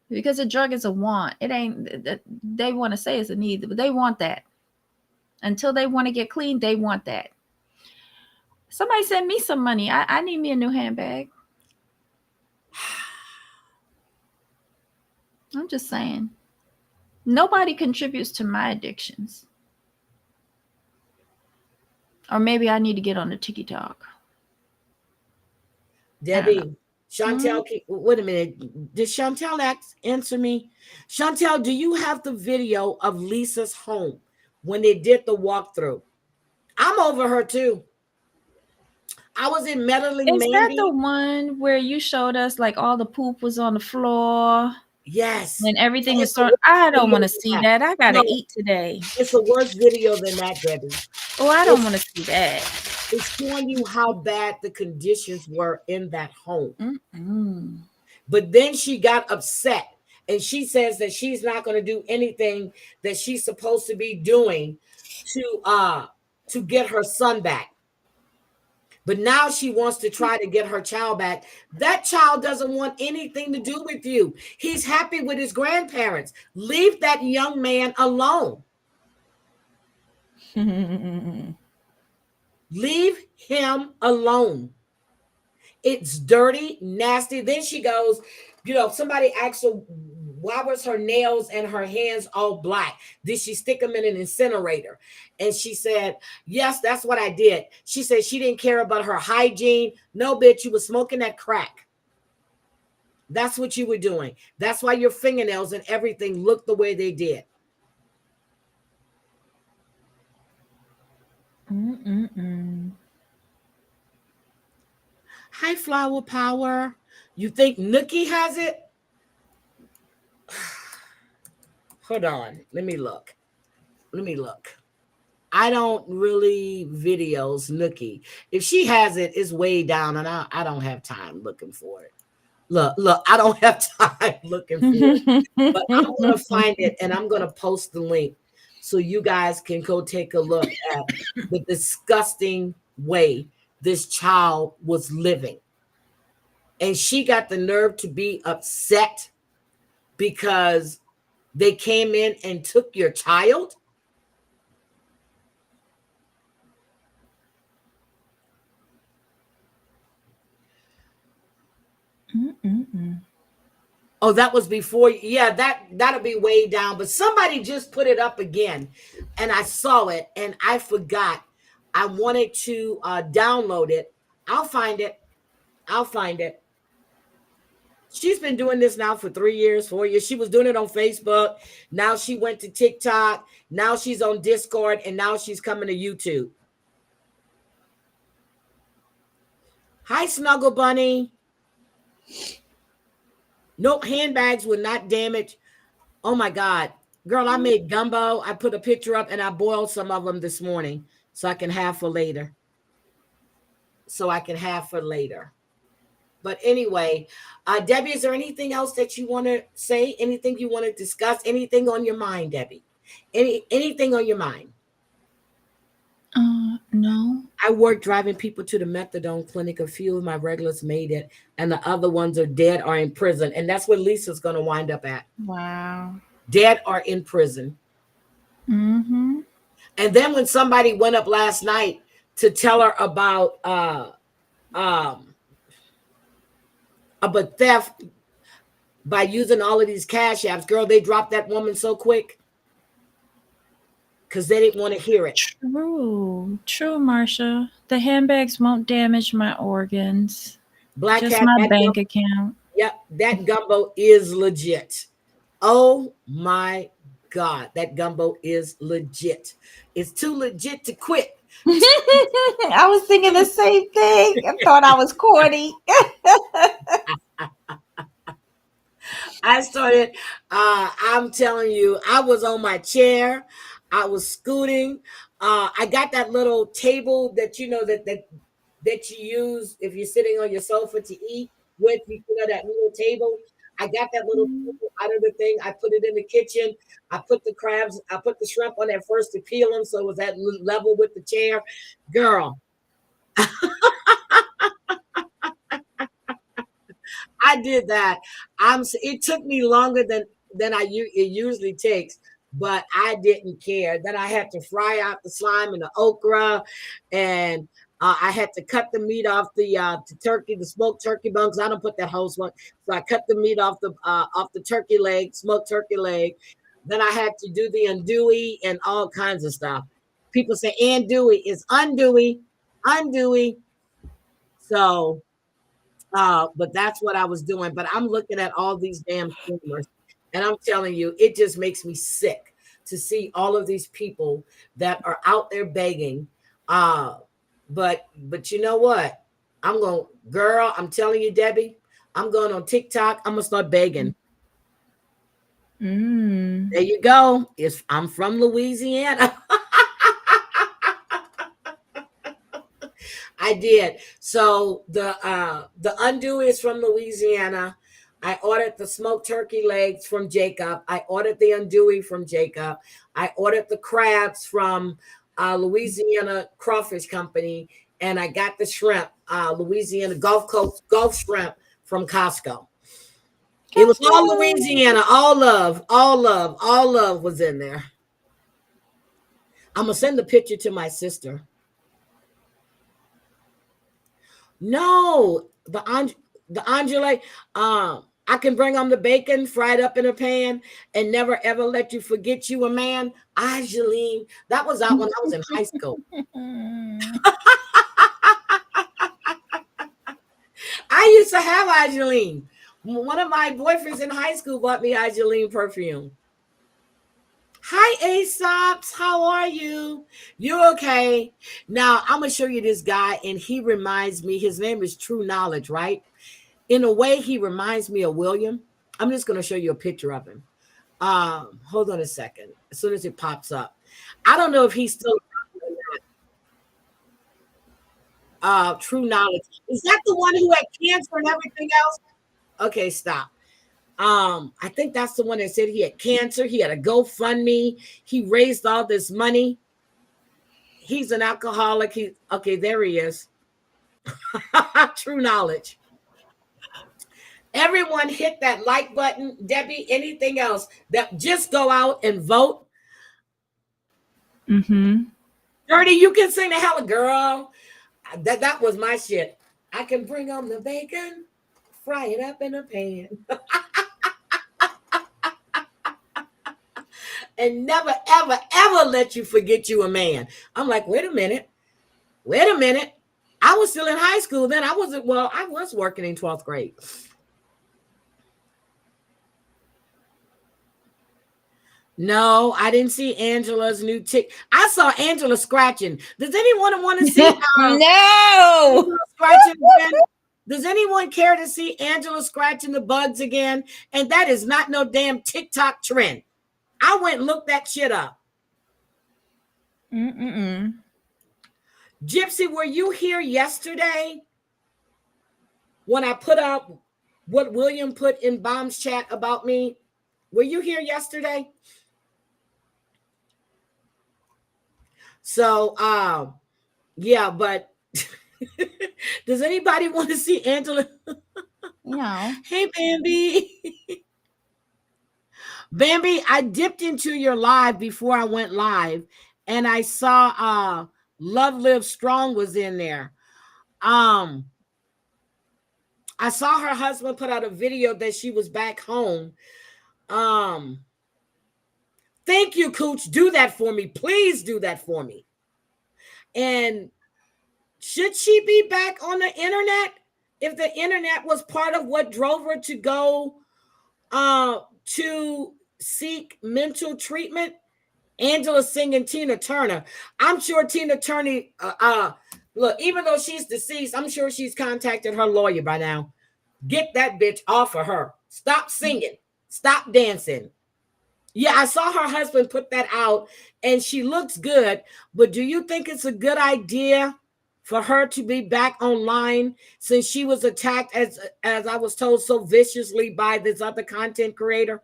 S2: because a drug is a want. It ain't, they want to say it's a need, but they want that. Until they want to get clean, they want that. Somebody send me some money. I need me a new handbag. I'm just saying. Nobody contributes to my addictions. Or maybe I need to get on the TikTok.
S1: Debbie, Chantel, wait a minute. Did Chantel answer me? Chantel, do you have the video of Lisa's home when they did the walkthrough? I'm over her too. I was in meddling
S2: Is that
S1: Mandy.
S2: the one where you showed us like all the poop was on the floor?
S1: Yes.
S2: And everything was
S1: It's
S2: so.
S1: a worse
S2: I don't
S1: video
S2: want to
S1: than
S2: see
S1: that.
S2: that. I gotta
S1: No,
S2: eat today.
S1: it's a worse video than that, Debbie.
S2: Oh, I don't want to see that.
S1: It's showing you how bad the conditions were in that home.
S2: Mm-mm.
S1: But then she got upset and she says that she's not going to do anything that she's supposed to be doing to get her son back. But now she wants to try to get her child back. That child doesn't want anything to do with you. He's happy with his grandparents. Leave that young man alone. Leave him alone. It's dirty, nasty. Then she goes, somebody asked her, why was her nails and her hands all black? Did she stick them in an incinerator? And she said, yes, that's what I did. She said she didn't care about her hygiene. No, bitch, you were smoking that crack. That's what you were doing. That's why your fingernails and everything looked the way they did.
S2: Mm-mm-mm.
S1: Hi, Flower Power. You think Nookie has it? Hold on. Let me look. I don't really videos Nookie. If she has it, it's way down, and I don't have time looking for it. Look, I don't have time looking for it. But I'm going to find it, and I'm going to post the link so you guys can go take a look at the disgusting way this child was living. And she got the nerve to be upset because they came in and took your child.
S2: Mm-mm-mm.
S1: Oh, that was before. Yeah, that'll be way down. But somebody just put it up again, and I saw it, and I forgot. I wanted to download it. I'll find it. She's been doing this now for 3 years, 4 years. She was doing it on Facebook. Now she went to TikTok. Now she's on Discord, and now she's coming to YouTube. Hi, Snuggle Bunny. No, handbags were not damaged. Oh my God. Girl, I made gumbo. I put a picture up and I boiled some of them this morning so I can have for later. But anyway, Debbie, is there anything else that you want to say? Anything you want to discuss? Anything on your mind, Debbie? Anything on your mind?
S2: No.
S1: I work driving people to the methadone clinic. A few of my regulars made it, and the other ones are dead or in prison. And that's where Lisa's going to wind up at.
S2: Wow.
S1: Dead or in prison.
S2: Mm-hmm.
S1: And then when somebody went up last night to tell her about theft by using all of these cash apps, girl, they dropped that woman so quick because they didn't want to hear it.
S2: True, Marsha. The handbags won't damage my organs.
S1: Black
S2: Just
S1: Cat,
S2: my bank account.
S1: Yep, that gumbo is legit. Oh my God, that gumbo is legit. It's too legit to quit.
S2: I was thinking the same thing. I thought I was corny.
S1: I started, I'm telling you, I was on my chair. I was scooting. I got that little table that you know that you use if you're sitting on your sofa to eat with. You know that little table. I got that little table out of the thing. I put it in the kitchen. I put the shrimp on there first to peel them so it was at level with the chair. Girl, I did that. It took me longer than it usually takes, but I didn't care. Then I had to fry out the slime and the okra, and I had to cut the meat off the turkey, the smoked turkey buns. I don't put that whole one, so I cut the meat off the turkey leg, smoked turkey leg. Then I had to do the andouille and all kinds of stuff. People say andouille is undoey. So But that's what I was doing. But I'm looking at all these damn scammers, and I'm telling you, it just makes me sick to see all of these people that are out there begging. But you know what? Girl, I'm telling you, Debbie, I'm going on TikTok. I'm gonna start begging. There you go. I'm from Louisiana. I did. So the undo is from Louisiana. I ordered the smoked turkey legs from Jacob. I ordered the andouille from Jacob. I ordered the crabs from Louisiana Crawfish Company, and I got the shrimp, Louisiana Gulf Coast Gulf shrimp from Costco. It was all Louisiana, all love was in there. I'm gonna send the picture to my sister. No, the Angela, I can bring on the bacon fried up in a pan and never ever let you forget you a man. Angeline, that was out when I was in high school. I used to have Angeline. One of my boyfriends in high school bought me Angeline perfume. Hi, Aesops. How are you? You okay? Now, I'm going to show you this guy, and he reminds me, his name is True Knowledge, right? In a way, he reminds me of William. I'm just going to show you a picture of him. Hold on a second. As soon as it pops up. I don't know if he's still True Knowledge. Is that the one who had cancer and everything else? Okay, stop. I think that's the one that said he had cancer. He had a GoFundMe. He raised all this money. He's an alcoholic. Okay, there he is. True Knowledge. Everyone hit that like button. Debbie, anything else that just go out and vote. Dirty, you can sing the hell, girl. That was my shit. I can bring on the bacon, fry it up in a pan. And never, ever, ever let you forget you a man. I'm like, wait a minute. I was still in high school then. I was working in 12th grade. No, I didn't see Angela's new tick. I saw Angela scratching. Does anyone want to see?
S2: No.
S1: Scratching again? Does anyone care to see Angela scratching the bugs again? And that is not no damn TikTok trend. I went and looked that shit up. Gypsy, were you here yesterday when I put up what William put in Bomb's chat about me? Were you here yesterday? So, yeah, but does anybody want to see Angela?
S2: No.
S1: Hey, Bambi. Bambi, I dipped into your live before I went live, and I saw Love Live Strong was in there. I saw her husband put out a video that she was back home. Thank you, Cooch. Do that for me. Please do that for me. And should she be back on the internet? If the internet was part of what drove her to go to seek mental treatment? Angela singing Tina Turner. I'm sure Tina Turner, look, even though she's deceased, I'm sure she's contacted her lawyer by now. Get that bitch off of her. Stop singing. Stop dancing. Yeah, I saw her husband put that out, and she looks good. But do you think it's a good idea for her to be back online since she was attacked, as I was told, so viciously by this other content creator?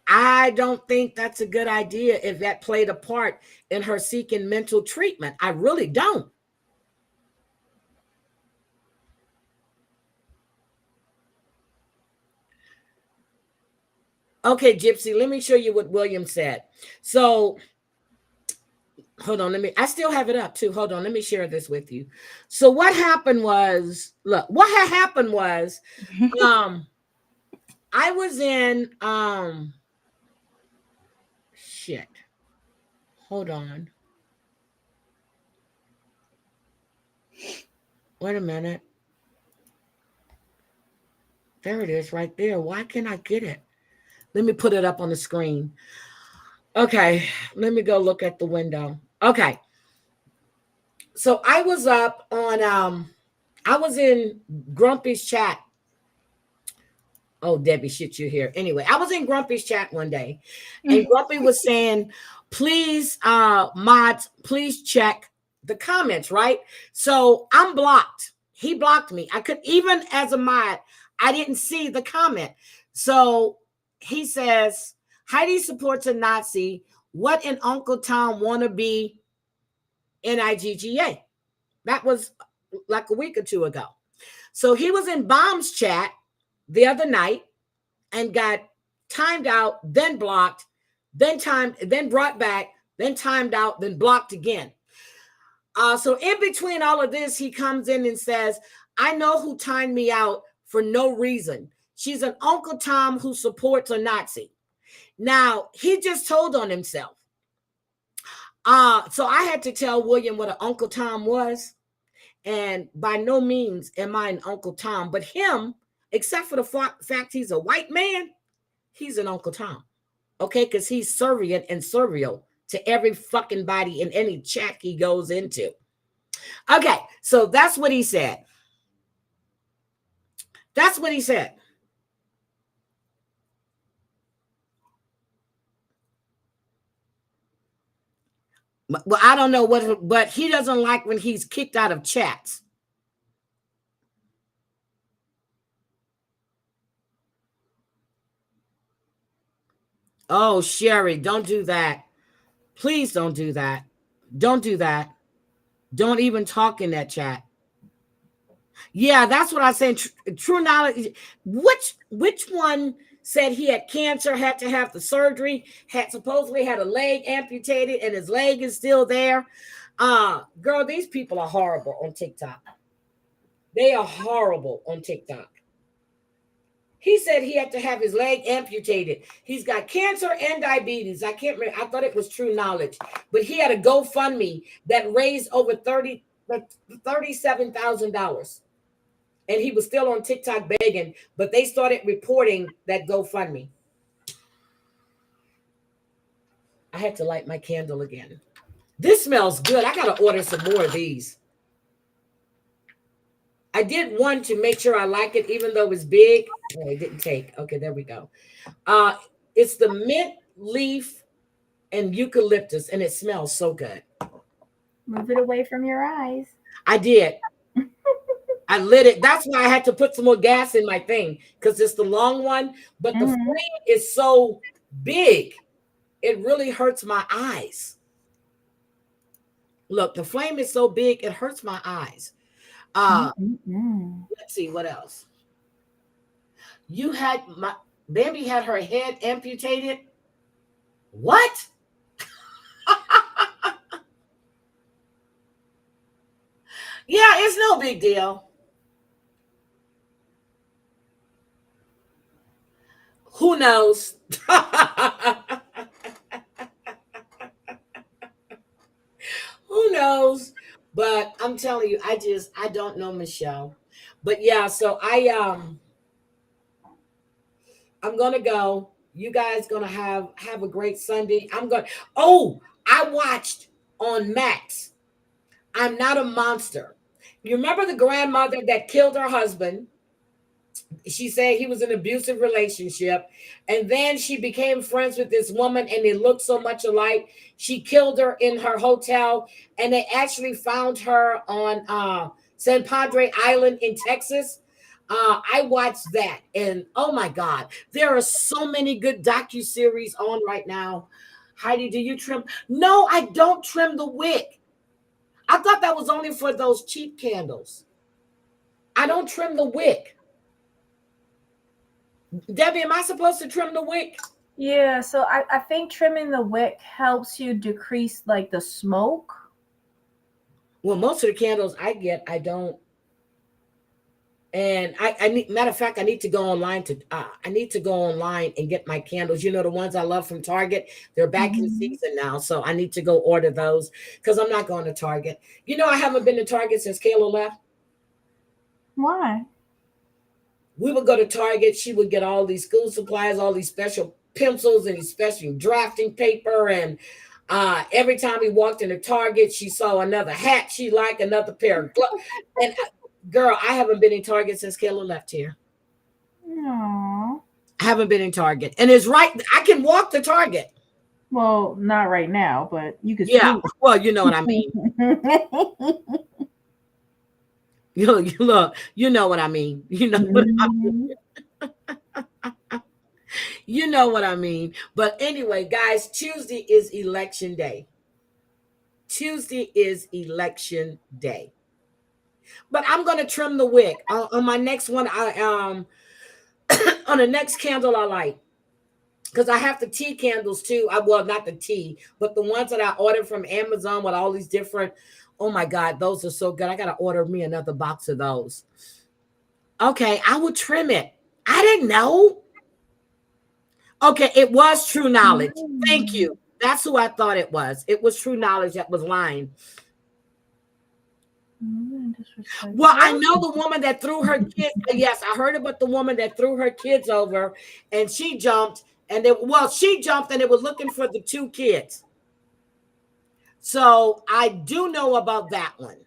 S1: I don't think that's a good idea if that played a part in her seeking mental treatment. I really don't. Okay, Gypsy, let me show you what William said. So, hold on, I still have it up too. Hold on, let me share this with you. So what happened was, look, what had happened was, I was in, shit. Hold on. Wait a minute. There it is right there. Why can't I get it? Let me put it up on the screen. Okay, let me go look at the window. Okay. So I was up on I was in Grumpy's chat. Oh, Debbie, shit, you're here. Anyway, I was in Grumpy's chat one day, and Grumpy was saying, please, mods, please check the comments, right? So I'm blocked. He blocked me. I could, even as a mod, I didn't see the comment. So he says, Heidi supports a Nazi. What an Uncle Tom wannabe NIGGA. That was like a week or two ago. So he was in Bomb's chat the other night and got timed out, then blocked, then brought back, then timed out, then blocked again. So in between all of this, he comes in and says, I know who timed me out for no reason. She's an Uncle Tom who supports a Nazi. Now, he just told on himself. So I had to tell William what an Uncle Tom was. And by no means am I an Uncle Tom, but him, except for the fact he's a white man, he's an Uncle Tom. Okay, because he's servient and servial to every fucking body in any chat he goes into. Okay, so that's what he said. That's what he said. Well, I don't know what, but he doesn't like when he's kicked out of chats. Oh, Sherry, don't do that. Please don't do that. Don't do that. Don't even talk in that chat. Yeah, that's what I said. True knowledge. Which one said he had cancer, had to have the surgery, had supposedly had a leg amputated, and his leg is still there? Girl, these people are horrible on TikTok. They are horrible on TikTok. He said he had to have his leg amputated. He's got cancer and diabetes. I can't remember. I thought it was True Knowledge, but he had a GoFundMe that raised over $37,000. And he was still on TikTok begging, but they started reporting that GoFundMe. I had to light my candle again. This smells good. I got to order some more of these. I did one to make sure I like it, even though it's big. Oh, it didn't take. Okay, there we go. It's the mint leaf and eucalyptus, and it smells so good.
S2: Move it away from your eyes.
S1: I did. I lit it. That's why I had to put some more gas in my thing, because it's the long one, but the flame is so big, it really hurts my eyes. Look, the flame is so big, it hurts my eyes. Let's see what else. You had Bambi had her head amputated. What? Yeah, it's no big deal. Who knows? Who knows? But I'm telling you, I don't know Michelle. But yeah, so I'm gonna go. You guys gonna have a great Sunday. I watched on Max, I'm Not a Monster. You remember the grandmother that killed her husband? She said he was in an abusive relationship, and then she became friends with this woman, and they looked so much alike. She killed her in her hotel, and they actually found her on San Padre Island in Texas. I watched that, and oh my God, there are so many good docuseries on right now. Heidi, do you trim? No, I don't trim the wick. I thought that was only for those cheap candles. I don't trim the wick. Debbie, am I supposed to trim the wick?
S2: Yeah, so I think trimming the wick helps you decrease like the smoke.
S1: Well, most of the candles I get, I don't. And I need, matter of fact, I need to go online and get my candles. You know, the ones I love from Target, they're back in season now. So I need to go order those because I'm not going to Target. You know, I haven't been to Target since Kayla left.
S2: Why?
S1: We would go to Target. She would get all these school supplies, all these special pencils and these special drafting paper. And every time we walked into Target, she saw another hat she liked, another pair of gloves. And girl, I haven't been in Target since Kayla left here.
S2: No.
S1: I haven't been in Target. And it's right. I can walk to Target.
S2: Well, not right now, but you could.
S1: Yeah. Well, you know what I mean. You know what I mean. You know what I mean. You know what I mean. But anyway, guys, Tuesday is election day. Tuesday is election day. But I'm gonna trim the wick on my next one. I on the next candle I light, because I have the tea candles too. Well, not the tea, but the ones that I ordered from Amazon with all these different. Oh my God, those are so good. I gotta order me another box of those. Okay, I will trim it. I didn't know. Okay, it was True Knowledge. Thank you. That's who I thought it was. It was True Knowledge that was lying. Well, I know the woman that threw her kids. Yes, I heard about the woman that threw her kids over, and she jumped, and she jumped, and they were looking for the 2 kids. So I do know about that one,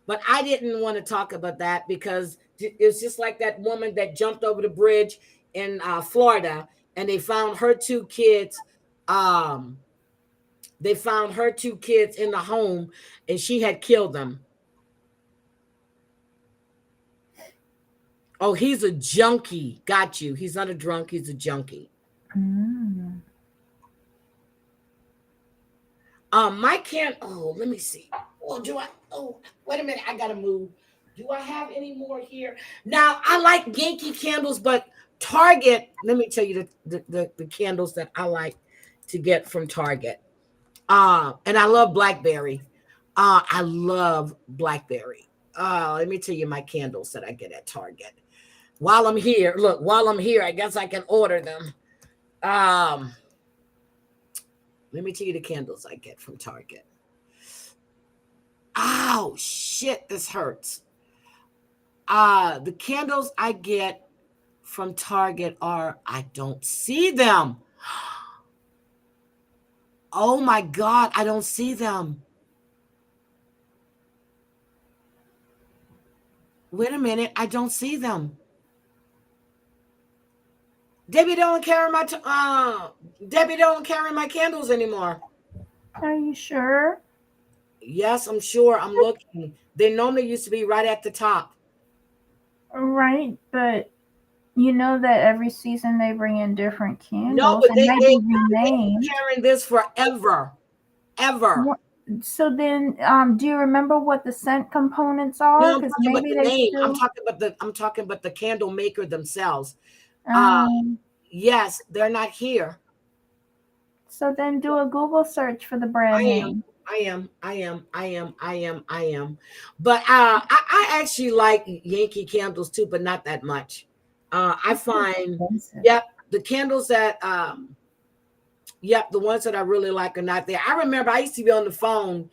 S1: but I didn't want to talk about that because it's just like that woman that jumped over the bridge in Florida, and they found her 2 kids. They found her 2 kids in the home, and she had killed them. Oh, he's a junkie. Got you. He's not a drunk. He's a junkie. Let me see. Wait a minute. I got to move. Do I have any more here? Now, I like Yankee candles, but Target, let me tell you the candles that I like to get from Target. And I love blackberry. I love blackberry. Let me tell you my candles that I get at Target. While I'm here, I guess I can order them. Let me tell you the candles I get from Target. Oh, shit, this hurts. The candles I get from Target I don't see them. Oh my God, I don't see them. Wait a minute, I don't see them. Debbie don't carry my candles anymore.
S2: Are you sure?
S1: Yes, I'm sure. I'm looking. They normally used to be right at the top.
S2: Right, but you know that every season they bring in different candles.
S1: No, but they've
S2: renamed.
S1: been carrying this forever. Ever.
S2: So then, do you remember what the scent components are?
S1: No, I'm talking about the name. I'm talking about the candle maker themselves. Yes, they're not here.
S2: So then do a Google search for the brand name.
S1: I am. But I actually like Yankee candles too, but not that much. I find, the candles that, the ones that I really like are not there. I remember I used to be on the phone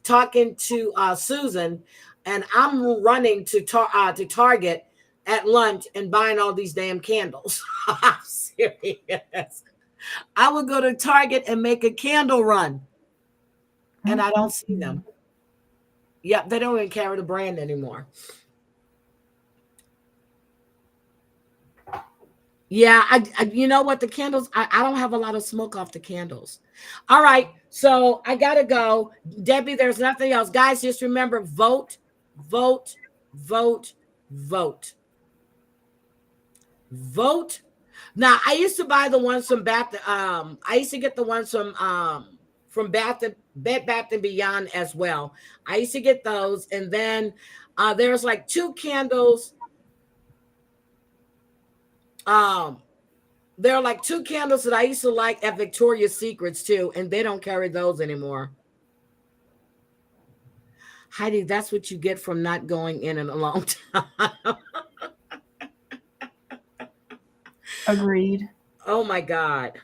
S1: talking to Susan, and I'm running to Target at lunch and buying all these damn candles. I'm serious. I would go to Target and make a candle run, and I don't see them. Yep, they don't even carry the brand anymore. Yeah, I you know what, the candles, I don't have a lot of smoke off the candles. All right, so I gotta go. Debbie, there's nothing else. Guys, just remember, vote, vote, vote, vote. Vote. Now, I used to buy the ones from I used to get the ones from Bed Bath and Beyond as well. I used to get those, and then there's like 2 candles. There are like 2 candles that I used to like at Victoria's Secrets too, and they don't carry those anymore. Heidi, that's what you get from not going in a long time.
S2: Agreed.
S1: Oh my God.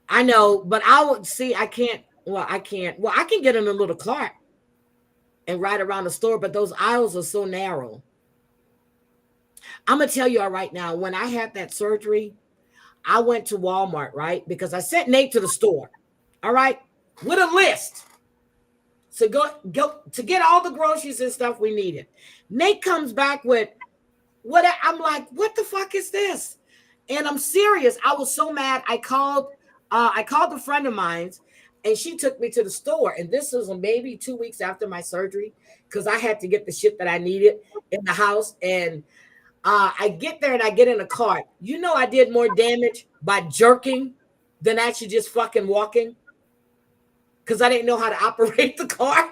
S1: I know, but I would see. I can't. Well, I can't. Well, I can get in a little Clark. and right around the store, but those aisles are so narrow. I'm gonna tell you all right now, when I had that surgery, I went to Walmart, right? Because I sent Nate to the store, all right, with a list. So go to get all the groceries and stuff we needed. Nate comes back with what I'm like, what the fuck is this? And I'm serious. I was so mad. I called a friend of mine's and she took me to the store. And this was maybe 2 weeks after my surgery because I had to get the shit that I needed in the house. And I get there and I get in a cart. You know, I did more damage by jerking than actually just fucking walking because I didn't know how to operate the car.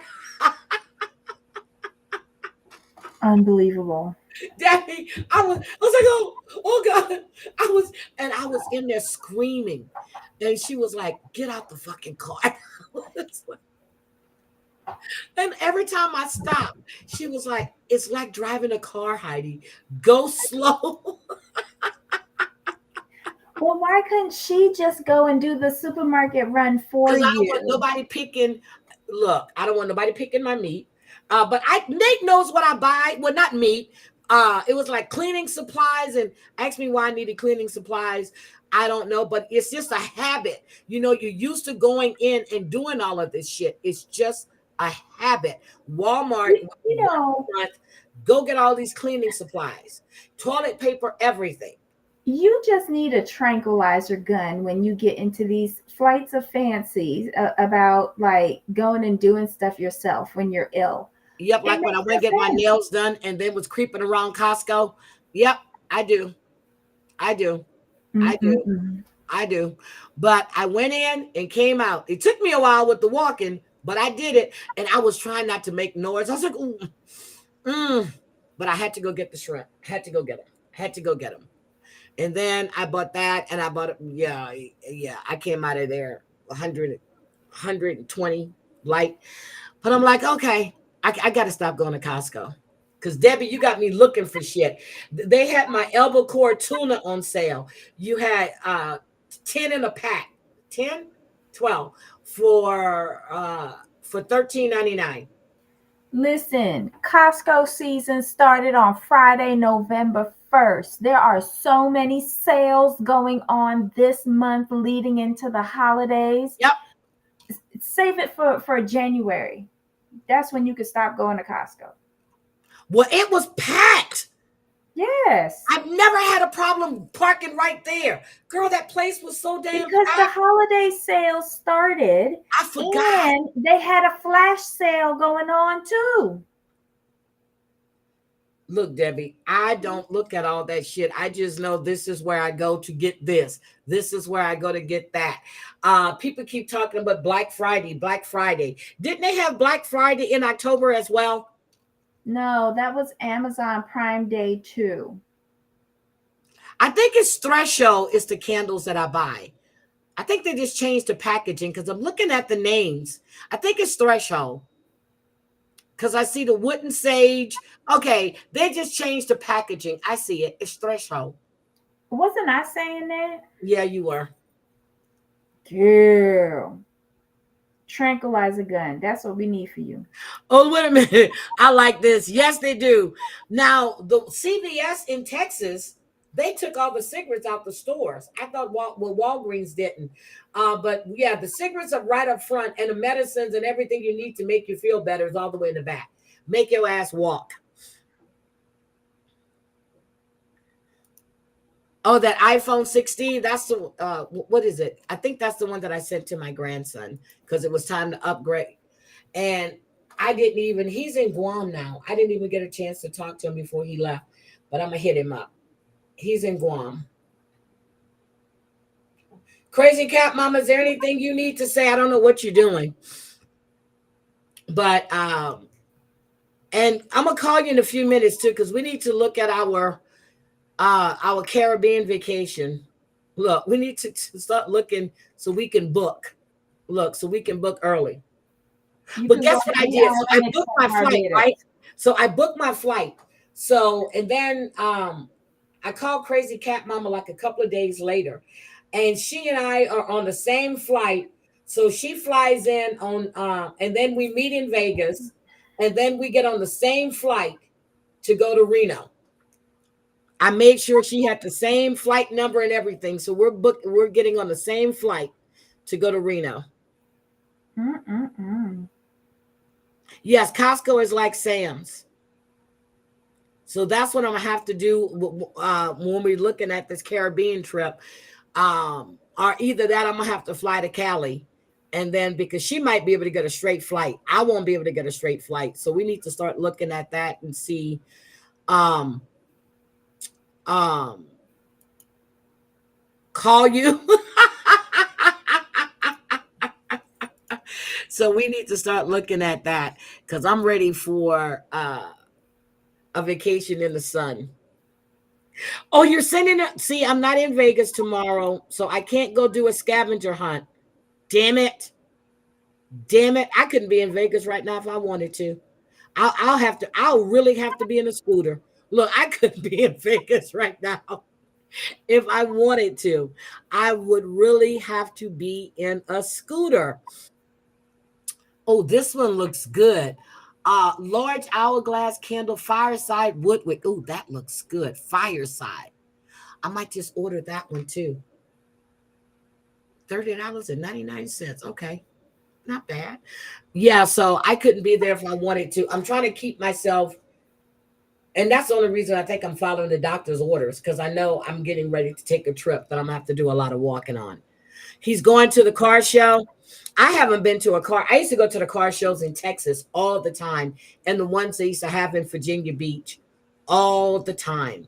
S2: Unbelievable.
S1: Daddy, I was like, oh God. I was in there screaming. And she was like, get out the fucking car. And every time I stopped, she was like, it's like driving a car, Heidi. Go slow.
S2: Well, why couldn't she just go and do the supermarket run for
S1: Because
S2: you?
S1: I don't want nobody picking. Look, I don't want nobody picking my meat. But Nate knows what I buy. Well, not meat. It was like cleaning supplies, and asked me why I needed cleaning supplies. I don't know, but it's just a habit. You know, you're used to going in and doing all of this shit. It's just a habit. Walmart,
S2: You know,
S1: go get all these cleaning supplies, toilet paper, everything.
S2: you just need a tranquilizer gun when you get into these flights of fancies about like going and doing stuff yourself when you're ill.
S1: Yep, like when I went to get my nails done and then was creeping around Costco. Yep, I do. I do. I do. I do. But I went in and came out. It took me a while with the walking, but I did it. And I was trying not to make noise. I was like, but I had to go get the shrimp. Had to go get them. Had to go get them. And then I bought that and I bought it. Yeah. I came out of there 120 light. But I'm like, okay, I got to stop going to Costco. Because, Debbie, you got me looking for shit. They had my elbow core tuna on sale. You had 10 in a pack. 10? 12 for $13.99.
S2: Listen, Costco season started on Friday, November 1st. There are so many sales going on this month leading into the holidays.
S1: Yep.
S2: Save it for January. That's when you can stop going to Costco.
S1: Well, it was packed.
S2: Yes.
S1: I've never had a problem parking right there. Girl, that place was so damn
S2: because
S1: packed.
S2: the holiday sale started.
S1: I forgot.
S2: And they had a flash sale going on too.
S1: Look, Debbie, I don't look at all that shit. I just know this is where I go to get this. This is where I go to get that. People keep talking about Black Friday, Black Friday. Didn't they have Black Friday in October as well?
S2: No, that was Amazon Prime Day too.
S1: I think it's Threshold is the candles that I buy. I think they just changed the packaging because I'm looking at the names. I think it's Threshold. Because I see the wooden sage. Okay, they just changed the packaging. I see it. It's Threshold.
S2: Wasn't I saying that?
S1: Yeah, you were.
S2: Girl. Tranquilizer gun. That's what we need for you.
S1: Oh, wait a minute. I like this. Yes, they do. Now, the CVS in Texas, they took all the cigarettes out the stores. I thought Walgreens didn't. But yeah, the cigarettes are right up front, and the medicines and everything you need to make you feel better is all the way in the back. Make your ass walk. Oh, that iPhone 16, that's the, what is it? I think that's the one that I sent to my grandson because it was time to upgrade. And I didn't even, he's in Guam now. I didn't even get a chance to talk to him before he left, but I'm going to hit him up. He's in Guam. Crazy Cat Mama, is there anything you need to say? I don't know what you're doing. But, and I'm going to call you in a few minutes too, because we need to look at our Caribbean vacation. Look, we need to start looking so we can book. Look, so we can book early. But guess what I did? So I booked my flight, right? So I booked my flight. So, and then I called Crazy Cat Mama like a couple of days later. And she and I are on the same flight. So she flies in on, and then we meet in Vegas. and then we get on the same flight to go to Reno. I made sure she had the same flight number and everything. So we're getting on the same flight to go to Reno. Yes, Costco is like Sam's. So that's what I'm gonna have to do when we're looking at this Caribbean trip. Or either that, I'm gonna have to fly to Cali, and then because she might be able to get a straight flight, I won't be able to get a straight flight. So we need to start looking at that and see. Call you. So we need to start looking at that because I'm ready for a vacation in the sun. Oh, you're sending it. See, I'm not in Vegas tomorrow, so I can't go do a scavenger hunt. Damn it. Damn it. I couldn't be in Vegas right now if I wanted to. I'll really have to be in a scooter. Look, I couldn't be in Vegas right now. If I wanted to, I would really have to be in a scooter. Oh, this one looks good. Large hourglass candle, fireside woodwick. Oh, that looks good. Fireside. I might just order that one too. $30.99. Okay. Not bad. Yeah, so I couldn't be there if I wanted to. I'm trying to keep myself, and that's the only reason I think I'm following the doctor's orders, because I know I'm getting ready to take a trip that I'm gonna have to do a lot of walking on. He's going to the car show. I haven't been to a car. I used to go to the car shows in Texas all the time, and the ones they used to have in Virginia Beach all the time.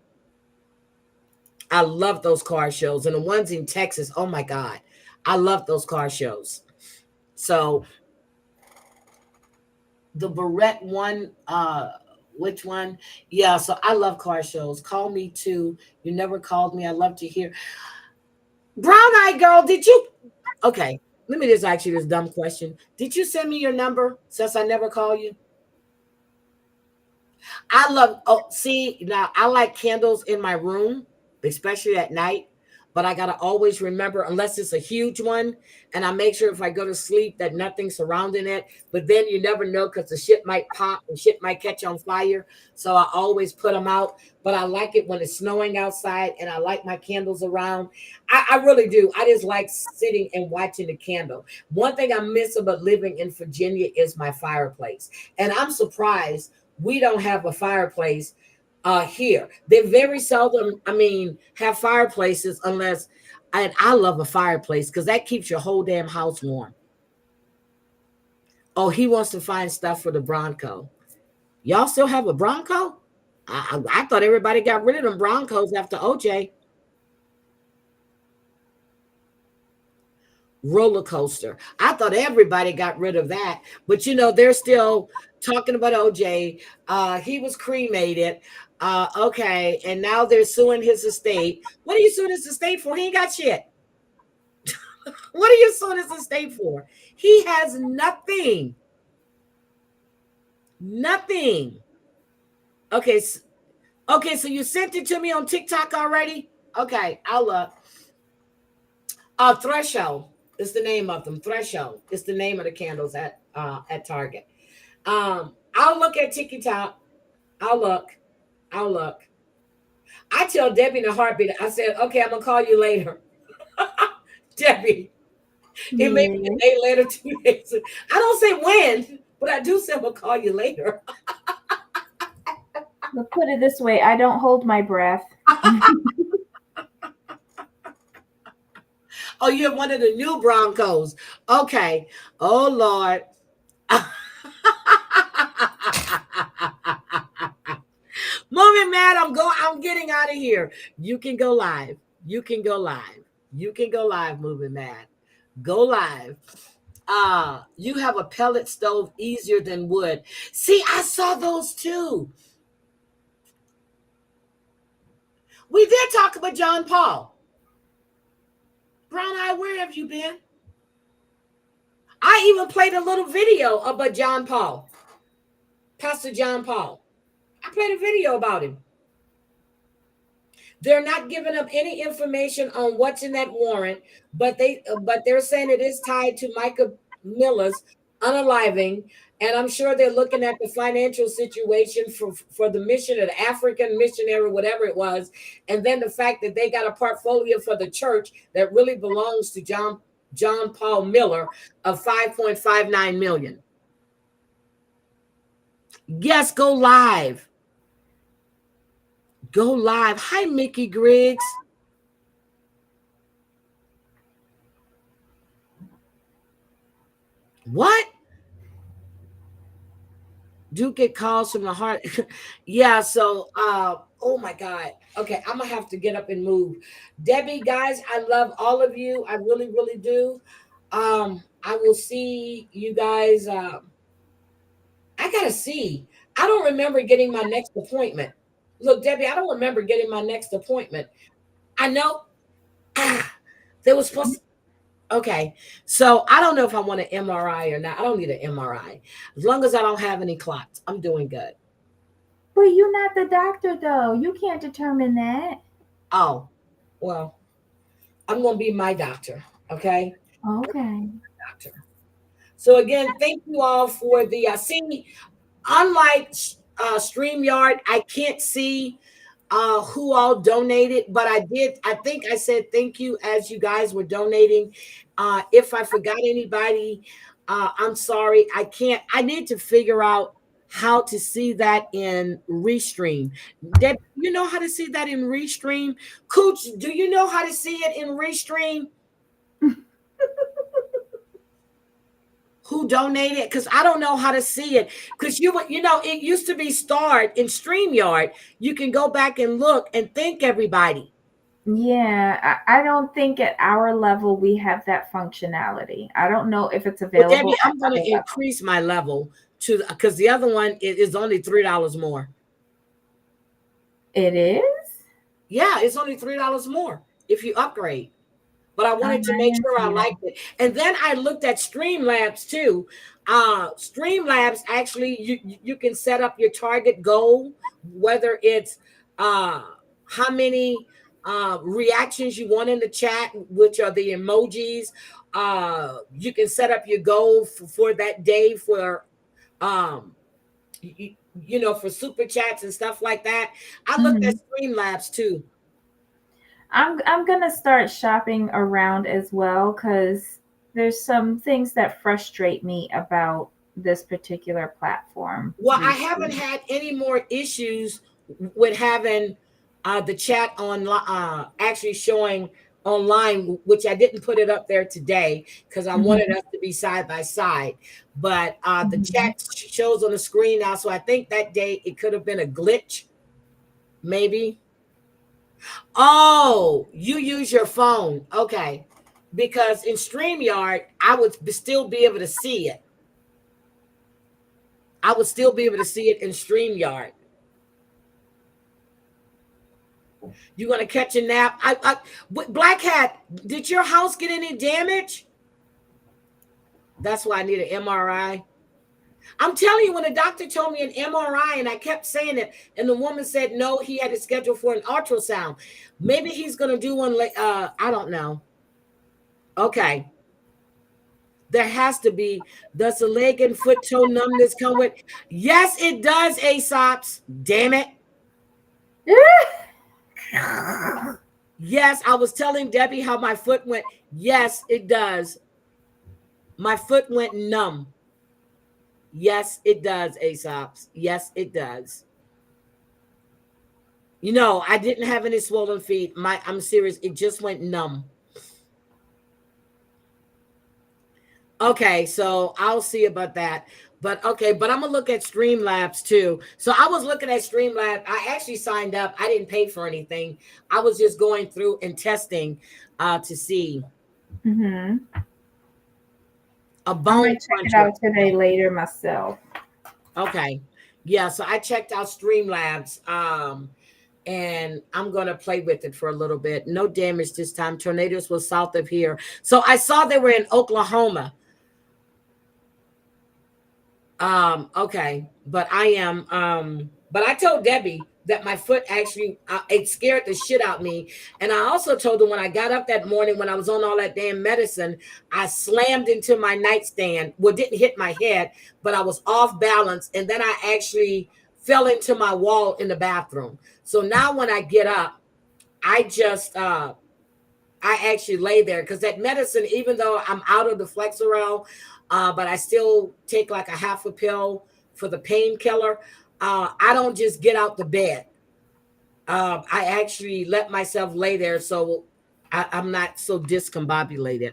S1: I love those car shows, and the ones in Texas, oh my God, I love those car shows. So the Barrette one, which one? Yeah, so I love car shows. Call me too. You never called me. I love to hear. Brown Eye Girl, did you? Okay, let me just ask you this dumb question. Did you send me your number since I never call you? I love, oh, see, now I like candles in my room, especially at night, but I got to always remember, unless it's a huge one, and I make sure if I go to sleep that nothing's surrounding it, but then you never know because the shit might pop and shit might catch on fire. So I always put them out, but I like it when it's snowing outside and I like my candles around. I really do. I just like sitting and watching the candle. One thing I miss about living in Virginia is my fireplace. And I'm surprised we don't have a fireplace here. They very seldom, have fireplaces unless, and I love a fireplace because that keeps your whole damn house warm. Oh, he wants to find stuff for the Bronco. Y'all still have a Bronco? I thought everybody got rid of them Broncos after OJ. Roller coaster. I thought everybody got rid of that, but they're still talking about OJ. He was cremated. Okay, and now they're suing his estate. What are you suing his estate for? He ain't got shit. What are you suing his estate for? He has nothing. Nothing. Okay, so you sent it to me on TikTok already? Okay, I'll look. Threshold is the name of them. Threshold is the name of the candles at Target. I'll look at TikTok. I'll look. I tell Debbie in a heartbeat, I said, okay, I'm gonna call you later. Debbie, it may be a day later, 2 days. I don't say when, but I do say I'm gonna call you later.
S2: Let's put it this way, I don't hold my breath.
S1: Oh, you have one of the new Broncos. Okay. Oh, Lord. Moving mad. I'm getting out of here. You can go live. Moving mad. Go live. You have a pellet stove easier than wood. See, I saw those too. We did talk about John Paul. Brown Eye, where have you been? I even played a little video about John Paul. Pastor John Paul. I played a video about him. They're not giving up any information on what's in that warrant, but they're saying it is tied to Micah Miller's unaliving, and I'm sure they're looking at the financial situation for the mission of the African missionary, whatever it was, and then the fact that they got a portfolio for the church that really belongs to John Paul Miller of 5.59 million. Yes, go live. Go live. Hi, Mickey Griggs. What? Do get calls from the heart. Yeah, so oh my God. Okay, I'm gonna have to get up and move. Debbie, guys, I love all of you. I really, really do. I will see you guys. I gotta see. I don't remember getting my next appointment. Look, Debbie, I don't remember getting my next appointment. I know they were supposed to. Okay, so I don't know if I want an MRI or not. I don't need an MRI. As long as I don't have any clots, I'm doing good.
S2: But you're not the doctor, though. You can't determine that.
S1: Oh, well, I'm going to be my doctor, okay?
S2: Okay.
S1: Doctor. So again, thank you all for the see. Unlike StreamYard, I can't see who all donated, but I did. I think I said thank you as you guys were donating. If I forgot anybody, I'm sorry. I can't. I need to figure out how to see that in Restream. Deb, you know how to see that in Restream? Cooch, do you know how to see it in Restream? Who donated? Because I don't know how to see it. Because you know, it used to be starred in StreamYard. You can go back and look and thank everybody.
S2: Yeah, I don't think at our level we have that functionality. I don't know if it's available.
S1: Well, Debbie, I'm going to increase my level to because the other one is only $3 more.
S2: It is?
S1: Yeah, it's only $3 more if you upgrade. But I wanted to make sure I liked it. And then I looked at Streamlabs too. Streamlabs, actually, you can set up your target goal, whether it's how many reactions you want in the chat, which are the emojis. You can set up your goal for that day for you know, for super chats and stuff like that. I looked at Streamlabs too.
S2: I'm gonna start shopping around as well because there's some things that frustrate me about this particular platform.
S1: Well, I haven't had any more issues with having the chat on actually showing online, which I didn't put it up there today because I wanted us to be side by side. But the chat shows on the screen now, so I think that day it could have been a glitch, maybe. Oh, you use your phone. Okay. Because in StreamYard, I would still be able to see it. I would still be able to see it in StreamYard. You're going to catch a nap. Black Hat, did your house get any damage? That's why I need an MRI. I'm telling you, when the doctor told me an MRI and I kept saying it, and the woman said, no, he had it scheduled for an ultrasound. Maybe he's going to do one. I don't know. Okay. There has to be. Does the leg and foot toe numbness come with? Yes, it does, Aesops. Damn it. Yes, I was telling Debbie how my foot went. Yes, it does. My foot went numb. Yes, it does, Aesops. Yes, it does. You know, I didn't have any swollen feet. I'm serious. It just went numb. Okay, so I'll see about that. But okay, but I'm gonna look at Streamlabs too. So I was looking at Streamlabs. I actually signed up. I didn't pay for anything. I was just going through and testing to see. A bone.
S2: I might check it out today later myself.
S1: Okay, yeah. So I checked out Streamlabs. And I'm going to play with it for a little bit. No damage this time. Tornadoes were south of here. So I saw they were in Oklahoma. Okay, but I am but I told Debbie that my foot actually, it scared the shit out of me. And I also told her when I got up that morning, when I was on all that damn medicine, I slammed into my nightstand. Well, didn't hit my head, but I was off balance. And then I actually fell into my wall in the bathroom. So now when I get up, I just, I actually lay there because that medicine, even though I'm out of the Flexeril, but I still take like a half a pill for the painkiller. I don't just get out the bed. I actually let myself lay there so I'm not so discombobulated.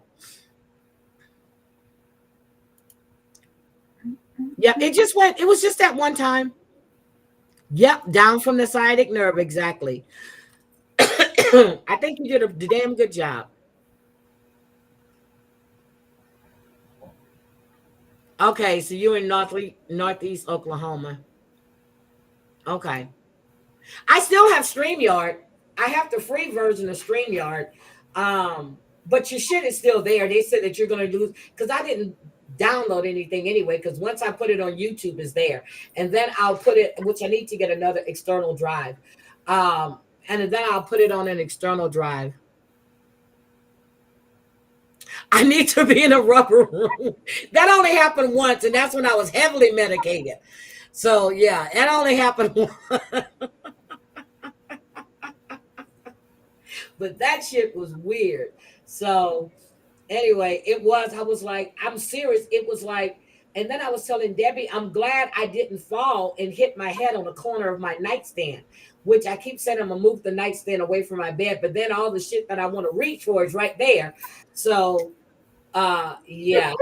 S1: Yeah, it was just that one time. Yep, down from the sciatic nerve, exactly. I think you did a damn good job. Okay, so you're in Northeast Oklahoma. Okay. I still have StreamYard. I have the free version of StreamYard. But your shit is still there. They said that you're gonna lose because I didn't download anything anyway, because once I put it on YouTube, it's there. And then I'll put it, which I need to get another external drive. And then I'll put it on an external drive. I need to be in a rubber room. That only happened once, and that's when I was heavily medicated. So yeah, it only happened once. But that shit was weird. So anyway, I was like, I'm serious. It was like, and then I was telling Debbie, I'm glad I didn't fall and hit my head on the corner of my nightstand, which I keep saying I'm gonna move the nightstand away from my bed, but then all the shit that I want to reach for is right there. So yeah.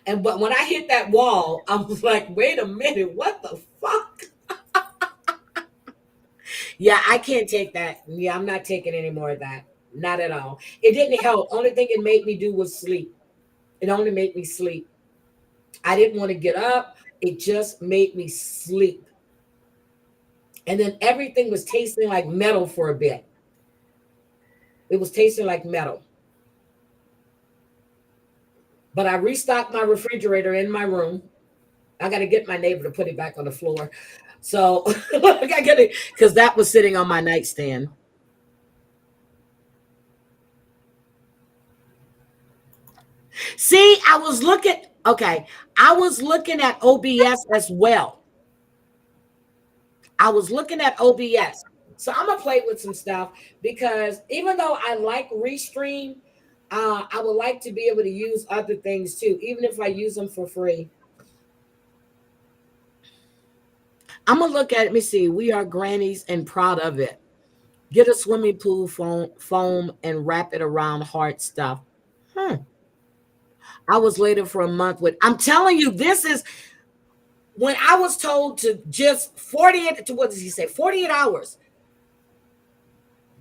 S1: But when I hit that wall, I was like, wait a minute, what the fuck? Yeah, I can't take that. Yeah, I'm not taking any more of that. Not at all. It didn't help. Only thing it made me do was sleep. It only made me sleep. I didn't want to get up. It just made me sleep. And then everything was tasting like metal for a bit. It was tasting like metal. But I restocked my refrigerator in my room. I got to get my neighbor to put it back on the floor. So I got it because that was sitting on my nightstand. See, I was looking at OBS as well. I was looking at OBS. So I'm going to play with some stuff because even though I like Restream, I would like to be able to use other things too, even if I use them for free. I'm going to look at it. Let me see. We are grannies and proud of it. Get a swimming pool foam and wrap it around hard stuff. I was later for a month with, I'm telling you, this is when I was told to just 48, what does he say? 48 hours.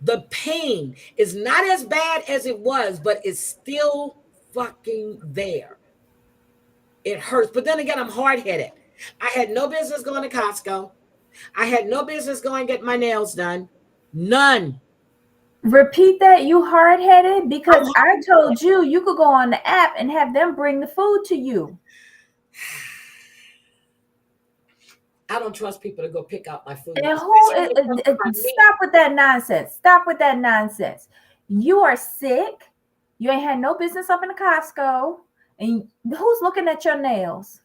S1: The pain is not as bad as it was, but it's still fucking there. It hurts. But then again, I'm hard-headed. I had no business going to Costco. I had no business going to get my nails done. None.
S2: Repeat that, you hard-headed, because I told you could go on the app and have them bring the food to you.
S1: I don't trust people to go pick out my food.
S2: And stop with that nonsense. Stop with that nonsense. You are sick. You ain't had no business up in the Costco. And who's looking at your nails?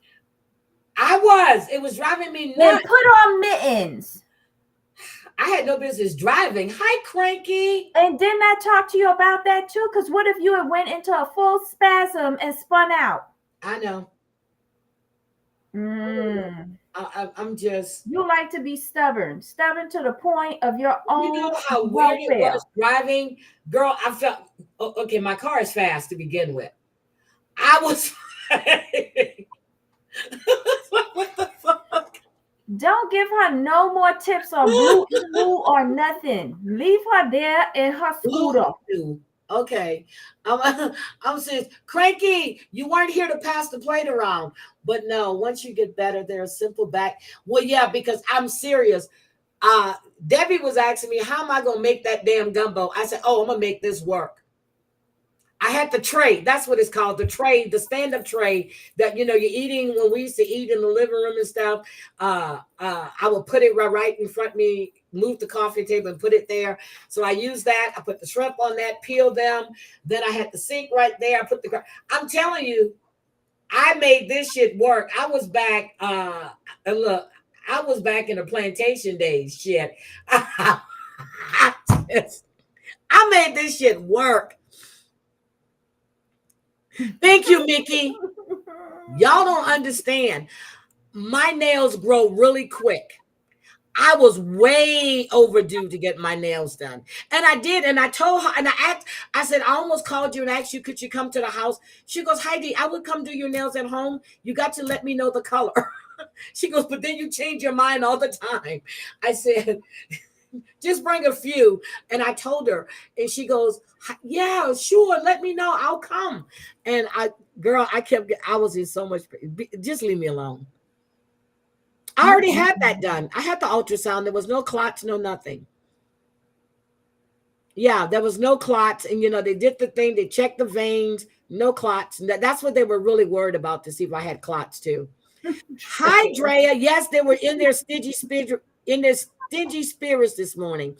S1: I was. It was driving me nuts.
S2: Then put on mittens.
S1: I had no business driving. Hi, Cranky.
S2: And didn't I talk to you about that too? Because what if you had went into a full spasm and spun out?
S1: I know. I'm just.
S2: You like to be stubborn to the point of your own.
S1: You know how weird it was driving, girl. I felt okay. My car is fast to begin with. I was. What the fuck?
S2: Don't give her no more tips on Blue or nothing. Leave her there in her scooter.
S1: Okay. I'm saying, Cranky, you weren't here to pass the plate around. But no, once you get better, there's a simple back. Well, yeah, because I'm serious. Debbie was asking me, how am I going to make that damn gumbo? I said, I'm going to make this work. I had the tray. That's what it's called. The tray, the stand-up tray that, you're eating when we used to eat in the living room and stuff. I would put it right in front of me, move the coffee table and put it there. So I used that. I put the shrimp on that, peeled them. Then I had the sink right there. I put I'm telling you, I made this shit work. I was back, and look, I was back in the plantation days. Shit. I made this shit work. Thank you, Mickey. Y'all don't understand. My nails grow really quick. I was way overdue to get my nails done. And I did. And I told her, and I said, I almost called you and asked you, could you come to the house? She goes, Heidi, I would come do your nails at home. You got to let me know the color. She goes, but then you change your mind all the time. I said, just bring a few. And I told her, and she goes, yeah, sure. Let me know. I'll come. And I was in so much, just leave me alone. I already had that done. I had the ultrasound. There was no clots, no nothing. Yeah, there was no clots. And, they did the thing. They checked the veins, no clots. And that's what they were really worried about, to see if I had clots too. Hi, Drea. Yes, they were in their stingy spirits this morning.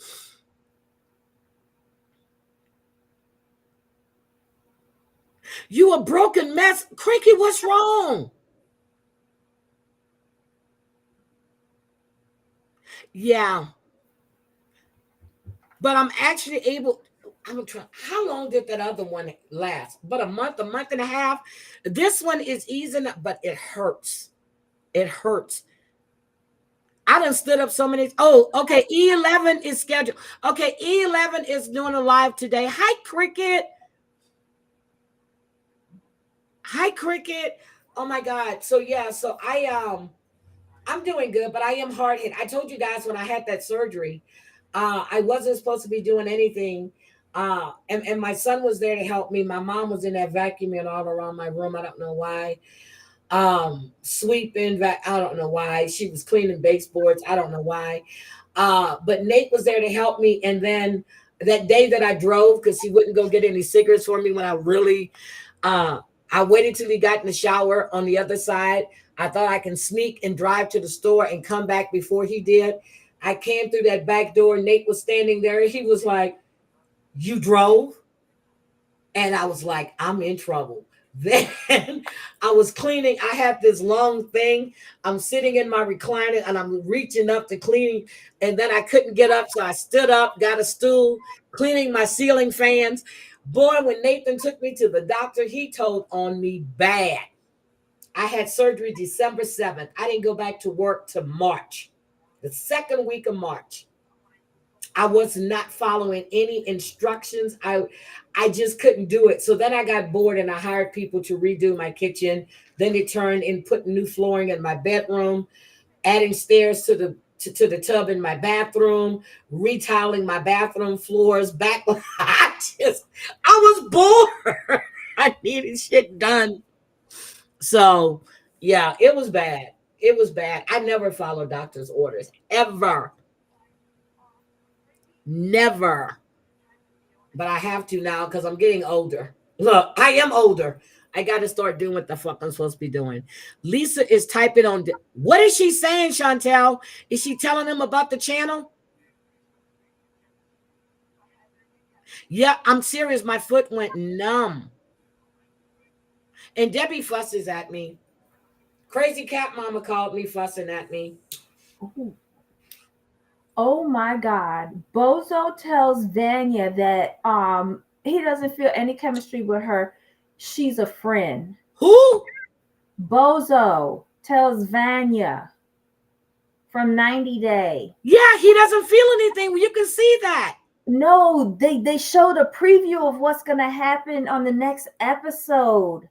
S1: You a broken mess. Cricky, what's wrong? Yeah. But I'm actually able. I'm trying. How long did that other one last? But a month and a half. This one is easing up, but it hurts. It hurts. I done stood up so many. Oh, okay. E11 is scheduled. Okay, E11 is doing a live today. Hi, Cricket. Hi, Cricket. Oh my God. So yeah, so I'm doing good, but I am hard hit. I told you guys when I had that surgery, I wasn't supposed to be doing anything. And my son was there to help me. My mom was in that vacuuming all around my room. I don't know why. Sweeping, I don't know why. She was cleaning baseboards. I don't know why. But Nate was there to help me. And then that day that I drove, because he wouldn't go get any cigarettes for me when I really, I waited till he got in the shower on the other side. I thought I can sneak and drive to the store and come back before he did. I came through that back door. Nate was standing there. He was like, you drove? And I was like, I'm in trouble. Then I was cleaning. I had this long thing. I'm sitting in my recliner and I'm reaching up to cleaning. And then I couldn't get up. So I stood up, got a stool, cleaning my ceiling fans. Boy, when Nathan took me to the doctor, he told on me bad. I had surgery December 7th. I didn't go back to work till March, the second week of March. I was not following any instructions. I just couldn't do it. So then I got bored and I hired people to redo my kitchen. Then it turned in putting new flooring in my bedroom, adding stairs to the tub in my bathroom, retiling my bathroom floors back. I was bored. I needed shit done. So yeah, it was bad. It was bad. I never follow doctor's orders ever. Never. But I have to now because I'm getting older. Look, I am older. I got to start doing what the fuck I'm supposed to be doing. Lisa is typing on. What is she saying, Chantel? Is she telling them about the channel? Yeah, I'm serious. My foot went numb. And Debbie fusses at me. Crazy Cat Mama called me fussing at me.
S2: Oh my God. Bozo tells Vanya that he doesn't feel any chemistry with her. She's a friend.
S1: Who?
S2: Bozo tells Vanya from 90 Day.
S1: Yeah, he doesn't feel anything. You can see that.
S2: No, they showed a preview of what's gonna happen on the next episode.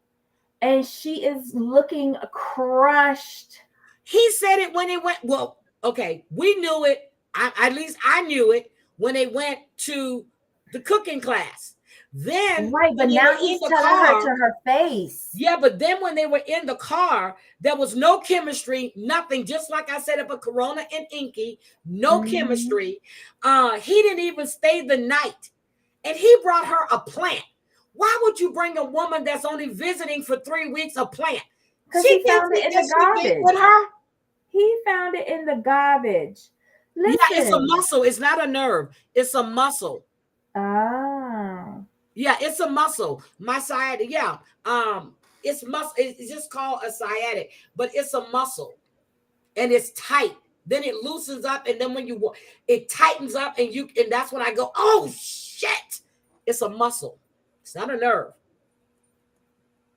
S2: And she is looking crushed.
S1: He said it when it went. Well, okay, we knew it. At least I knew it when they went to the cooking class. Then,
S2: right, but now he's telling her to her face.
S1: Yeah, but then when they were in the car, there was no chemistry, nothing. Just like I said about Corona and Inky, no chemistry. He didn't even stay the night, and he brought her a plant. Why would you bring a woman that's only visiting for 3 weeks a plant?
S11: Because
S1: She
S11: he
S1: didn't
S11: found it
S1: think
S11: in
S1: that
S11: the
S1: she did
S11: garbage.
S1: with her.
S11: He found it in the garbage. Listen.
S1: Yeah, it's a muscle. It's not a nerve. It's a muscle.
S11: Oh.
S1: Yeah, it's a muscle. My sciatic, yeah. It's muscle. It's just called a sciatic, but it's a muscle, and it's tight. Then it loosens up, and then when you it tightens up, and that's when I go, oh shit! It's a muscle. It's not a nerve.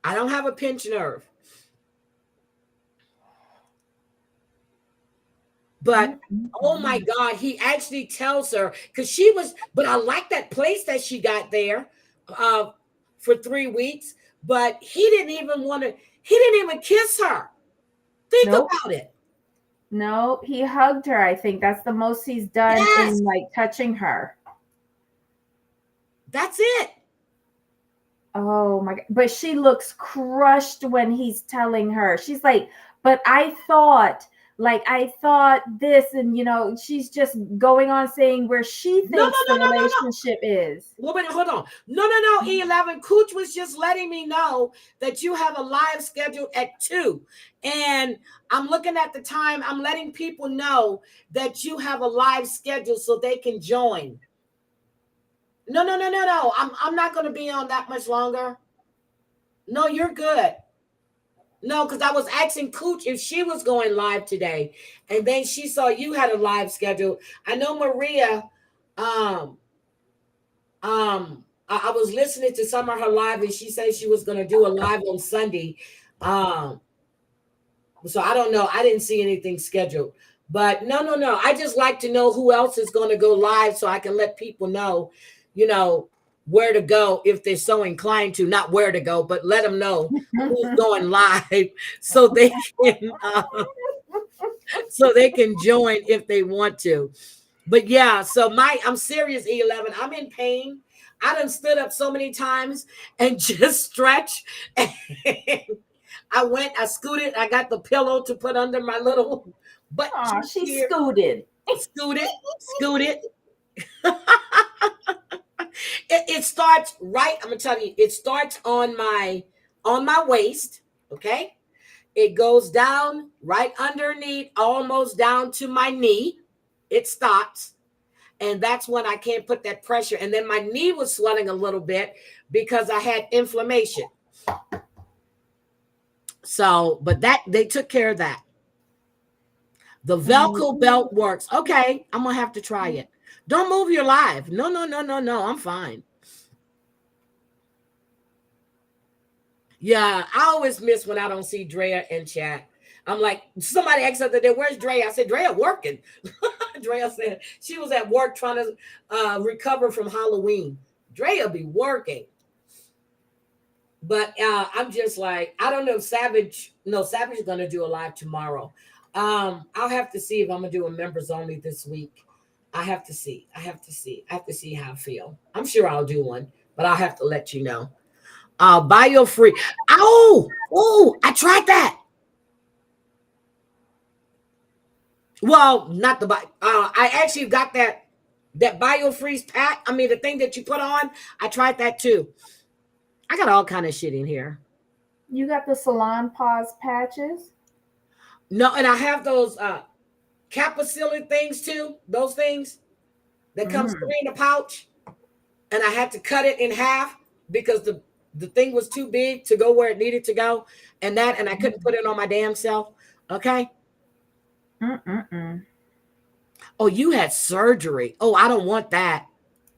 S1: I don't have a pinched nerve. But oh my God, he actually tells her, because she was, but I like that place that she got there for 3 weeks, but he didn't even kiss her. Think about it.
S11: No, he hugged her. I think that's the most he's done in like touching her.
S1: That's it.
S11: Oh my God. But she looks crushed when he's telling her. She's like, but I thought this, and she's just going on saying where she thinks the relationship is.
S1: Woman, hold on. No, E11. Cooch was just letting me know that you have a live scheduled at 2. And I'm looking at the time. I'm letting people know that you have a live schedule so they can join. No. I'm not going to be on that much longer. No, you're good. No, because I was asking Cooch if she was going live today, and then she saw you had a live schedule. I know Maria. I was listening to some of her live, and she said she was going to do a live on Sunday. So I don't know. I didn't see anything scheduled, but no. I just like to know who else is going to go live so I can let people know, where to go if they're so inclined to. Not where to go, but let them know who's going live so they can join if they want to. But yeah, so I'm serious, E11. I'm in pain. I done stood up so many times and just stretch. And I scooted. I got the pillow to put under my little butt.
S11: Oh, she scooted.
S1: Scooted. It starts right. I'm gonna tell you, it starts on my waist. Okay. It goes down right underneath, almost down to my knee. It stops. And that's when I can't put that pressure. And then my knee was swelling a little bit because I had inflammation. So, but they took care of that. The Velcro belt works. Okay, I'm gonna have to try it. Don't move your live. No. I'm fine. Yeah, I always miss when I don't see Drea in chat. I'm like, somebody asked her that, where's Drea? I said, Drea working. Drea said she was at work trying to recover from Halloween. Drea be working. But I'm just like, I don't know if Savage is going to do a live tomorrow. I'll have to see if I'm going to do a members only this week. I have to see. I have to see how I feel. I'm sure I'll do one, but I'll have to let you know. Bio-free. Oh, I tried that. Well, not the I actually got that Bio-freeze pack. I mean, the thing that you put on. I tried that too. I got all kind of shit in here.
S11: You got the Salon Pause patches?
S1: No, and I have those capsular things too. Those things that comes three in a pouch, and I had to cut it in half because the thing was too big to go where it needed to go, and I couldn't put it on my damn self. Okay. Oh, you had surgery. Oh, I don't want that.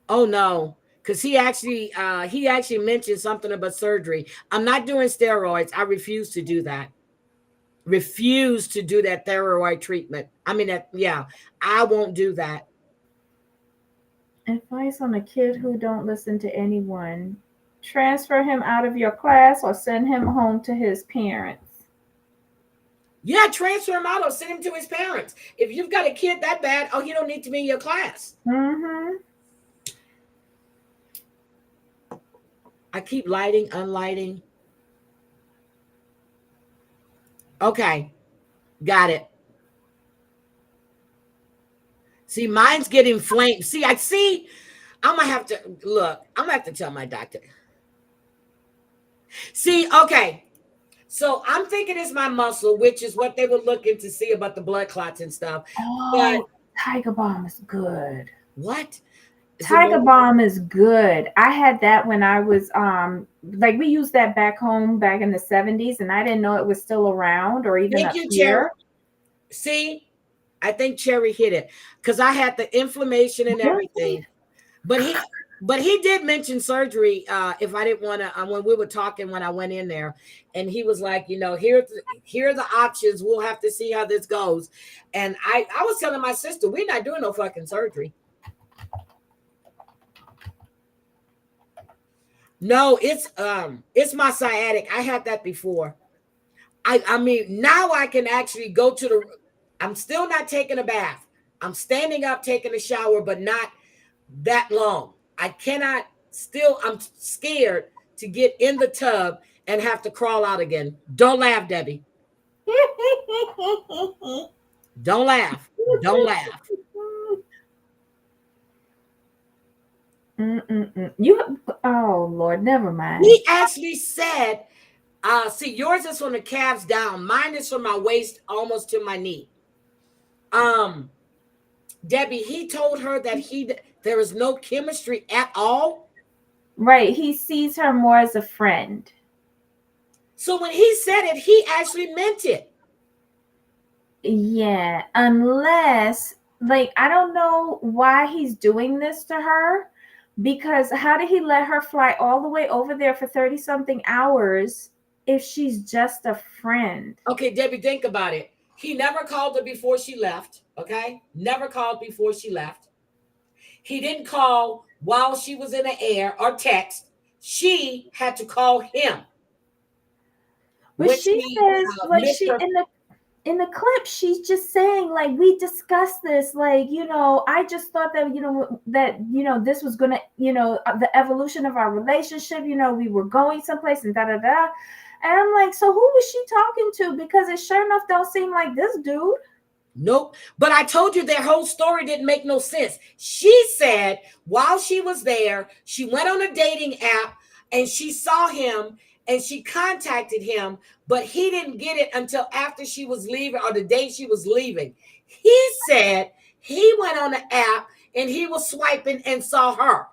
S1: Oh no, because he actually mentioned something about surgery. I'm not doing steroids. I refuse to do that. Refuse to do that thyroid treatment. I mean, I won't do that.
S11: Advice on a kid who don't listen to anyone. Transfer him out of your class or send him home to his parents.
S1: Yeah, transfer him out or send him to his parents. If you've got a kid that bad, he don't need to be in your class. I keep lighting, unlighting. Okay, got it. See, mine's getting inflamed. I'm gonna have to tell my doctor. See, okay. So I'm thinking it's my muscle, which is what they were looking to see about the blood clots and stuff. But
S11: Oh, Tiger Balm is good.
S1: what? Is it
S11: Tiger
S1: more?
S11: Balm is good. I had that when I was like we used that back home back in the 70s, and I didn't know it was still around or even
S1: Thank
S11: up
S1: you, Cherry.
S11: here.
S1: See, I think Cherry hit it because I had the inflammation and everything. But he did mention surgery. If I didn't want to, when we were talking when I went in there, and he was like, here are the options. We'll have to see how this goes. And I was telling my sister, we're not doing no fucking surgery. No, it's my sciatic. I had that before. I mean, now I can actually go to the. I'm still not taking a bath. I'm standing up, taking a shower, but not that long. I cannot. Still, I'm scared to get in the tub and have to crawl out again. Don't laugh, Debbie. Don't laugh. Don't laugh.
S11: Oh Lord, never mind.
S1: He actually said, see, yours is from the calves down. Mine is from my waist almost to my knee. Debbie, he told her that there is no chemistry at all.
S11: Right. He sees her more as a friend.
S1: So when he said it, he actually meant it.
S11: Yeah, unless like I don't know why he's doing this to her, because how did he let her fly all the way over there for 30 something hours if she's just a friend?
S1: Okay, Debbie, think about it. He never called her before she left. Okay, never called before she left. He didn't call while she was in the air or text. She had to call him,
S11: But
S1: which
S11: she
S1: he
S11: says like
S1: missed
S11: she
S1: her.
S11: in the clip she's just saying like we discussed this, like I just thought that this was gonna the evolution of our relationship, we were going someplace and da da da. And I'm like, so who was she talking to? Because it sure enough don't seem like this dude.
S1: Nope. But I told you their whole story didn't make no sense. She said while she was there, she went on a dating app and she saw him and she contacted him, but he didn't get it until after she was leaving or the day she was leaving. He said he went on the app and he was swiping and saw her.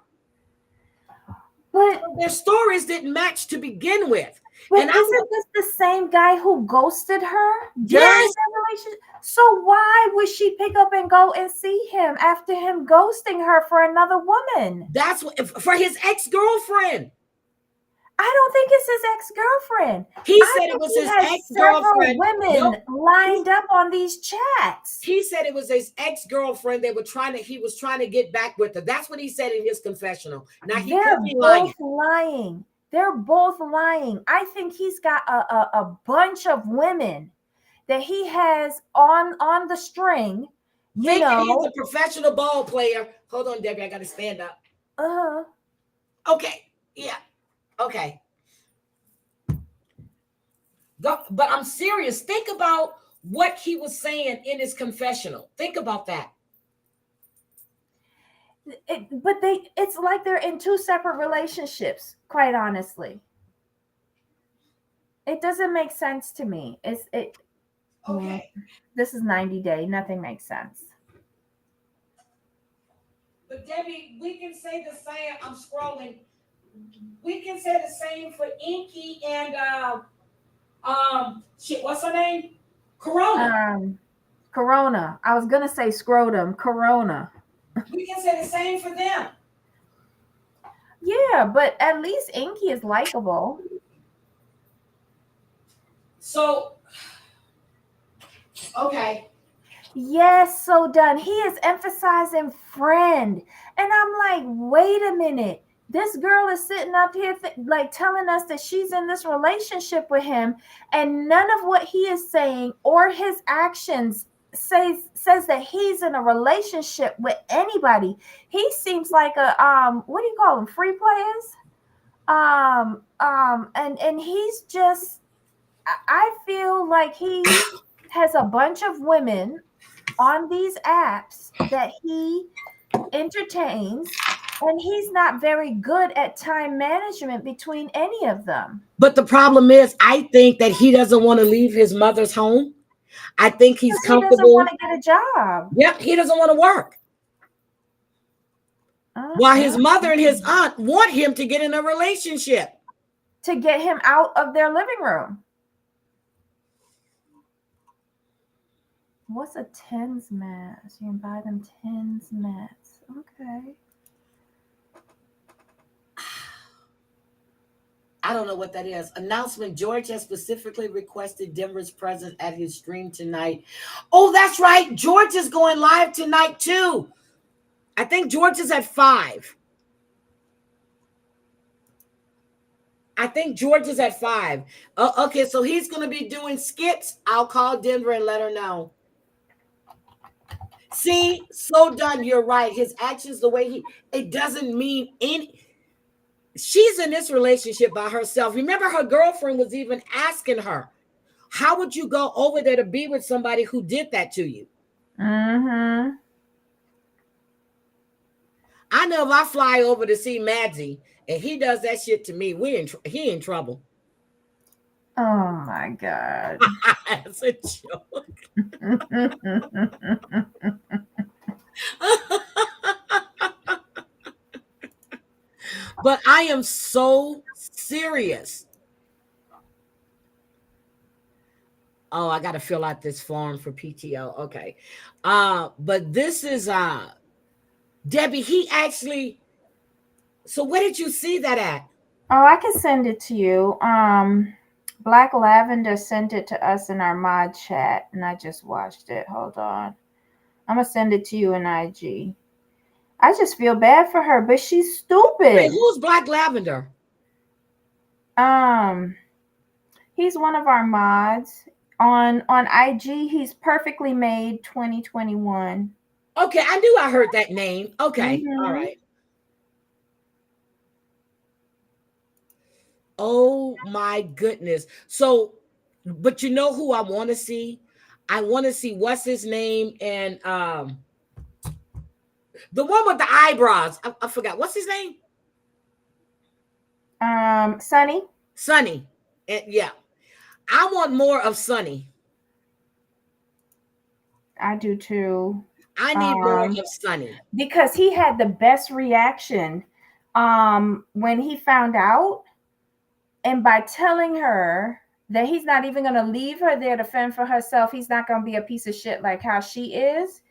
S11: But
S1: their stories didn't match to begin with.
S11: But
S1: And
S11: isn't this the same guy who ghosted her during
S1: Yes.
S11: their relationship? So why would she pick up and go and see him after him ghosting her for another woman?
S1: That's what, for his ex-girlfriend.
S11: I don't think it's his ex-girlfriend.
S1: He said it was his ex-girlfriend.
S11: Several women lined up on these chats.
S1: He said it was his ex-girlfriend. He was trying to get back with her. That's what he said in his confessional. Now he could be lying.
S11: They're both lying. I think he's got a bunch of women that he has on the string.
S1: He's a professional ball player. Hold on, Debbie. I got to stand up. Okay. Yeah. Okay. But I'm serious. Think about what he was saying in his confessional. Think about that.
S11: It's like they're in two separate relationships, quite honestly. It doesn't make sense to me.
S1: Okay.
S11: This is 90 Day. Nothing makes sense.
S1: But Debbie, we can say the same. I'm scrolling. We can say the same for Inky and what's her name? Corona.
S11: Corona. I was gonna say scrotum. Corona.
S1: We can say the same for them.
S11: Yeah, but at least Inky is likable.
S1: So, okay.
S11: Yes, so done. He is emphasizing friend. And I'm like, wait a minute. This girl is sitting up here telling us that she's in this relationship with him, and none of what he is saying or his actions says that he's in a relationship with anybody. He seems like a what do you call them? Free players? And he's just, I feel like he has a bunch of women on these apps that he entertains, And he's not very good at time management between any of them.
S1: But the problem is, I think that he doesn't want to leave his mother's home. I think he's
S11: Because he doesn't
S1: comfortable.
S11: want to get a job.
S1: Yep, he doesn't want to work. While his mother and his aunt want him to get in a relationship.
S11: To get him out of their living room. What's a tens mats? You can buy them tens mats. Okay.
S1: I don't know what that is. Announcement: George has specifically requested Denver's presence at his stream tonight. Oh, that's right. George is going live tonight too. I think George is at 5. I think George is at 5. Okay, so he's going to be doing skits. I'll call Denver and let her know. See, so done. You're right. His actions, the way it doesn't mean any. She's in this relationship by herself. Remember, her girlfriend was even asking her, how would you go over there to be with somebody who did that to you?
S11: Mm-hmm.
S1: I know if I fly over to see Madsy and he does that shit to me, he in trouble.
S11: Oh my God.
S1: That's a joke. But I am so serious. Oh, I got to fill out this form for PTO. Okay. But this is Debbie, he actually. So where did you see that at?
S11: Oh, I can send it to you. Black Lavender sent it to us in our mod chat, and I just watched it. Hold on. I'm gonna send it to you in IG. I just feel bad for her, but she's stupid.
S1: Wait, who's Black Lavender?
S11: He's one of our mods on IG. He's Perfectly Made 2021.
S1: Okay, I knew I heard that name. Okay,
S11: Mm-hmm.
S1: all right. Oh my goodness. So, but you know who I want to see? I want to see what's his name and the one with the eyebrows. I forgot. What's his name?
S11: Sunny.
S1: Sunny. And yeah. I want more of Sunny.
S11: I do too.
S1: I need more of Sunny.
S11: Because he had the best reaction when he found out. And by telling her that he's not even going to leave her there to fend for herself, he's not going to be a piece of shit like how she is.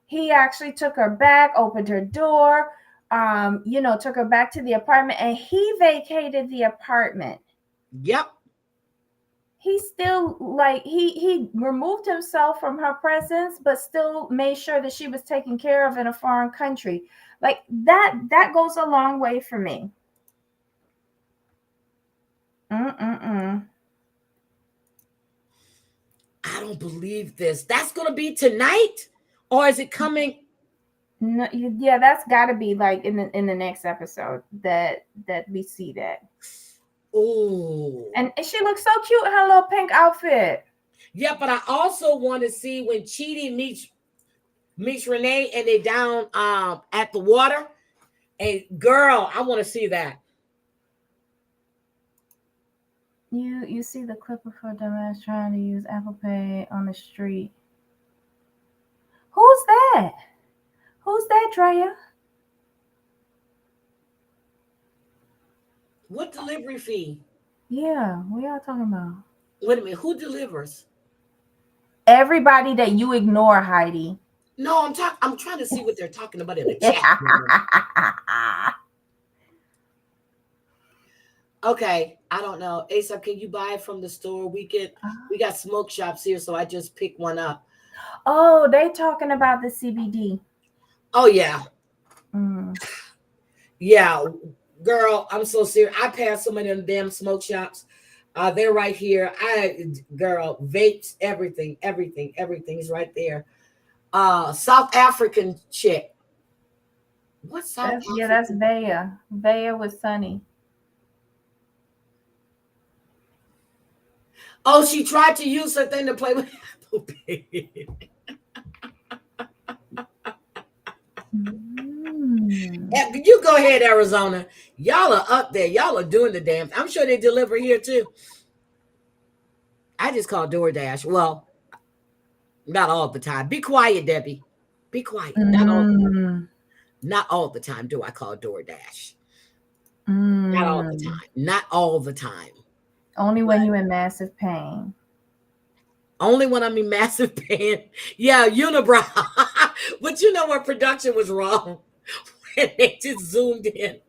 S11: He actually took her back, opened her door, took her back to the apartment, and he vacated the apartment.
S1: Yep.
S11: He still he removed himself from her presence, but still made sure that she was taken care of in a foreign country. Like that goes a long way for me.
S1: I don't believe this. That's going to be tonight, or is it coming?
S11: No, yeah, that's got to be like in the next episode that we see that.
S1: Oh,
S11: and she looks so cute in her little pink outfit.
S1: Yeah, but I also want to see when Chidi meets Renee and they down at the water. And girl, I want to see that.
S11: You see the clip of her dumbass trying to use Apple Pay on the street. Who's that? Who's that, Drea?
S1: What delivery fee?
S11: Yeah, what y'all talking about?
S1: Wait a minute, who delivers?
S11: Everybody that you ignore, Heidi.
S1: No, I'm trying to see what they're talking about in the chat. Okay, I don't know. Asa, can you buy it from the store? We got smoke shops here, so I just picked one up.
S11: Oh, they talking about the CBD.
S1: Oh yeah. Yeah, girl, I'm so serious. I passed so many of them damn smoke shops. They're right here. Girl, vapes, everything is right there. South African chick. What's South African?
S11: Yeah, that's Bea. Bea with Sunny.
S1: Oh, she tried to use her thing to play with Apple Pay. You go ahead, Arizona. Y'all are up there. Y'all are doing the damn. I'm sure they deliver here too. I just call DoorDash. Well, not all the time. Be quiet, Debbie. Be quiet. Not all the time do I call DoorDash. Not all the time. Not all the time.
S11: Only when you're in massive pain.
S1: Only when I'm in massive pain. Yeah, unibrow. But you know what? Production was wrong when they just zoomed in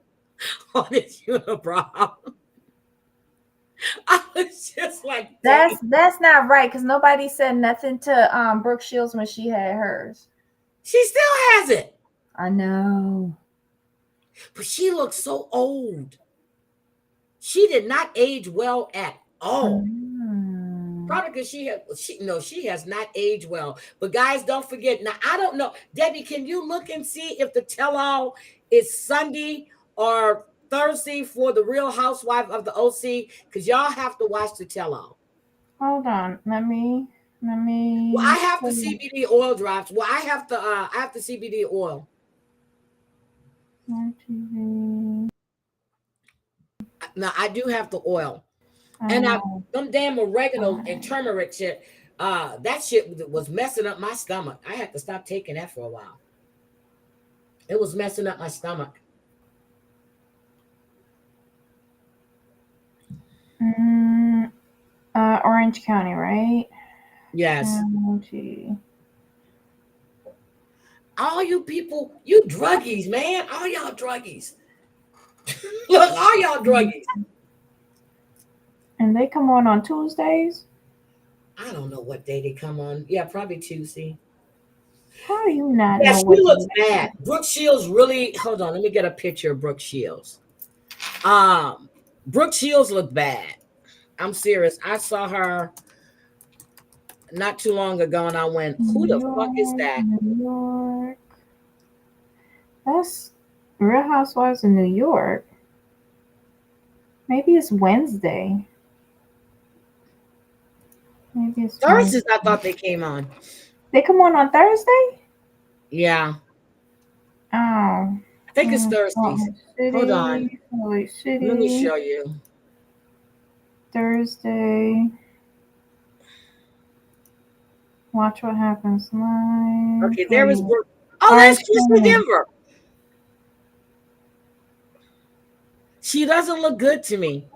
S1: on his unibrow. I was just like, dang.
S11: That's not right, because nobody said nothing to Brooke Shields when she had hers.
S1: She still has it.
S11: I know.
S1: But she looks so old. She did not age well at all. Probably because she has not aged well. But guys, don't forget. Now, I don't know. Debbie, can you look and see if the tell-all is Sunday or Thursday for the Real Housewife of the OC? Because y'all have to watch the tell-all.
S11: Hold on. Let me.
S1: Well, I have the CBD oil drops. Well, I have the CBD oil. Now I do have the oil. And them damn oregano and turmeric shit, that shit was messing up my stomach. I had to stop taking that for a while. It was messing up my stomach.
S11: Orange County, right?
S1: Yes. All you people, you druggies, man. All y'all druggies. Look, all y'all druggies.
S11: And they come on Tuesdays?
S1: I don't know what day they come on. Yeah, probably Tuesday.
S11: How do you not
S1: Yeah,
S11: know
S1: she
S11: what
S1: looks bad. Brooke Shields really, hold on, let me get a picture of Brooke Shields. Brooke Shields looked bad. I'm serious. I saw her not too long ago and I went, who the fuck is that?
S11: New York. That's Real Housewives of New York. Maybe it's Wednesday. Maybe it's
S1: Thursdays, I thought they came on.
S11: They come on Thursday?
S1: Yeah.
S11: Oh.
S1: I think it's Thursdays. Hold on.
S11: City.
S1: Let me show you.
S11: Thursday. Watch what happens live.
S1: Okay, there is Brooke. Oh, that's Kristen Denver. She doesn't look good to me.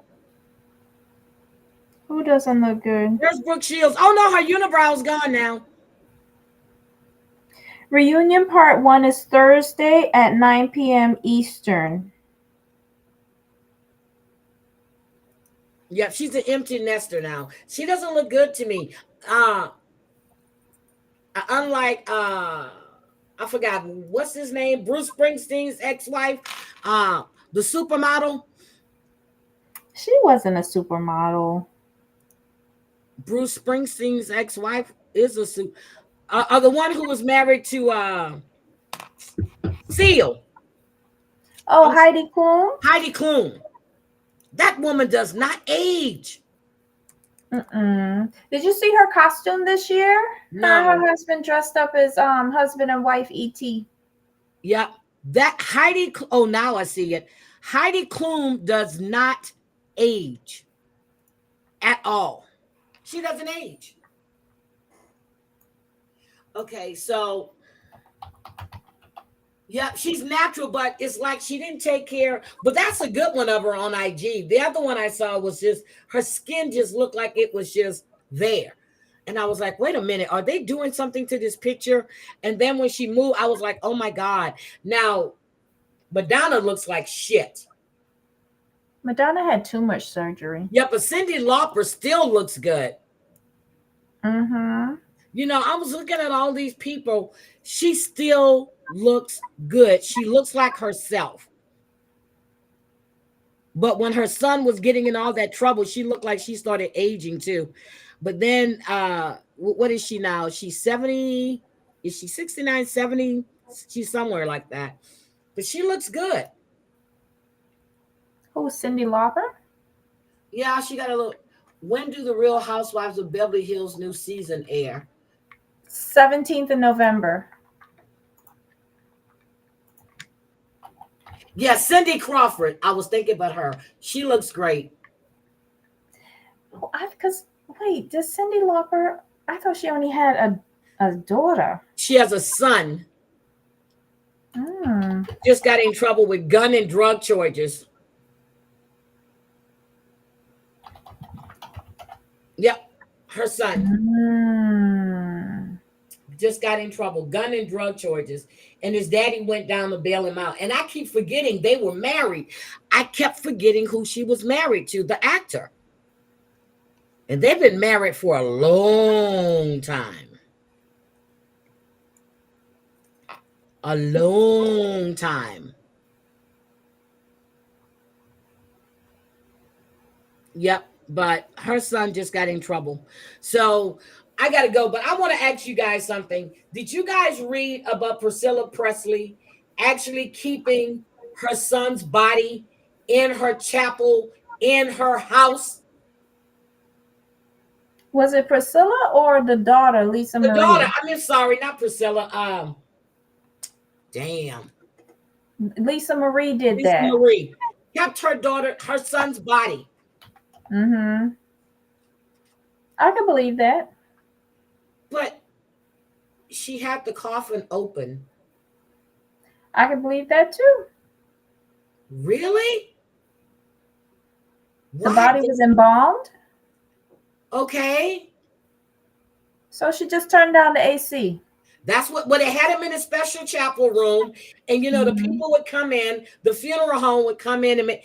S11: Who doesn't look good?
S1: There's Brooke Shields. Oh no, her unibrow's gone now.
S11: Reunion Part 1 is Thursday at 9 p.m. Eastern.
S1: Yep, she's an empty nester now. She doesn't look good to me. Unlike I forgot what's his name, Bruce Springsteen's ex-wife, the supermodel.
S11: She wasn't a supermodel.
S1: Bruce Springsteen's ex-wife is a super. The one who was married to Seal.
S11: Oh, Heidi Klum.
S1: Heidi Klum. That woman does not age.
S11: Did you see her costume this year?
S1: No.
S11: Her husband dressed up as husband and wife E.T.
S1: Yep. That Heidi. Oh, now I see it. Heidi Klum does not age at all. She doesn't age. Okay, so yeah, she's natural, but it's like she didn't take care. But that's a good one of her on IG. The other one I saw was just her skin just looked like it was just there. And I was like, wait a minute, are they doing something to this picture? And then when she moved, I was like, oh my God. Now, Madonna looks like shit.
S11: Madonna had too much surgery.
S1: Yeah, but Cyndi Lauper still looks good.
S11: Mm-hmm.
S1: You know, I was looking at all these people. She still looks good. She looks like herself. But when her son was getting in all that trouble, she looked like she started aging too. But then, what is she now? She's 70. Is she 69, 70? She's somewhere like that. But she looks good.
S11: Who's Cyndi Lauper?
S1: Yeah, she got a little. When do the Real Housewives of Beverly Hills new season air?
S11: 17th of November.
S1: Yeah, Cindy Crawford. I was thinking about her. She looks great.
S11: Oh, because wait, does Cindy Lauper? I thought she only had a daughter.
S1: She has a son. Just got in trouble with gun and drug charges. Yep, her son. Just got in trouble, gun and drug charges. And his daddy went down to bail him out. And I keep forgetting they were married. I kept forgetting who she was married to, the actor. And they've been married for a long time. A long time. Yep, but her son just got in trouble. So I got to go, but I want to ask you guys something. Did you guys read about Priscilla Presley actually keeping her son's body in her chapel, in her house?
S11: Was it Priscilla or the daughter, Lisa
S1: The
S11: Marie?
S1: daughter, I mean, sorry, not Priscilla. Damn.
S11: Lisa Marie did
S1: Lisa
S11: that.
S1: Marie kept her daughter, her son's body.
S11: I can believe that.
S1: But she had the coffin open.
S11: I can believe that too.
S1: Really?
S11: The body was embalmed.
S1: Okay.
S11: So she just turned down the AC.
S1: That's what they had him in a special chapel room, and the people would come in, the funeral home would come in and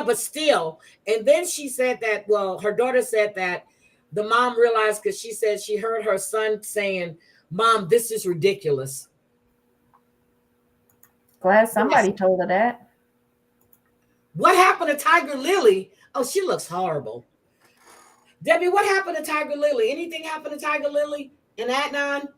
S1: but still. And then she said that, her daughter said that the mom realized, because she said she heard her son saying, "Mom, this is ridiculous."
S11: Glad somebody told her that.
S1: What happened to Tiger Lily? Oh, she looks horrible. Debbie, what happened to Tiger Lily? Anything happened to Tiger Lily and Adnan?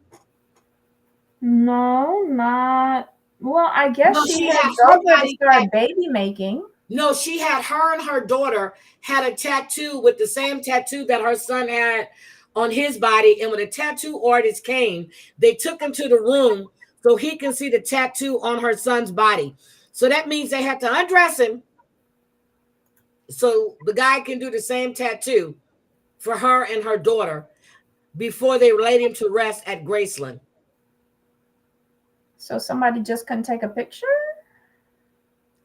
S11: No, not. Well, I guess
S1: No,
S11: she
S1: had
S11: had
S1: her
S11: to
S1: body
S11: start baby making.
S1: No, she had her and her daughter had a tattoo with the same tattoo that her son had on his body. And when the tattoo artist came, they took him to the room so he can see the tattoo on her son's body. So that means they had to undress him so the guy can do the same tattoo for her and her daughter before they laid him to rest at Graceland.
S11: So somebody just couldn't take a picture?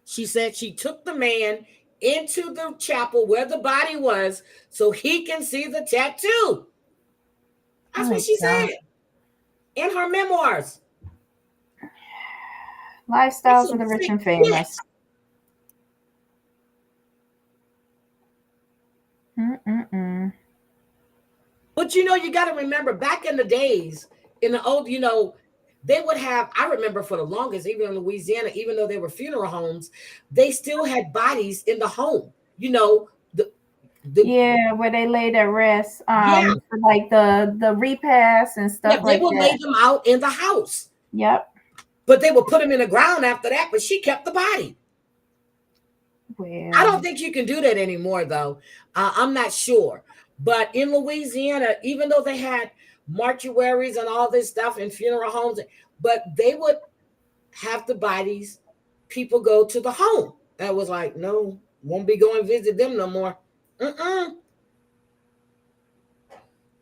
S1: She said she took the man into the chapel where the body was so he can see the tattoo. That's what she said in her memoirs.
S11: Lifestyles of the rich and famous.
S1: But you got to remember, back in the days, in the old, they would have, I remember for the longest, even in Louisiana, even though they were funeral homes, they still had bodies in the home.
S11: Where they laid at rest. For like the repast and stuff like that.
S1: They would lay them out in the house.
S11: Yep.
S1: But they would put them in the ground after that, but she kept the body.
S11: Well,
S1: I don't think you can do that anymore, though. I'm not sure. But in Louisiana, even though they had mortuaries and all this stuff in funeral homes, but they would have the bodies, people go to the home. That was like, no, won't be going to visit them no more.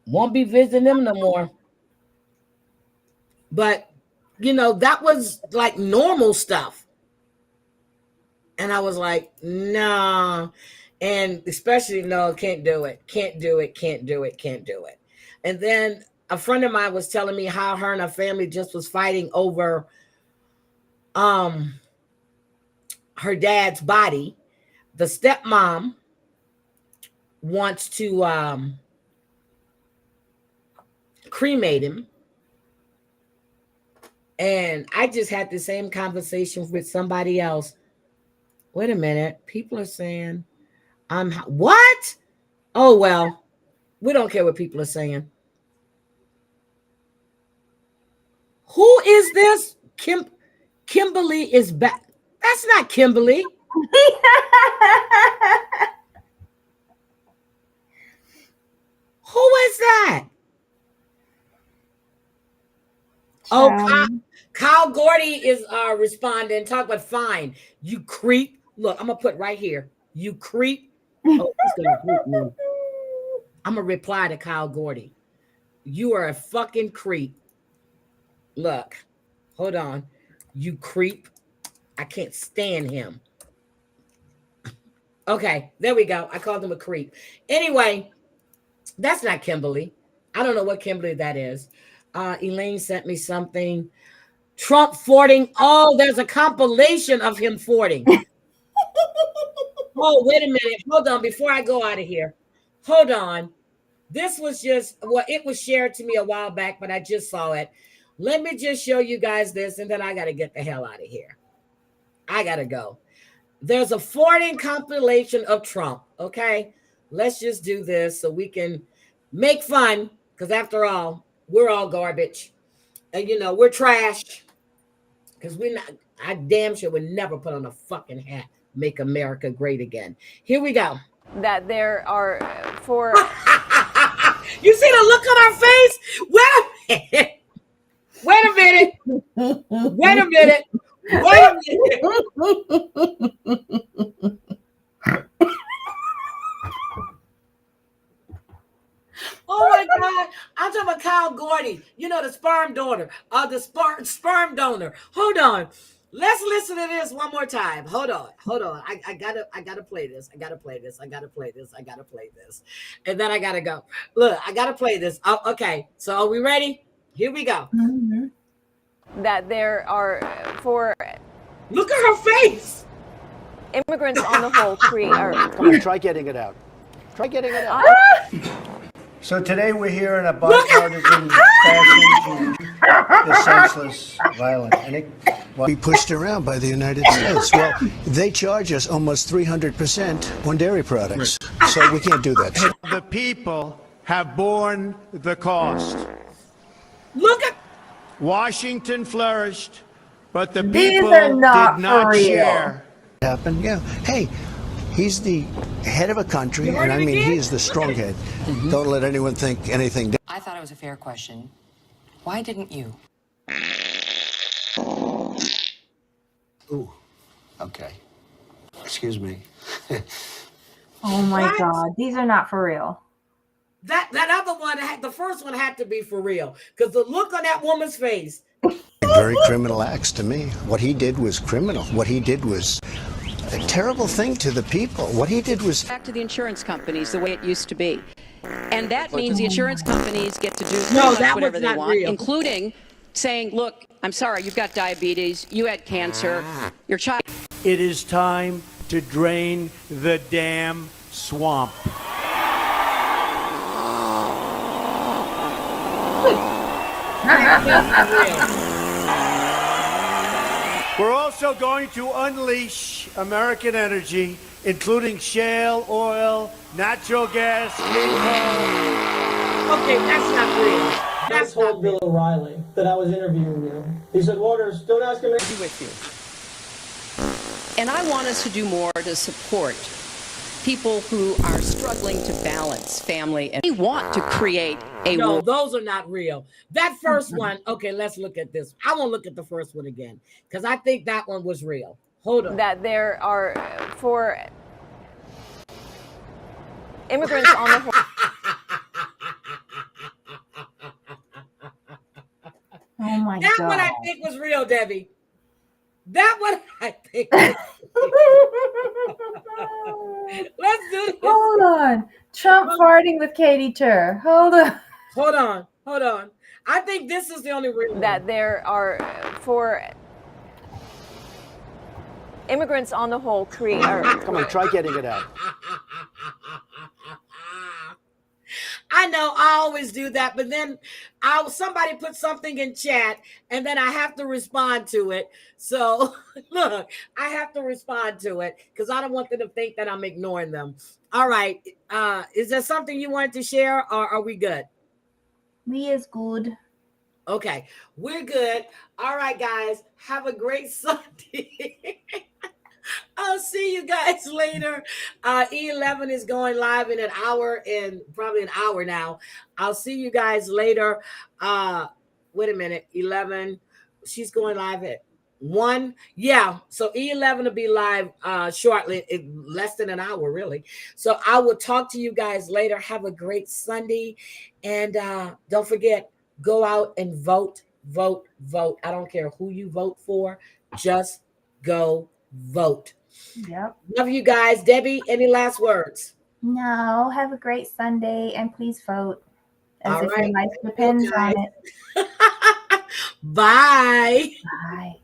S1: Won't be visiting them no more. But, that was like normal stuff. And I was like, nah. And especially, no, can't do it. Can't do it. Can't do it. Can't do it. And then a friend of mine was telling me how her and her family just was fighting over her dad's body. The stepmom wants to cremate him. And I just had the same conversation with somebody else. Wait a minute. People are saying, what? Oh, well, we don't care what people are saying. Who is this? Kimberly is back. That's not Kimberly. Who is that? Oh, Kyle Gordy is responding. Talk about fine. You creep. Look, I'm gonna put right here. You creep. Oh, he's gonna creep me. I'm gonna reply to Kyle Gordy. You are a fucking creep. Look, hold on. You creep. I can't stand him. Okay, there we go. I called him a creep. Anyway, that's not Kimberly. I don't know what Kimberly that is. Elaine sent me something. Trump fording. Oh, there's a compilation of him fording. Oh, wait a minute. Hold on. Before I go out of here, hold on. This was just, well, it was shared to me a while back, but I just saw it. Let me just show you guys this, and then I got to get the hell out of here. I got to go. There's a fording compilation of Trump. Okay. Let's just do this so we can make fun, because after all, we're all garbage. And, you know, we're trash. Because we're not, I damn sure would never put on a fucking hat, make America great again. Here we go.
S13: That there are four.
S1: You see the look on our face? Wait a minute. Wait a minute. Wait a minute. Wait a minute. Oh my God. I'm talking about Kyle Gordy. You know, the sperm donor. Sperm donor. Hold on. Let's listen to this one more time. Hold on. I gotta play this. I gotta play this. And then I gotta go. Look, I gotta play this. Oh, okay. So are we ready? Here we go.
S13: Mm-hmm. That there are four.
S1: Look at her face.
S13: Immigrants on the whole create.
S17: Come on, try getting it out. Try getting it out. So today we're here in a bipartisan fashion to the senseless violence. And it will be pushed around by the United States. Well, they charge us almost 300% on dairy products. So we can't do that. The people have borne the cost.
S1: Look at
S17: Washington flourished, but the
S11: These
S17: people
S11: are not
S17: did not
S11: for real.
S17: share. Happened, yeah. Hey, he's the head of a country, and I mean, he's the strong head. Don't let anyone think anything.
S14: I thought it was a fair question. Why didn't you?
S17: Ooh, okay. Excuse me.
S11: Oh my
S1: What?
S11: God, these are not for real.
S1: That other one, the first one had to be for real. Because the look on that woman's face.
S17: Very criminal acts to me. What he did was criminal. What he did was a terrible thing to the people. What he did was
S15: back to the insurance companies the way it used to be. And that means the insurance companies get to do whatever they want, including saying, look, I'm sorry, you've got diabetes, you had cancer, your child.
S17: It is time to drain the damn swamp. We're also going to unleash American energy, including shale oil, natural gas,
S1: Okay, that's not real.
S16: I told Bill O'Reilly that I was interviewing you. He said, Waters, don't ask him to be with
S15: you. And I want us to do more to support people who are struggling to balance family, and we want to create a
S1: no, those are not real. That first one, okay, let's look at this. I won't look at the first one again because I think that one was real. Hold on.
S13: That there are four immigrants on the whole.
S11: Oh my
S1: that
S11: God.
S1: one I think was real, Debbie. That one I think was Let's do this.
S11: Hold on. Trump farting with Katie Tur. Hold
S1: on. I think this is the only real
S13: that
S1: one.
S13: there are four immigrants on the whole create.
S17: Come on, try getting it out.
S1: I know I always do that, but then somebody put something in chat and then I have to respond to it. So look, I have to respond to it because I don't want them to think that I'm ignoring them. All right. Is there something you wanted to share or are we good?
S11: We is good.
S1: Okay, we're good. All right, guys. Have a great Sunday. I'll see you guys later. E11 is going live in probably an hour now. I'll see you guys later. wait a minute, 11. She's going live at 1. Yeah, so E11 will be live shortly, in less than an hour, really. So I will talk to you guys later. Have a great Sunday. And don't forget, go out and vote, vote, vote. I don't care who you vote for. Just go vote.
S11: Yep.
S1: Love you guys. Debbie, any last words?
S11: No, have a great Sunday and please vote. As
S1: All
S11: if
S1: right.
S11: your life depends on it.
S1: Bye.
S11: Bye.